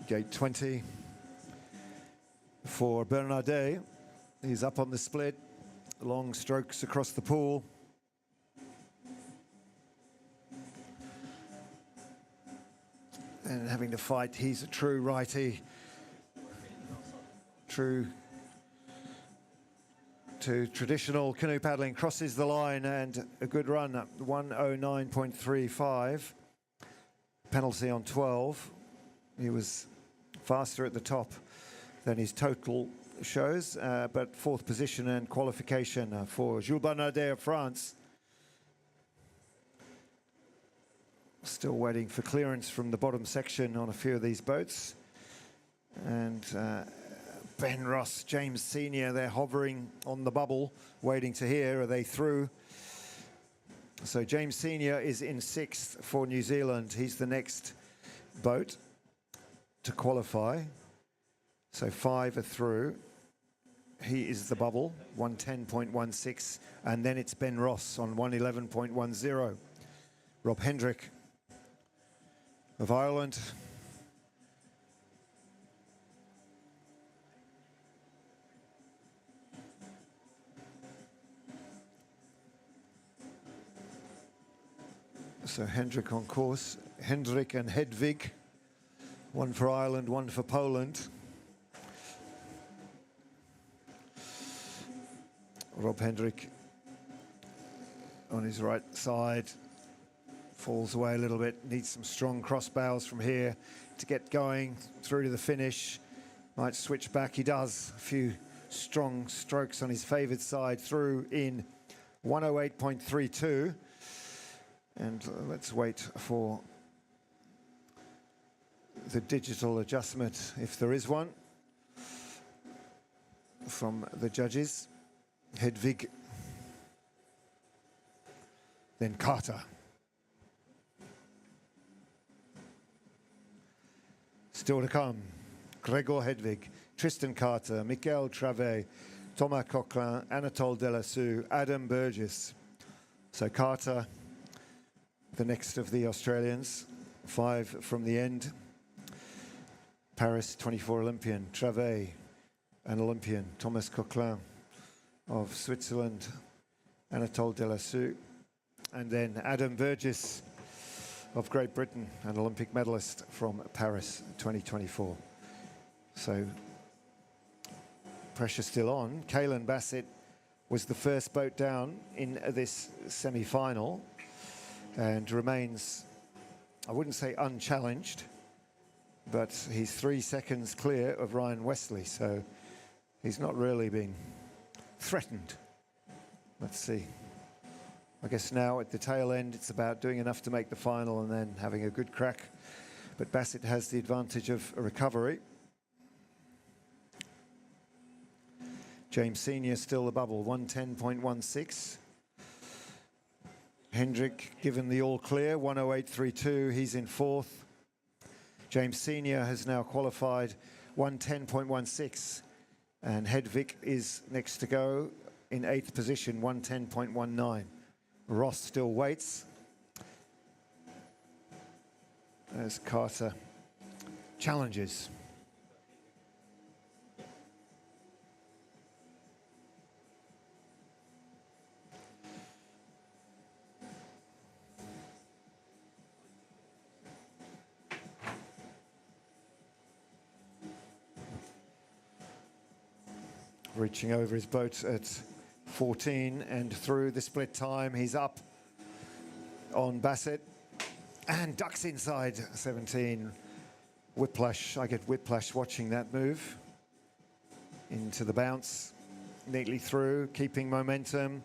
[SPEAKER 1] Gate 20 for Bernardet. He's up on the split. Long strokes across the pool. And having to fight, he's a true righty. True to traditional canoe paddling. Crosses the line and a good run up 109.35. Penalty on 12. He was faster at the top than his total shows, but 4th position and qualification for Jules Bernardet of France. Still waiting for clearance from the bottom section on a few of these boats. And Ben Ross, James Senior, they're hovering on the bubble, waiting to hear, are they through? So James Senior is in 6th for New Zealand. He's the next boat to qualify. So 5 are through. He is the bubble, 110.16, and then it's Ben Ross on 111.10. Rob Hendrick of Ireland. So Hendrick on course. Hendrick and Hedvig. One for Ireland, one for Poland. Rob Hendrick on his right side. Falls away a little bit. Needs some strong cross bows from here to get going through to the finish. Might switch back. He does. A few strong strokes on his favoured side through in 108.32. And let's wait for the digital adjustment, if there is one, from the judges. Hedvig, then Carter. Still to come, Gregor Hedvig, Tristan Carter, Michael Travet, Thomas Coquelin, Anatole Delassou, Adam Burgess. So Carter, the next of the Australians, 5 from the end. Paris 24 Olympian, Travet, an Olympian, Thomas Coquelin of Switzerland, Anatole Delassou, and then Adam Burgess of Great Britain, an Olympic medalist from Paris 2024. So pressure still on. Kaylin Bassett was the first boat down in this semi-final and remains, I wouldn't say unchallenged, but he's 3 seconds clear of Ryan Wesley, so he's not really been threatened. Let's see. I guess now at the tail end, it's about doing enough to make the final and then having a good crack. But Bassett has the advantage of a recovery. James Senior still the bubble, 110.16. Hendrick given the all clear, 108.32. He's in 4th. James Senior has now qualified, 110.16. And Hedvig is next to go in 8th position, 110.19. Ross still waits as Carter challenges. Reaching over his boat at 14 and through the split time, he's up on Bassett and ducks inside 17. Whiplash, I get whiplash watching that move. Into the bounce, neatly through, keeping momentum.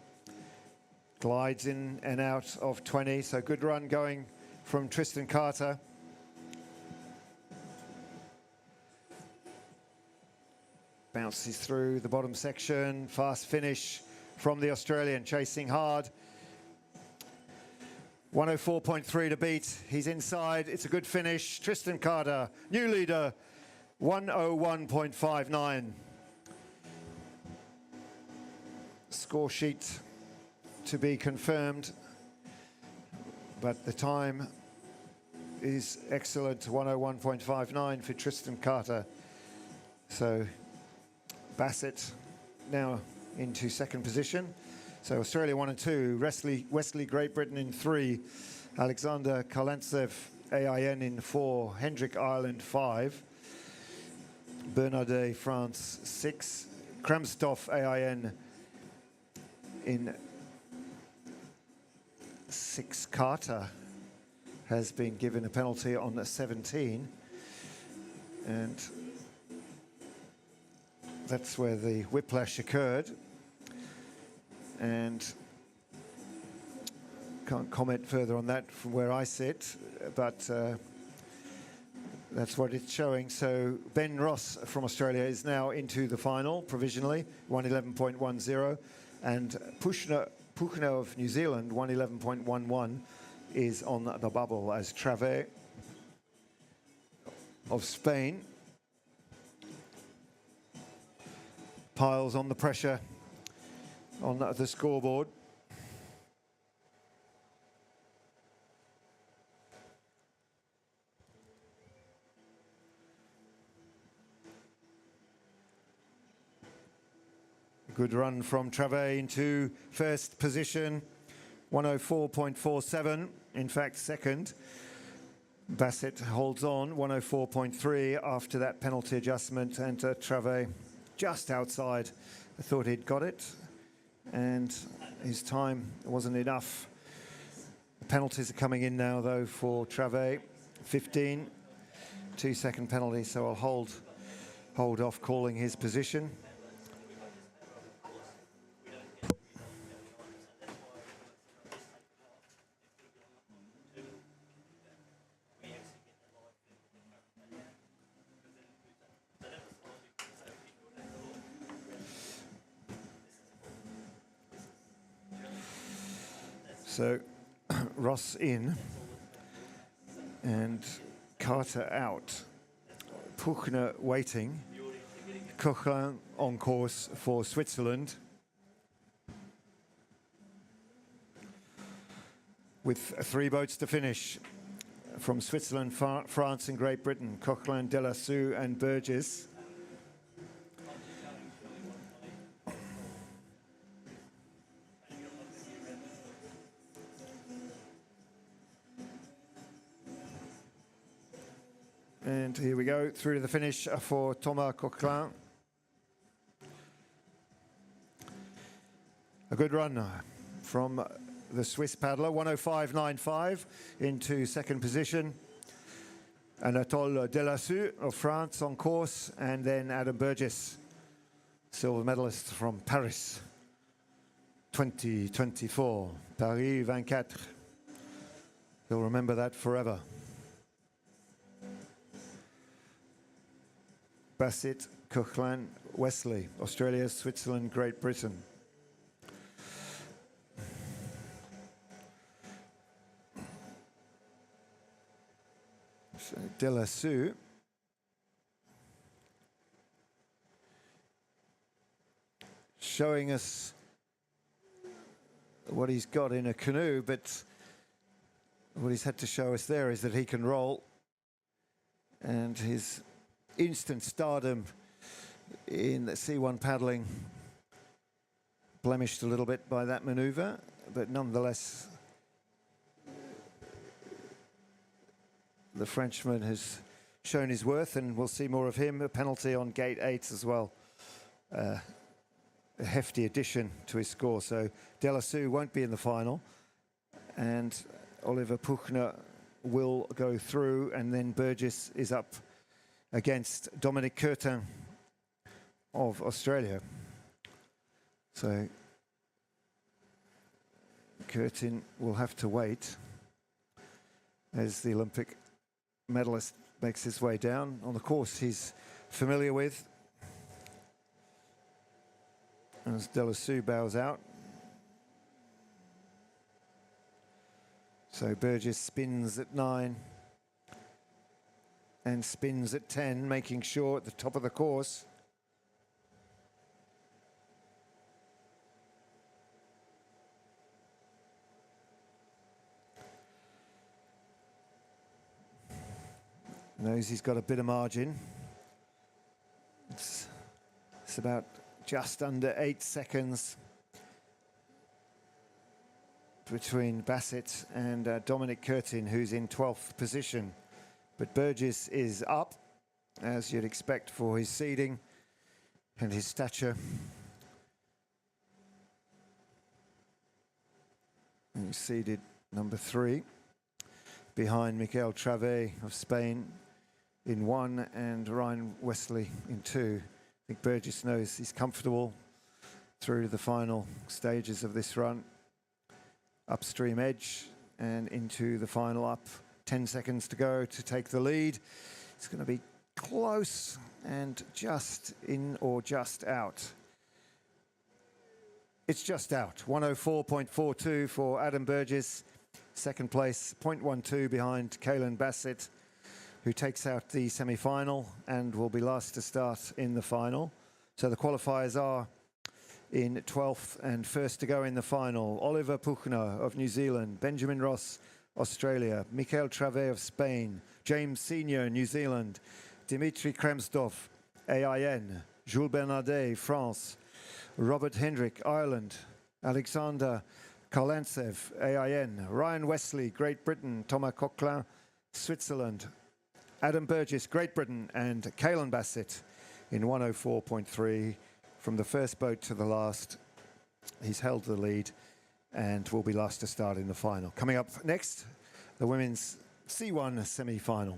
[SPEAKER 1] Glides in and out of 20, so good run going from Tristan Carter. Bounces through the bottom section, fast finish from the Australian, chasing hard. 104.3 to beat, he's inside, it's a good finish. Tristan Carter, new leader, 101.59. Score sheet to be confirmed, but the time is excellent, 101.59 for Tristan Carter. So Bassett now into 2nd position. So Australia 1 and 2, Wesley Great Britain in 3, Alexander Kalantsev AIN in 4, Hendrik Ireland 5, Bernardet France 6, Kramstoff AIN in 6. Carter has been given a penalty on the 17, and that's where the whiplash occurred. And can't comment further on that from where I sit, but that's what it's showing. So Ben Ross from Australia is now into the final provisionally, 111.10, and Puchner of New Zealand, 111.11, is on the bubble as Travet of Spain piles on the pressure on the scoreboard. Good run from Travet into 1st position, 104.47, in fact 2nd. Bassett holds on, 104.3 after that penalty adjustment, and Travet just outside. I thought he'd got it, and his time wasn't enough. The penalties are coming in now, though, for Travet. 15, 2-second penalty, so I'll hold hold off calling his position. So Ross in and Carter out. Puchner waiting. Coquelin on course for Switzerland. With 3 boats to finish from Switzerland, France and Great Britain. Coquelin, Delassou and Burgess. And here we go, through to the finish for Thomas Coquelin. A good run from the Swiss paddler, 105.95 into second position. Anatole Delassou of France on course, and then Adam Burgess, silver medalist from Paris 2024, Paris 24. He'll remember that forever. Bassett, Coquelin, Wesley, Australia, Switzerland, Great Britain. So Delassou showing us what he's got in a canoe, but what he's had to show us there is that he can roll, and his instant stardom in the C1 paddling blemished a little bit by that maneuver, but nonetheless the Frenchman has shown his worth, and we'll see more of him. A penalty on gate 8 as well, a hefty addition to his score. So Delassou won't be in the final, and Oliver Puchner will go through, and then Burgess is up against Dominic Curtin of Australia. So Curtin will have to wait as the Olympic medalist makes his way down on the course he's familiar with. As Delassou bows out. So Burgess spins at 9 and spins at 10, making sure at the top of the course. Knows he's got a bit of margin. It's about just under 8 seconds between Bassett and Dominic Curtin, who's in 12th position. But Burgess is up, as you'd expect for his seeding and his stature. And he's seeded number 3, behind Michael Travet of Spain in 1 and Ryan Wesley in 2. I think Burgess knows he's comfortable through the final stages of this run. Upstream edge and into the final up. 10 seconds to go to take the lead. It's going to be close and just in or just out. It's just out. 104.42 for Adam Burgess. Second place, 0.12 behind Caelan Bassett, who takes out the semi-final and will be last to start in the final. So the qualifiers are in 12th and first to go in the final: Oliver Puchner of New Zealand, Benjamin Ross, Australia, Michael Travet of Spain, James Senior, New Zealand, Dimitri Kremsdorf, AIN, Jules Bernardet, France, Robert Hendrick, Ireland, Alexander Karlantsev, AIN, Ryan Wesley, Great Britain, Thomas Coquelin, Switzerland, Adam Burgess, Great Britain, and Caelan Bassett in 104.3 from the first boat to the last. He's held the lead and will be last to start in the final. Coming up next, the women's C1 semi-final.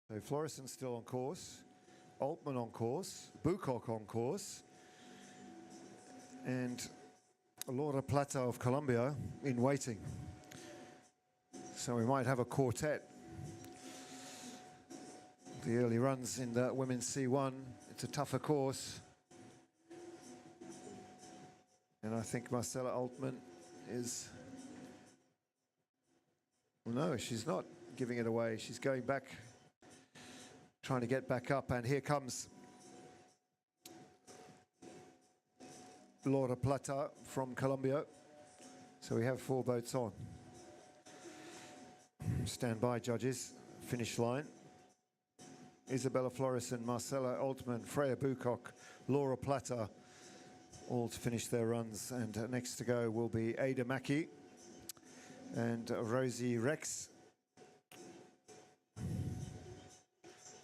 [SPEAKER 1] So Florison still on course, Altman on course, Bucock on course, and Laura Plata of Colombia in waiting. So we might have a quartet. The early runs in the women's C1, it's a tougher course. And I think Marcella Altman is, well, no, she's not giving it away. She's going back, trying to get back up. And here comes Laura Plata from Colombia. So we have 4 boats on. Stand by, judges. Finish line. Isabella Florison, Marcella Altman, Freya Bucock, Laura Plata, all to finish their runs. And next to go will be Ada Mackey and Rosie Rex.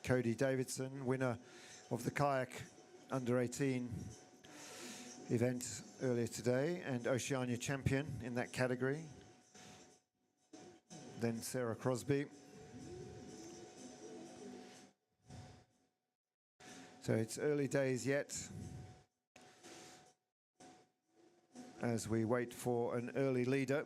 [SPEAKER 1] Cody Davidson, winner of the kayak under 18 event earlier today, and Oceania champion in that category. Then Sarah Crosby. So it's early days yet, as we wait for an early leader.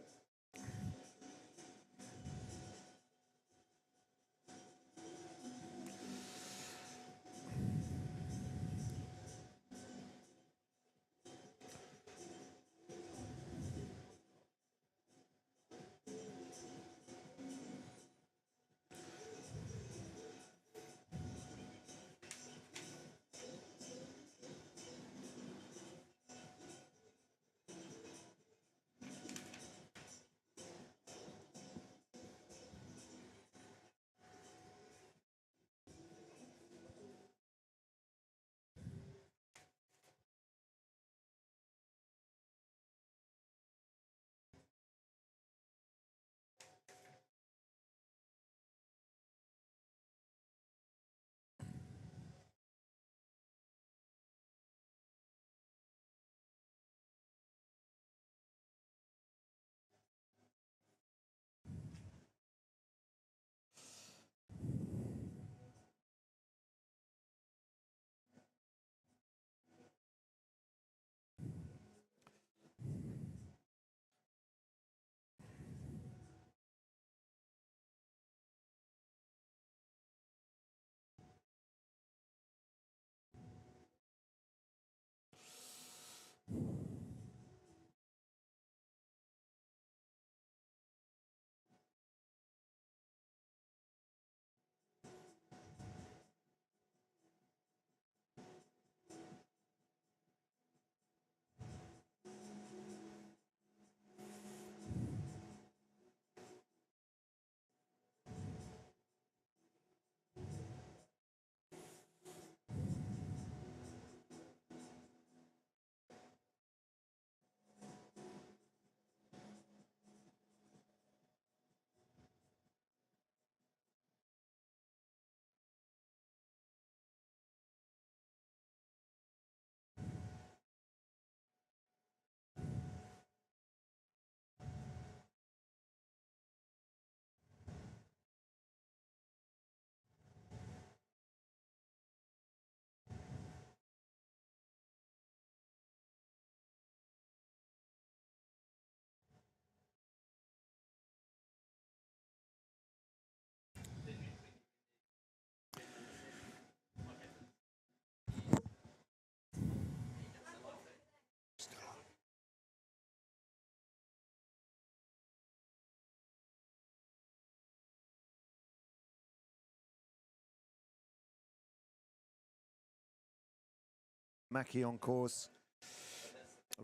[SPEAKER 1] Mackey on course,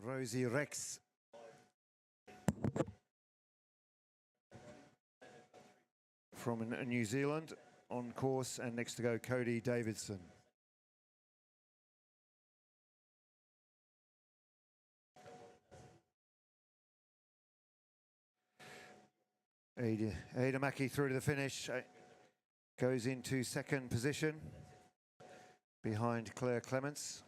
[SPEAKER 1] Rosie Rex. From New Zealand on course, and next to go Cody Davidson. Ada Mackey through to the finish, goes into second position behind Claire Clements.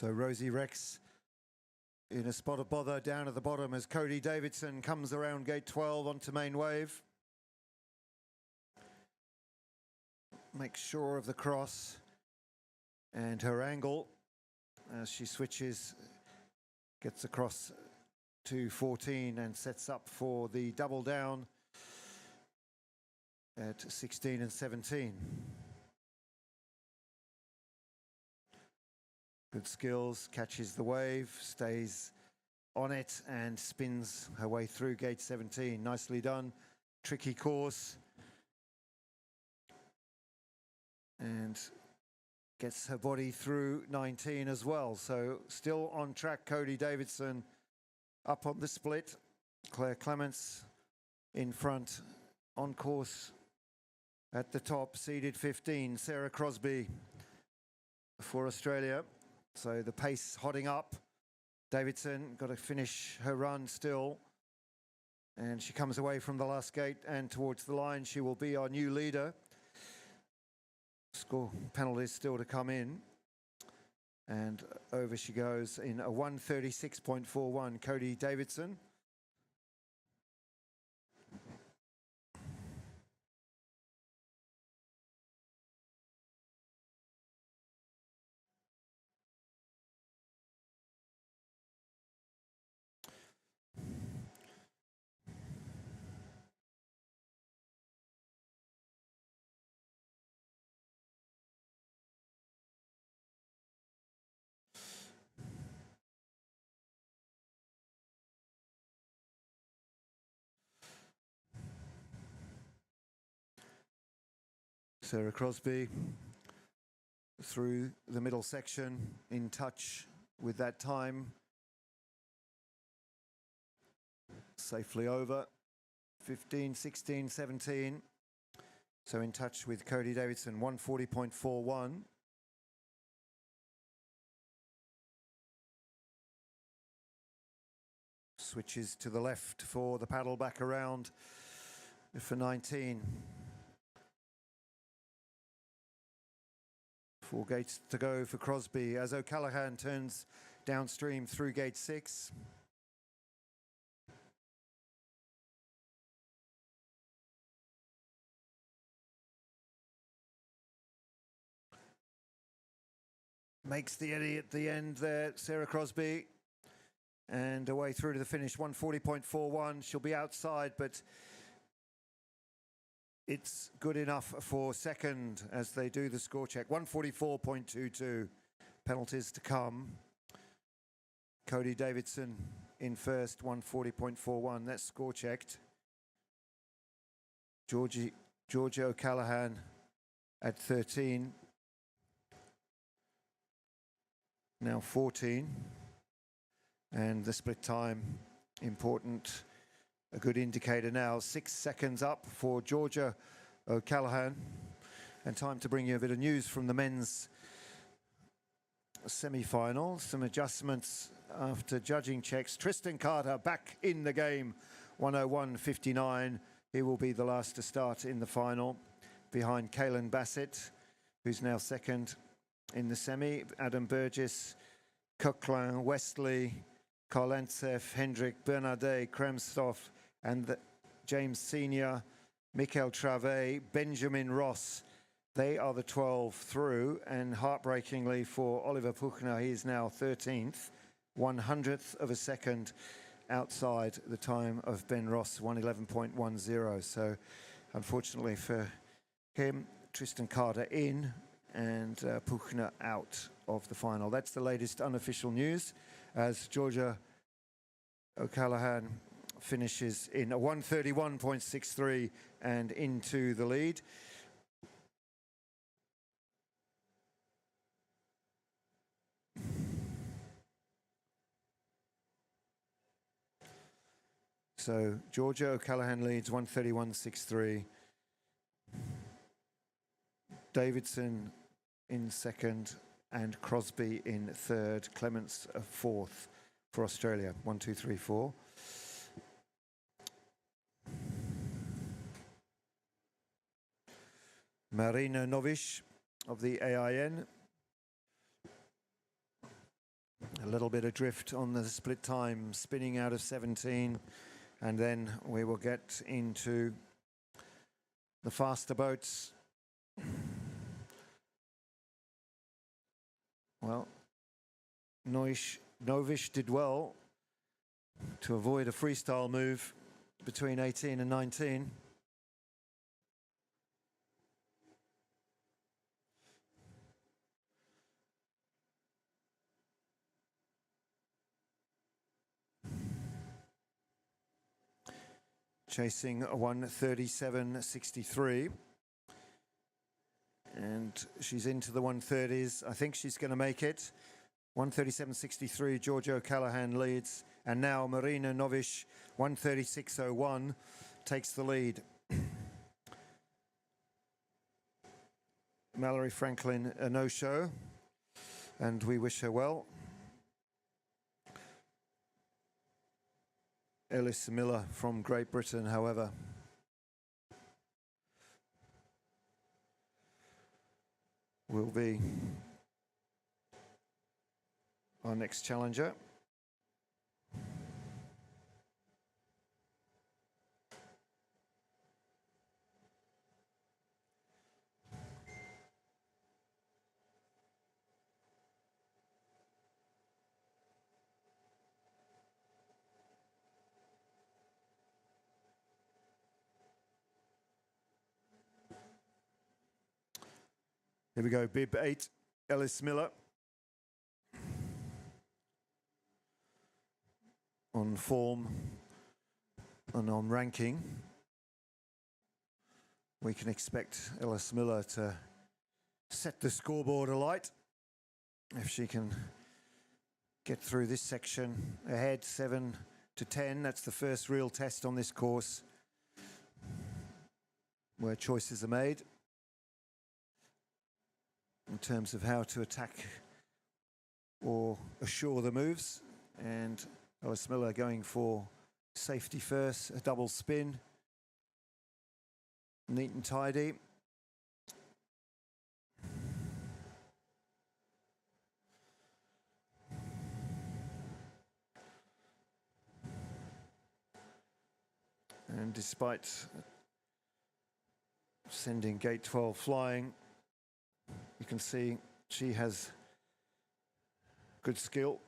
[SPEAKER 1] So Rosie Rex in a spot of bother down at the bottom as Cody Davidson comes around gate 12 onto main wave. Makes sure of the cross and her angle as she switches, gets across to 14 and sets up for the double down at 16 and 17. Good skills, catches the wave, stays on it and spins her way through gate 17. Nicely done. Tricky course. And gets her body through 19 as well. So still on track, Cody Davidson up on the split. Claire Clements in front, on course at the top, seeded 15. Sarah Crosby for Australia. So the pace hotting up. Davidson got to finish her run still. And she comes away from the last gate and towards the line. She will be our new leader. Score penalties still to come in. And over she goes in a 1:36.41. Cody Davidson. Sarah Crosby through the middle section, in touch with that time. Safely over, 15, 16, 17. So in touch with Cody Davidson, 1:40.41. Switches to the left for the paddle back around for 19. 4 gates to go for Crosby as O'Callaghan turns downstream through gate 6. Makes the eddy at the end there, Sarah Crosby. And away through to the finish, 1:40.41. She'll be outside, but it's good enough for second as they do the score check. 1:44.22. Penalties to come. Cody Davidson in first, 1:40.41. That's score checked. Georgia O'Callaghan at 13. Now 14. And the split time, important. A good indicator now, 6 seconds up for Georgia O'Callaghan. And time to bring you a bit of news from the men's semi-final. Some adjustments after judging checks. Tristan Carter back in the game, 1:01.59. He will be the last to start in the final, behind Kaylin Bassett, who's now second in the semi. Adam Burgess, Coquelin, Westley, Karlantsev, Hendrick, Bernardet, Kremstoff, and James Senior, Michael Travet, Benjamin Ross. They are the 12 through, and heartbreakingly for Oliver Puchner, he is now 13th, 100th of a second outside the time of Ben Ross, 1:11.10. So unfortunately for him, Tristan Carter in and Puchner out of the final. That's the latest unofficial news as Georgia O'Callaghan finishes in a 1:31.63 and into the lead. So Georgia O'Callaghan leads 1:31.63. Davidson in second and Crosby in third. Clements fourth for Australia. 1, 2, 3, 4. Marina Novish of the AIN A little bit of drift on the split time, spinning out of 17, and then we will get into the faster boats. Well, Novish did well to avoid a freestyle move between 18 and 19. Chasing a 1:37.63. And she's into the 130s. I think she's going to make it. 1:37.63, Georgia O'Callaghan leads. And now Marina Novish, 1:36.01, takes the lead. Mallory Franklin, a no-show. And we wish her well. Ellis Miller from Great Britain, however. Will be our next challenger. Here we go, bib 8, Ellis Miller. On form and on ranking, we can expect Ellis Miller to set the scoreboard alight if she can get through this section ahead, 7 to 10. That's the first real test on this course where choices are made in terms of how to attack or assure the moves. And Ellis Miller going for safety first, a double spin, neat and tidy. And despite sending gate 12 flying, you can see she has good skill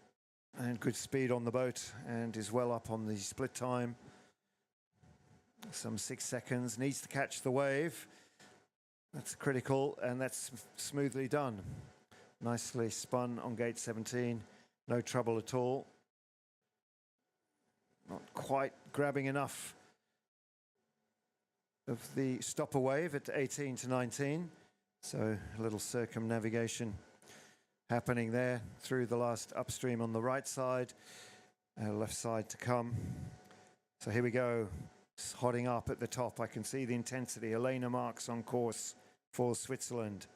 [SPEAKER 1] and good speed on the boat and is well up on the split time. Some 6 seconds, needs to catch the wave. That's critical, and that's smoothly done. Nicely spun on gate 17, no trouble at all. Not quite grabbing enough of the stopper wave at 18 to 19. So a little circumnavigation happening there through the last upstream on the right side, left side to come. So here we go, it's hotting up at the top. I can see the intensity. Elena Marks on course for Switzerland.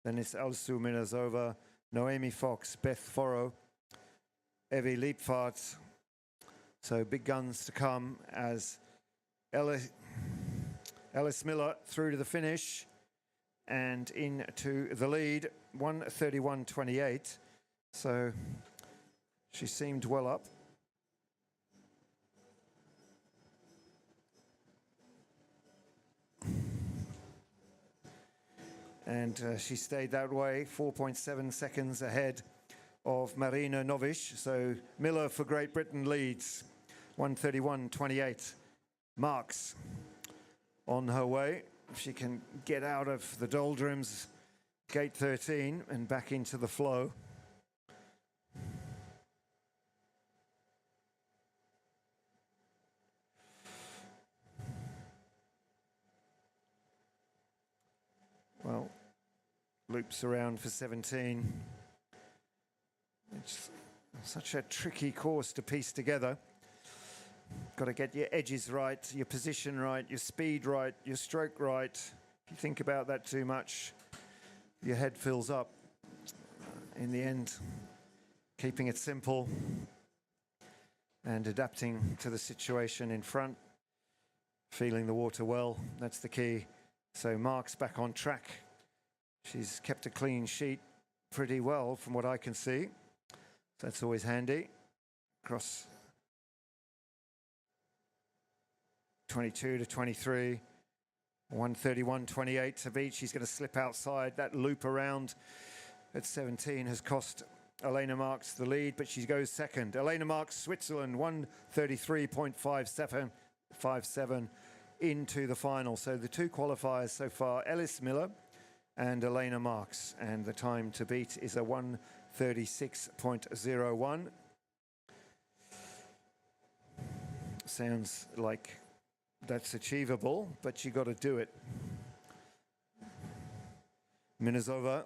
[SPEAKER 1] Then it's Alsu Minazova, Noemi Fox, Beth Forrow, Evie Liepvaart. So big guns to come as Ellis Miller through to the finish and into the lead, 1:31.28. So she seemed well up. And she stayed that way, 4.7 seconds ahead of Marina Novish. So Miller for Great Britain leads, 1:31.28. Marks on her way. If she can get out of the doldrums, gate 13, and back into the flow. Well, loops around for 17. It's such a tricky course to piece together. Got to get your edges right, your position right, your speed right, your stroke right. If you think about that too much, your head fills up. In the end, keeping it simple and adapting to the situation in front, feeling the water well, that's the key. So Mark's back on track. She's kept a clean sheet pretty well from what I can see. So that's always handy. Across 22 to 23, 131.28 of each. He's going to slip outside. That loop around at 17 has cost Elena Marks the lead, but she goes second. Elena Marks, Switzerland, 133.57 into the final. So the two qualifiers so far, Alice Miller and Elena Marks, and the time to beat is a 136.01. Sounds like that's achievable, but you got to do it. Minizova.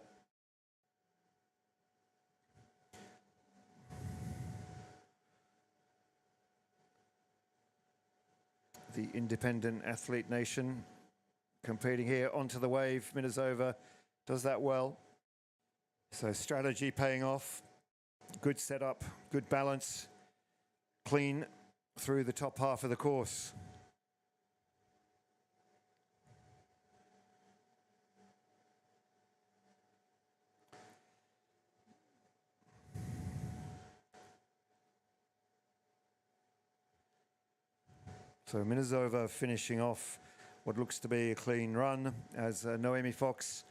[SPEAKER 1] The independent athlete nation competing here onto the wave. Minizova does that well. So strategy paying off. Good setup, good balance, clean through the top half of the course. So Minizova finishing off what looks to be a clean run as Noemi Fox,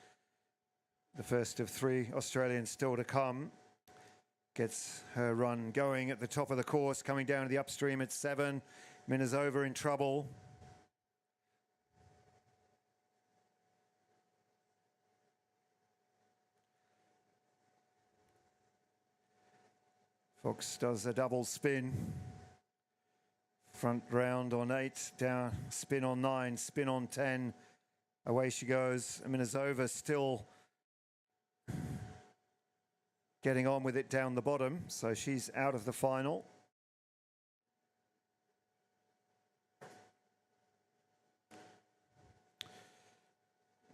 [SPEAKER 1] the first of three Australians still to come, gets her run going at the top of the course, coming down to the upstream at 7. Minizova in trouble. Fox does a double spin. Front round on 8, down, spin on 9, spin on 10. Away she goes. Minizova still getting on with it down the bottom, so she's out of the final.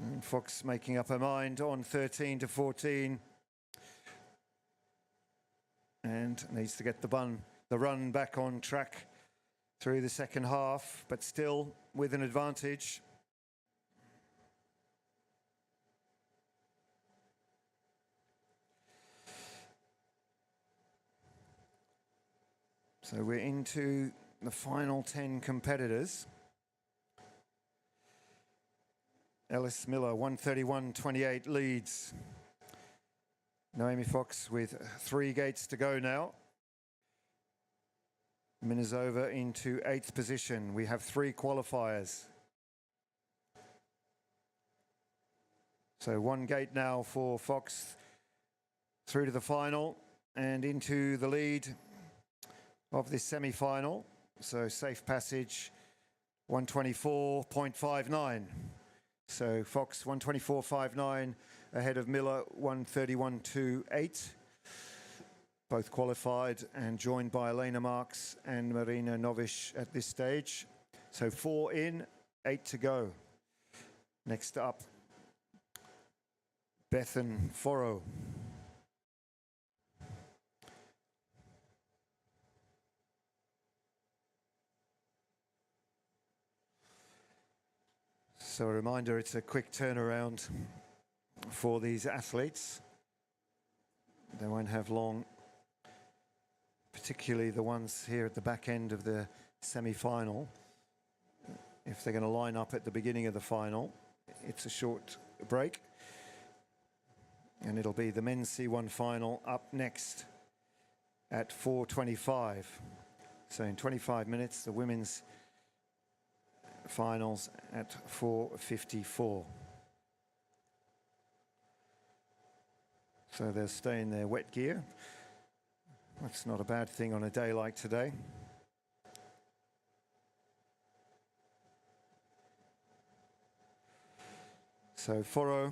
[SPEAKER 1] And Fox making up her mind on 13 to 14. And needs to get the run back on track through the second half, but still with an advantage. So we're into the final 10 competitors. Alice Miller, 131.28 leads. Noemi Fox with 3 gates to go now. Minizova into 8th position. We have 3 qualifiers. So 1 gate now for Fox through to the final and into the lead of this semi-final. So safe passage, 124.59. So Fox 124.59 ahead of Miller 131.28. Both qualified and joined by Elena Marks and Marina Novish at this stage. So 4 in, 8 to go. Next up, Bethan Foro. So a reminder, it's a quick turnaround for these athletes. They won't have long, particularly the ones here at the back end of the semi-final. If they're going to line up at the beginning of the final, it's a short break. And it'll be the men's C1 final up next at 4:25. So in 25 minutes, the women's finals at 4:54. So they'll stay in their wet gear. That's not a bad thing on a day like today. So Foro